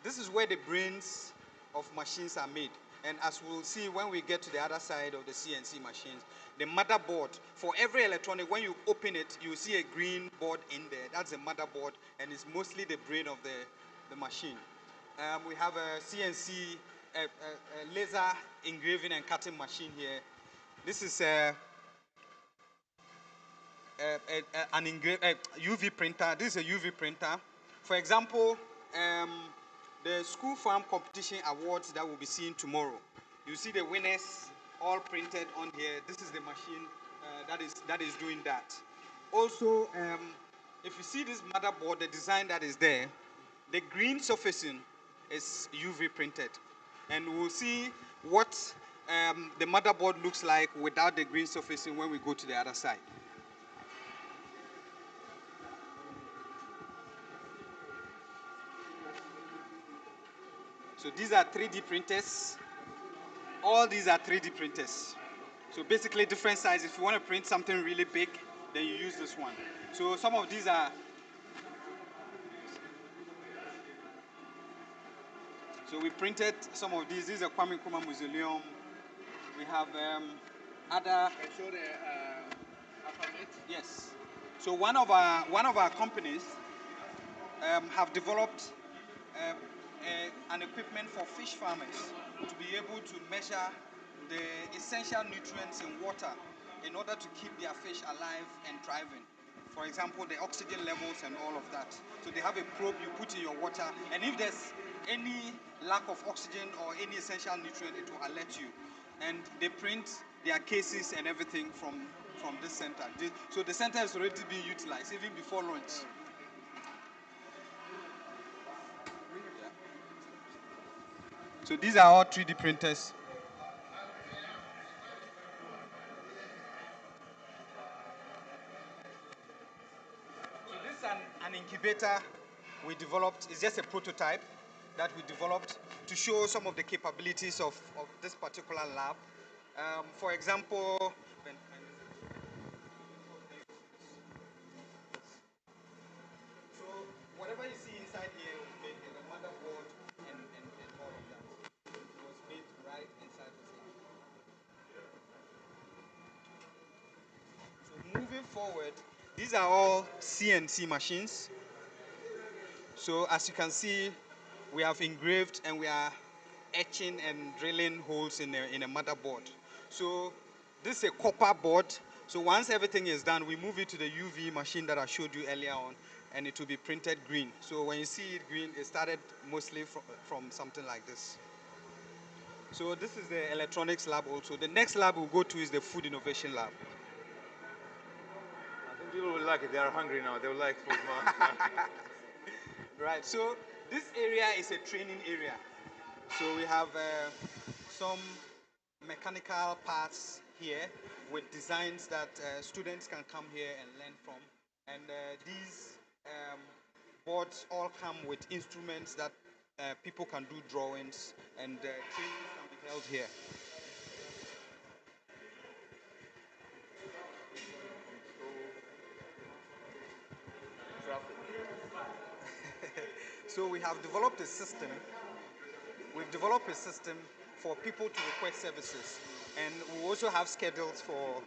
this is where the brains of machines are made. And as we'll see when we get to the other side of the CNC machines, the motherboard, for every electronic, when you open it, you see a green board in there. That's a motherboard, and it's mostly the brain of the machine. We have a CNC a laser engraving and cutting machine here. This is an UV printer. This is a UV printer. For example, the school farm competition awards that we'll be seeing tomorrow. You see the winners all printed on here. This is the machine that is doing that. Also, if you see this motherboard, the design that is there, the green surfacing is UV printed. And we'll see what the motherboard looks like without the green surfacing when we go to the other side. So these are 3D printers. All these are 3D printers. So basically different sizes. If you want to print something really big, then you use this one. So some of these are, so we printed some of these. This is a Kwame Nkrumah Mausoleum. We have other. I show the alphabet. Yes. So one of our companies have developed an equipment for fish farmers to be able to measure the essential nutrients in water in order to keep their fish alive and thriving. For example, the oxygen levels and all of that. So they have a probe you put in your water, and if there's any lack of oxygen or any essential nutrient, it will alert you. And they print their cases and everything from this center. So the center is already being utilized even before launch. So these are all 3D printers. So this is an incubator we developed. It's just a prototype that we developed to show some of the capabilities of this particular lab. For example, so whatever you see inside here is a motherboard and all of that. It was made right inside the thing. So moving forward, these are all CNC machines. So as you can see, we have engraved and we are etching and drilling holes in a motherboard. So this is a copper board. So once everything is done, we move it to the UV machine that I showed you earlier on, and it will be printed green. So when you see it green, it started mostly from something like this. So this is the electronics lab also. The next lab we'll go to is the food innovation lab. I think people will like it. They are hungry now. They will like food more. Right, so this area is a training area. So we have some mechanical parts here with designs that students can come here and learn from. And these boards all come with instruments that people can do drawings, and trainings can be held here. So we have developed a system. We've developed a system for people to request services, and we also have schedules for.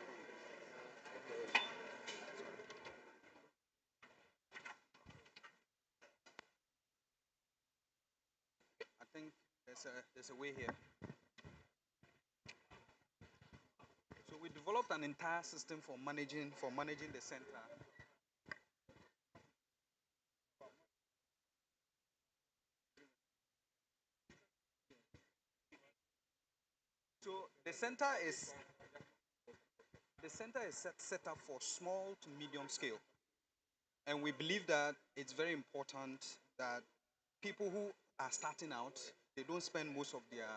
I think there's a way here. So we developed an entire system for managing the center. So the center is set up for small to medium scale, and we believe that it's very important that people who are starting out, they don't spend most of their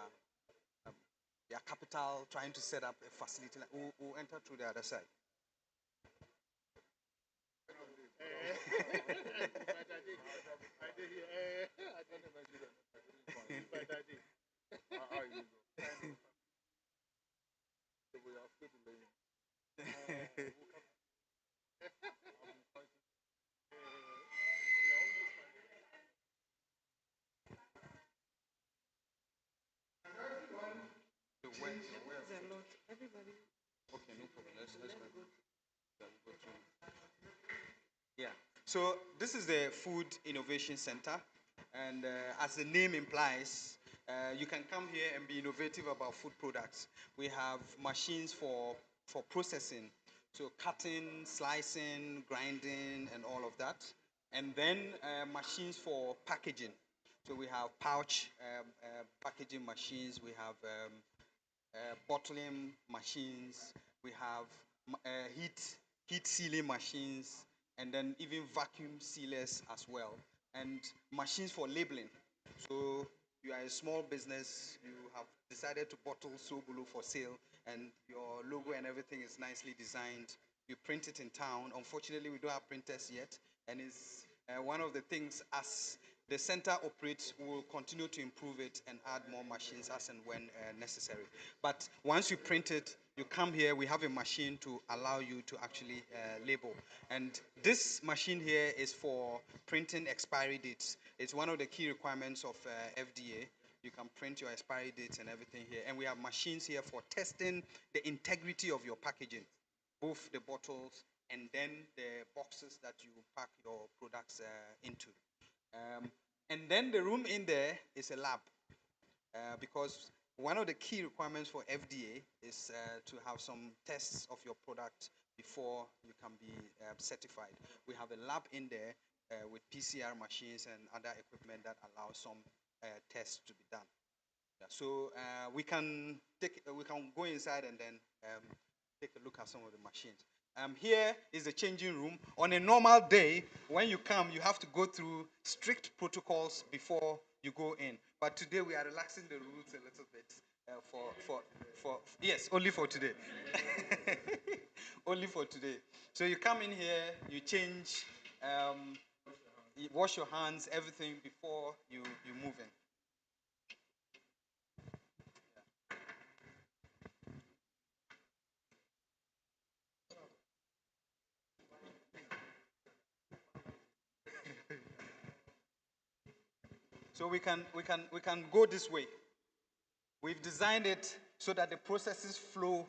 capital trying to set up a facility. We'll enter through the other side. Everybody. Okay, no problem. Let's go through. Yeah. So this is the Food Innovation Center, and as the name implies, you can come here and be innovative about food products. We have machines for processing, so cutting, slicing, grinding, and all of that, and then machines for packaging. So we have pouch packaging machines. We have bottling machines. We have heat sealing machines, and then even vacuum sealers as well, and machines for labeling. So you are a small business, you have decided to bottle Sobulu for sale, and your logo and everything is nicely designed. You print it in town. Unfortunately, we don't have printers yet, and it's one of the things as the center operates, we will continue to improve it and add more machines as and when necessary. But once you print it, you come here, we have a machine to allow you to actually label. And this machine here is for printing expiry dates. It's one of the key requirements of FDA. You can print your expiry dates and everything here. And we have machines here for testing the integrity of your packaging, both the bottles and then the boxes that you pack your products into. And then the room in there is a lab, because one of the key requirements for FDA is to have some tests of your product before you can be certified. We have a lab in there with PCR machines and other equipment that allows some tests to be done. Yeah, so we can go inside and then take a look at some of the machines. Here is the changing room. On a normal day, when you come, you have to go through strict protocols before you go in. But today we are relaxing the rules a little bit yes, only for today. Only for today. So you come in here, you change, you wash your hands, everything before you move in. So we can go this way. We've designed it so that the processes flow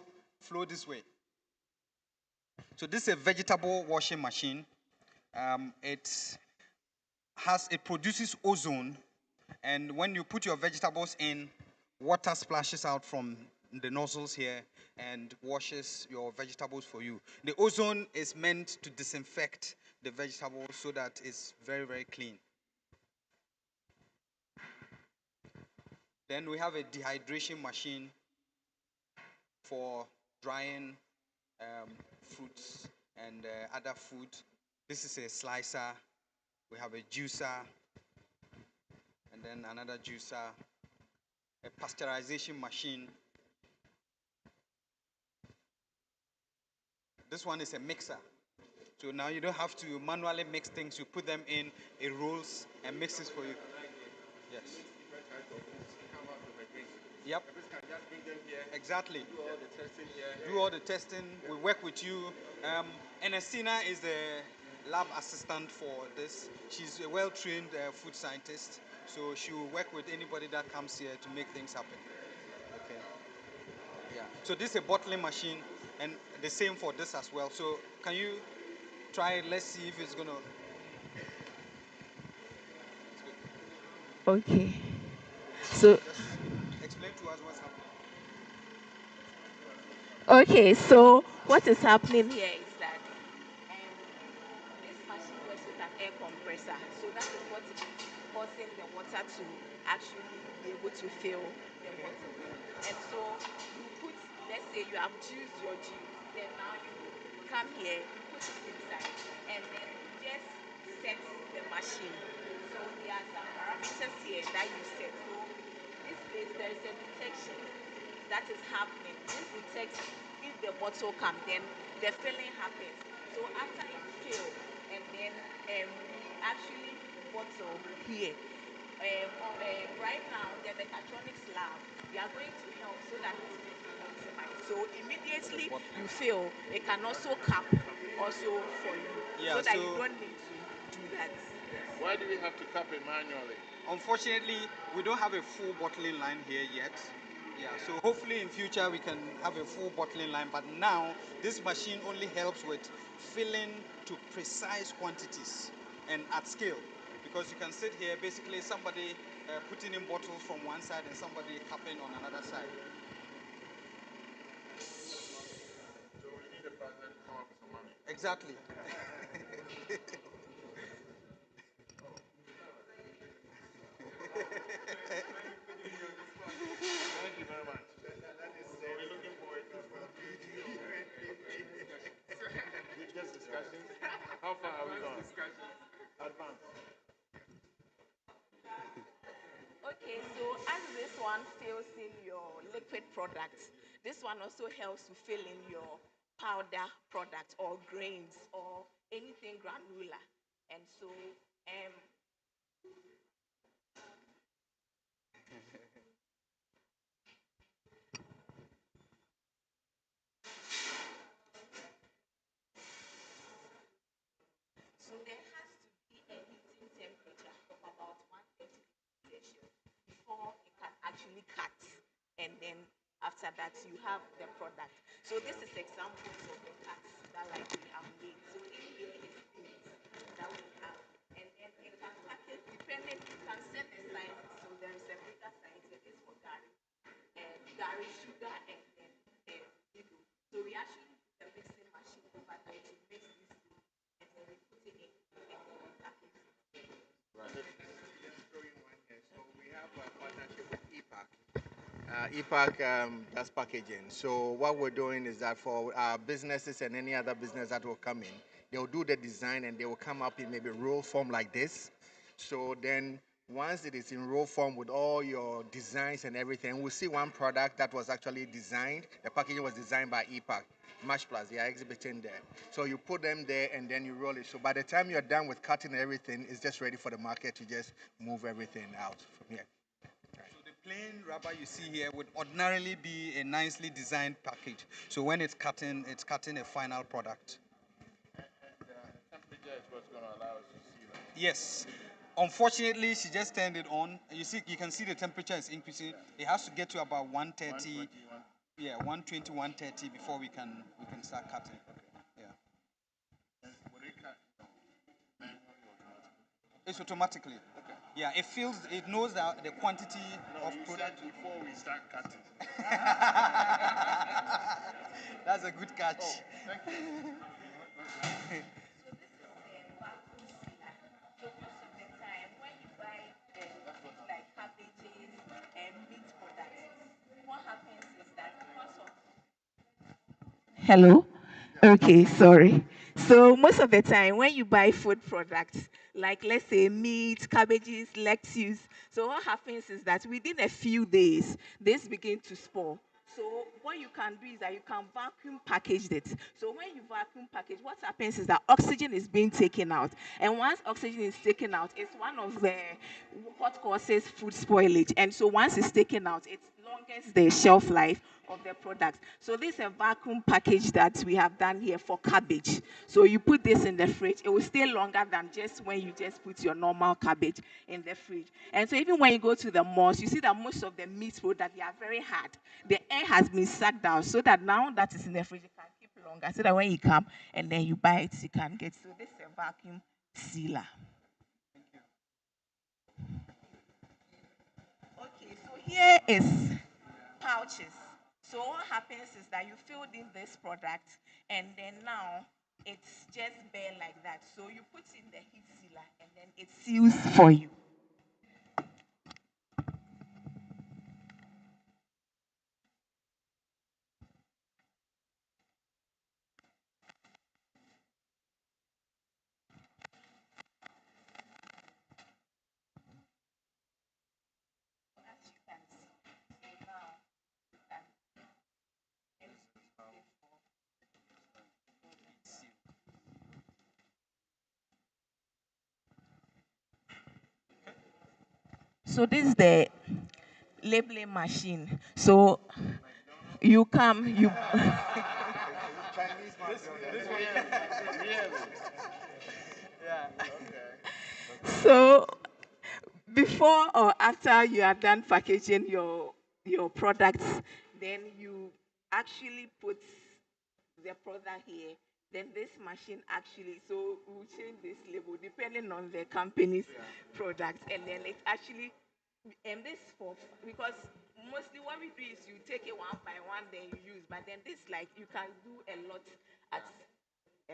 this way. So this is a vegetable washing machine. It produces ozone, and when you put your vegetables in, water splashes out from the nozzles here and washes your vegetables for you. The ozone is meant to disinfect the vegetables so that it's very, very clean. Then we have a dehydration machine for drying fruits and other food. This is a slicer. We have a juicer, and then another juicer, a pasteurization machine. This one is a mixer. So now you don't have to manually mix things. You put them in, it rolls and mixes for you. Yes. Yep. Exactly. Do all the testing. We work with you. Enestina is the lab assistant for this. She's a well-trained food scientist, so she will work with anybody that comes here to make things happen. Okay. Yeah. So this is a bottling machine, and the same for this as well. So can you try it? Let's see if it's gonna. Okay. So. Explain to us what's happening. Okay, so what is happening here is that this machine works with an air compressor. So that is what is causing the water to actually be able to fill the bottle. And so you put, let's say you have juiced your juice, then now you come here, you put it inside, and then you just set the machine. So there are some parameters here that you set. So this place, there is a detection that is happening. This detects if the bottle comes, then the filling happens. So after it fills, and then we actually bottle here. Right now, the mechatronics lab, we are going to help so that it's going to be optimized. So immediately you fill, it can also cap also for you, so that you don't need to do that. Why do we have to cap it manually? Unfortunately, we don't have a full bottling line here yet. Yeah, so hopefully in future we can have a full bottling line, but now this machine only helps with filling to precise quantities and at scale. Because you can sit here, basically somebody putting in bottles from one side and somebody capping on another side. So we need a partner to come up with some money. Exactly. Thank you very much. So we're looking forward to it. Okay, so as this one fills in your liquid products, this one also helps to fill in your powder products or grains or anything granular. And so, so there has to be a heating temperature of about 130 Celsius before it can actually cut. And then after that, you have the product. So this is examples of the cuts that like we have made. So in here is things that we have. And then it can package depending, you can set the sizes. So there is a bigger size, it is for Gary. And Gary sugar and then so we actually use the mixing machine over there to mix these two and then we put it in and then we package it. Right. Just throwing one here. So we have a partnership with EPAC. Does packaging. So what we're doing is that for our businesses and any other business that will come in, they'll do the design and they will come up in maybe roll form like this. So then once it is in roll form with all your designs and everything, we'll see one product that was actually designed. The packaging was designed by EPAC. Mash Plus, they are exhibiting there. So you put them there and then you roll it. So by the time you're done with cutting everything, it's just ready for the market to just move everything out from here. Plain rubber you see here would ordinarily be a nicely designed package. So when it's cutting a final product. And temperature is what's going to allow us to see that. Yes. Unfortunately, she just turned it on. You can see the temperature is increasing. It has to get to about 130. Yeah, 120, 130 before we can start cutting. Yeah. It's automatically. Okay. Yeah, it knows the quantity of product. Before we start cutting. That's a good catch. Oh, thank you. So most of the time, when you buy like cabbages and meat products, what happens is that because of Hello? Okay, sorry. So most of the time when you buy food products, like let's say meat, cabbages, lettuce, so what happens is that within a few days, this begin to spoil. So what you can do is that you can vacuum package it. So when you vacuum package, what happens is that oxygen is being taken out. And once oxygen is taken out, it's one of the what causes food spoilage. And so once it's taken out, it longest the shelf life of the product. So this is a vacuum package that we have done here for cabbage. So you put this in the fridge, it will stay longer than just when you just put your normal cabbage in the fridge. And so even when you go to the malls, you see that most of the meat products, they are very hard. The air has been sucked down so that now that is in the fridge, it can keep longer. So that when you come and then you buy it, you can get. So this is a vacuum sealer. Okay, so here is pouches. So what happens is that you filled in this product and then now it's just bare like that. So you put in the heat sealer and then it seals for you. So this is the labeling machine. So you come, you. So before or after you are done packaging your products, then you actually put the product here. Then this machine actually, so we'll change this label depending on the company's products, and then it actually, and this for because mostly what we do is you take it one by one, then you use, but then this like you can do a lot at.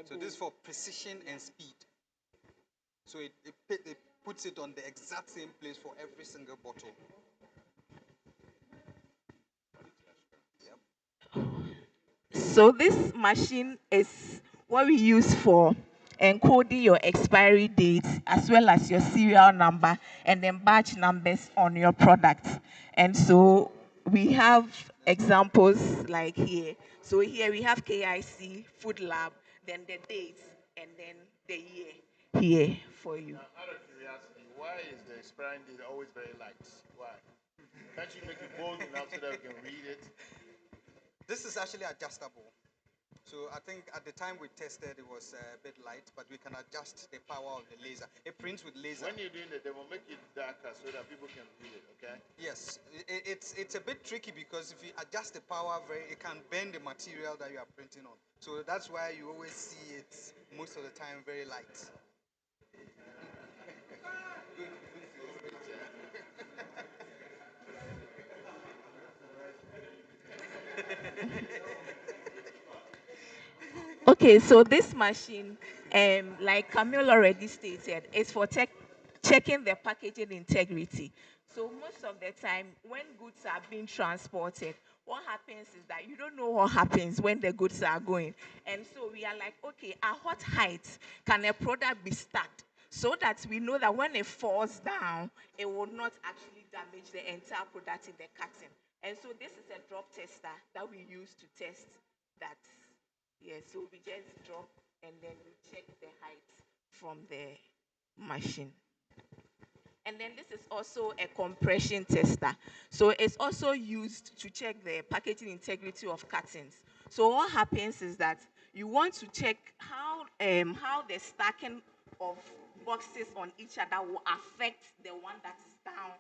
So this is for precision and speed. So it puts it on the exact same place for every single bottle. So this machine is what we use for encoding your expiry date as well as your serial number and then batch numbers on your product. And so we have examples like here. So here we have KIC, Food Lab, then the dates, and then the year here for you. Now, out of curiosity, why is the expiring date always very light? Why? Can't you make it bold enough so that we can read it? This is actually adjustable. So I think at the time we tested, it was a bit light, but we can adjust the power of the laser. It prints with laser. When you're doing the demo, make it darker so that people can read it, okay? Yes, it's a bit tricky because if you adjust the power, it can bend the material that you are printing on. So that's why you always see it most of the time very light. Okay, so this machine, like Camille already stated, is for checking the packaging integrity. So most of the time, when goods are being transported, what happens is that you don't know what happens when the goods are going. And so we are like, okay, at what height can a product be stacked so that we know that when it falls down, it will not actually damage the entire product in the carton. And so this is a drop tester that we use to test that. Yes, so we just drop and then we check the height from the machine. And then this is also a compression tester. So it's also used to check the packaging integrity of cartons. So what happens is that you want to check how the stacking of boxes on each other will affect the one that is down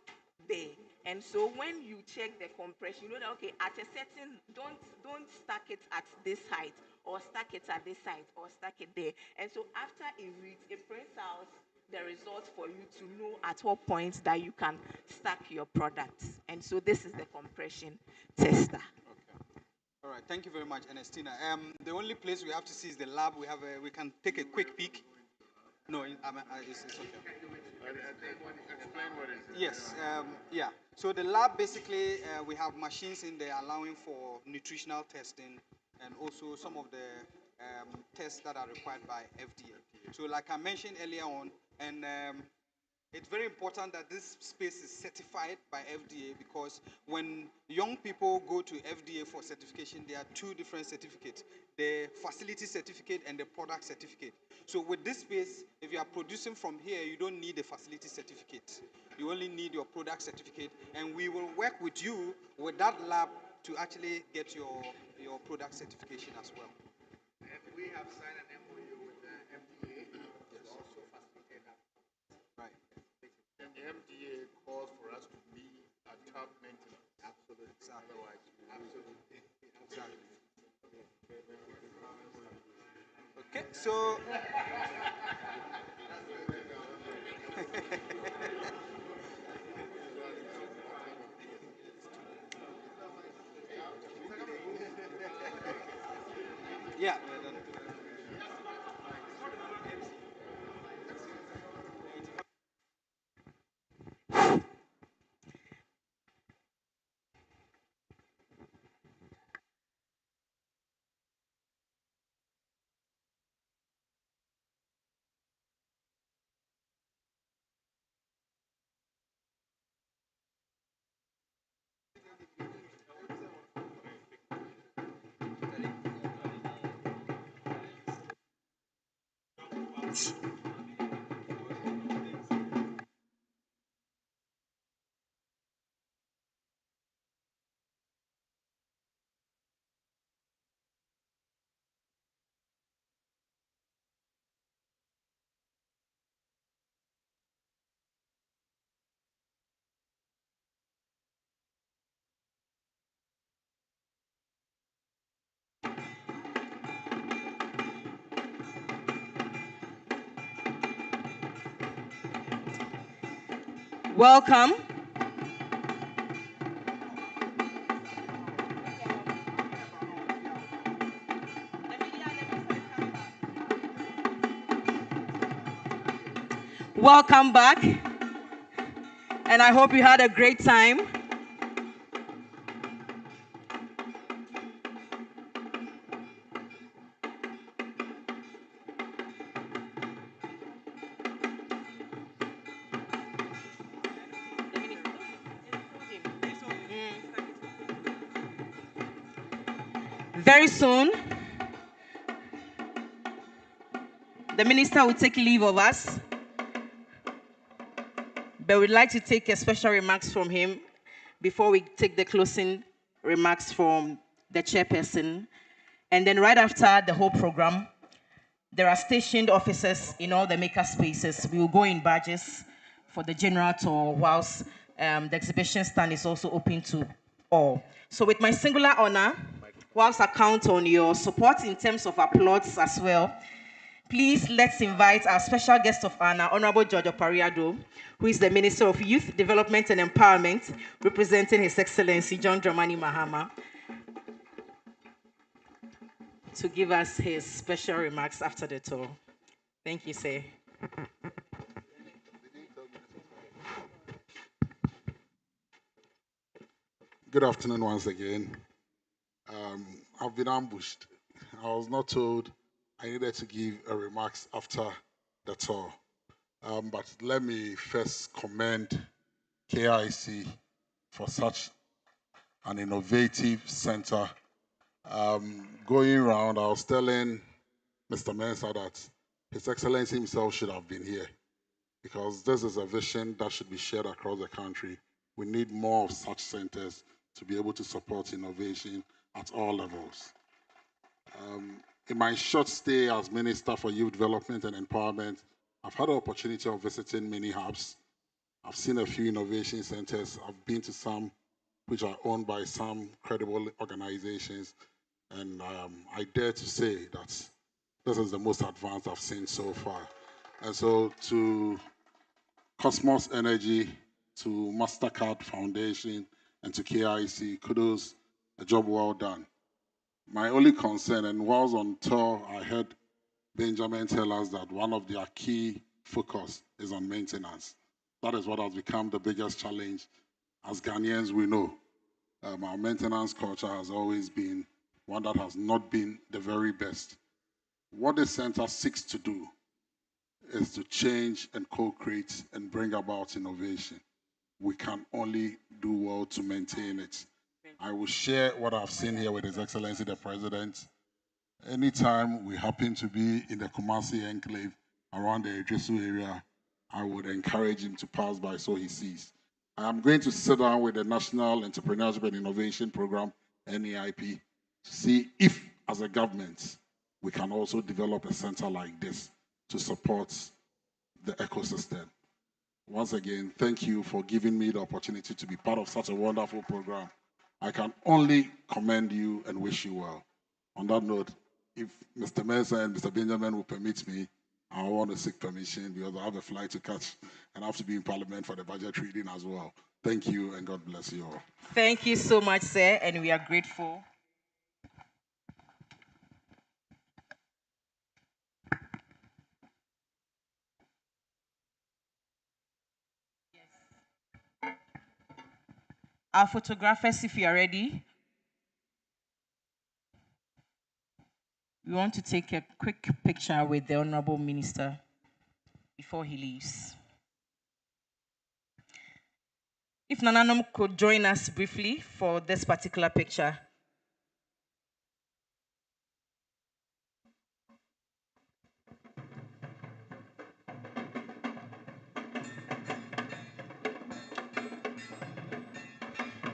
there. And so when you check the compression, you know that okay, at a certain don't stack it at this height, or stack it at this height, or stack it there. And so after it reads, it prints out the result for you to know at what point that you can stack your products. And so this is the compression tester. Okay. All right. Thank you very much, Ernestina. The only place we have to see is the lab. We can take a quick peek. No, it's okay. Explain what it is. Yes, yeah. So the lab, basically, we have machines in there allowing for nutritional testing and also some of the tests that are required by FDA. So like I mentioned earlier on, and it's very important that this space is certified by FDA, because when young people go to FDA for certification, there are two different certificates, the facility certificate and the product certificate. So with this space, if you are producing from here, you don't need a facility certificate. You only need your product certificate, and we will work with you with that lab to actually get your product certification as well. And we have signed an MOU with the FDA to also facilitate that. Right. And the FDA calls for us to be at top maintenance. Absolutely. Otherwise, absolutely. Exactly. Okay, so. Yeah. Welcome. Welcome back. And I hope you had a great time. Very soon, the minister will take leave of us, but we'd like to take a special remarks from him before we take the closing remarks from the chairperson. And then right after the whole program, there are stationed officers in all the maker spaces. We will go in badges for the general tour, whilst the exhibition stand is also open to all. So with my singular honor, whilst I count on your support in terms of applause as well, please let's invite our special guest of honor, Honorable George Opariado, who is the Minister of Youth Development and Empowerment, representing His Excellency John Dramani Mahama, to give us his special remarks after the tour. Thank you, sir. Good afternoon once again. I've been ambushed. I was not told I needed to give a remarks after the tour. But let me first commend KIC for such an innovative center. Going around, I was telling Mr. Mensah that His Excellency himself should have been here, because this is a vision that should be shared across the country. We need more of such centers to be able to support innovation at all levels. In my short stay as Minister for Youth Development and Empowerment, I've had the opportunity of visiting many hubs. I've seen a few innovation centers. I've been to some which are owned by some credible organizations. And I dare to say that this is the most advanced I've seen so far. And so to Kosmos Energy, to MasterCard Foundation, and to KIC, kudos, a job well done. My only concern, and whilst on tour, I heard Benjamin tell us that one of their key focus is on maintenance. That is what has become the biggest challenge. As Ghanaians, we know our maintenance culture has always been one that has not been the very best. What the center seeks to do is to change and co-create and bring about innovation. We can only do well to maintain it. I will share what I've seen here with His Excellency the President. Anytime we happen to be in the Kumasi enclave around the Idrisu area, I would encourage him to pass by so he sees. I am going to sit down with the National Entrepreneurship and Innovation Program, NEIP, to see if, as a government, we can also develop a center like this to support the ecosystem. Once again, thank you for giving me the opportunity to be part of such a wonderful program. I can only commend you and wish you well. On that note, if Mr. Mensah and Mr. Benjamin will permit me, I want to seek permission because I have a flight to catch and I have to be in Parliament for the budget reading as well. Thank you and God bless you all. Thank you so much, sir, and we are grateful. Our photographers, if you are ready, we want to take a quick picture with the Honorable Minister before he leaves. If Nananom could join us briefly for this particular picture.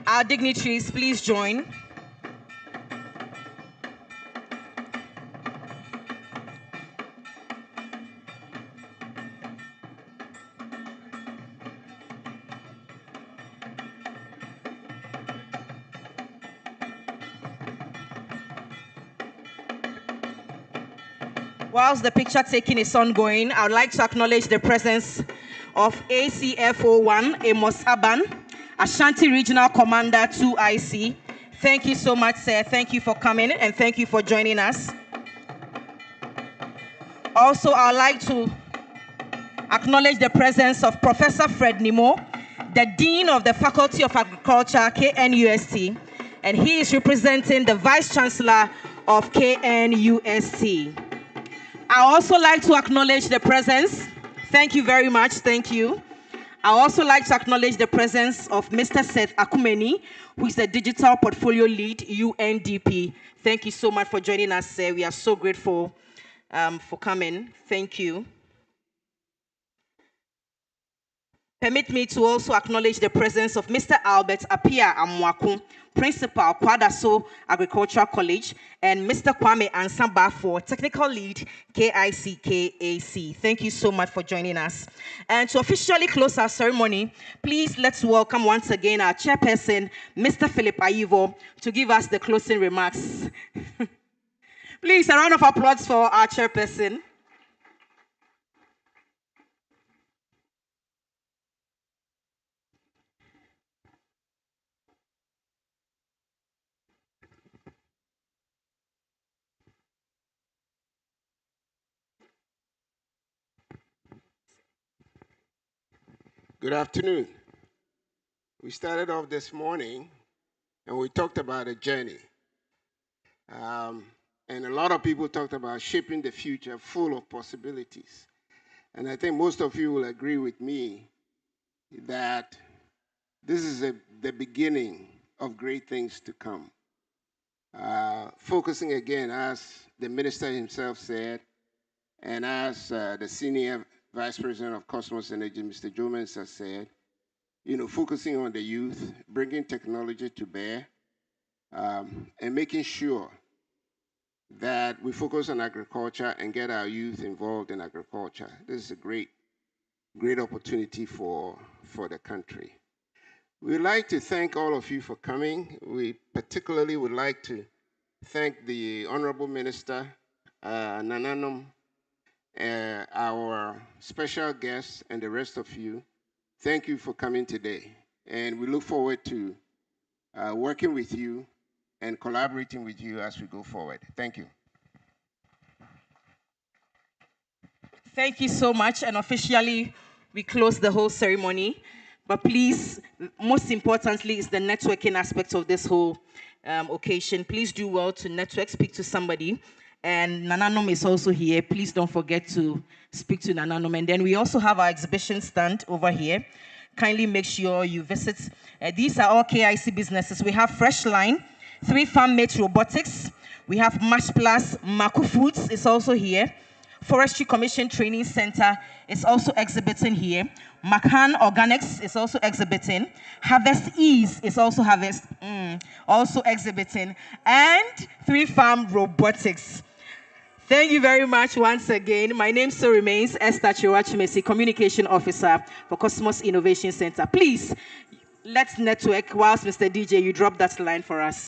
Our dignitaries, please join. Whilst the picture taking is ongoing, I would like to acknowledge the presence of ACFO1 Amos Aban, Ashanti Regional Commander 2IC. Thank you so much, sir. Thank you for coming and thank you for joining us. Also, I would like to acknowledge the presence of Professor Fred Nimo, the Dean of the Faculty of Agriculture, KNUST, and he is representing the Vice Chancellor of KNUST. I also like to acknowledge the presence. Thank you very much. Thank you. I also like to acknowledge the presence of Mr. Seth Akumeni, who is the Digital Portfolio Lead, UNDP. Thank you so much for joining us, sir. We are so grateful for coming. Thank you. Permit me to also acknowledge the presence of Mr. Albert Apia Amwaku, Principal, Kwadaso Agricultural College, and Mr. Kwame Ansamba for Technical Lead, KIC, KAC. Thank you so much for joining us. And to officially close our ceremony, please let's welcome once again our chairperson, Mr. Philip Ayivo, to give us the closing remarks. Please, a round of applause for our chairperson. Good afternoon. We started off this morning and we talked about a journey. And a lot of people talked about shaping the future full of possibilities. And I think most of you will agree with me that this is the beginning of great things to come. Focusing again, as the minister himself said, and as the senior vice president of Kosmos Energy, Mr. Joe Mensah, said, focusing on the youth, bringing technology to bear, and making sure that we focus on agriculture and get our youth involved in agriculture. This is a great opportunity for the country. We'd like to thank all of you for coming. We particularly would like to thank the Honorable Minister, Nananom, our special guests, and the rest of you. Thank you for coming today. And we look forward to working with you and collaborating with you as we go forward. Thank you. Thank you so much. And officially, we close the whole ceremony. But please, most importantly, is the networking aspect of this whole occasion. Please do well to network, speak to somebody. And Nananom is also here. Please don't forget to speak to Nananom. And then we also have our exhibition stand over here. Kindly make sure you visit. These are all KIC businesses. We have Fresh Line, 3 Farm-Mate Robotics. We have Mash Plus, Maku Foods is also here. Forestry Commission Training Center is also exhibiting here. Macan Organics is also exhibiting. Harvest Ease is also also exhibiting. And 3 Farm Robotics. Thank you very much once again. My name still remains Esther Chiwachimesi, Communication Officer for Cosmos Innovation Center. Please, let's network whilst Mr. DJ, you drop that line for us.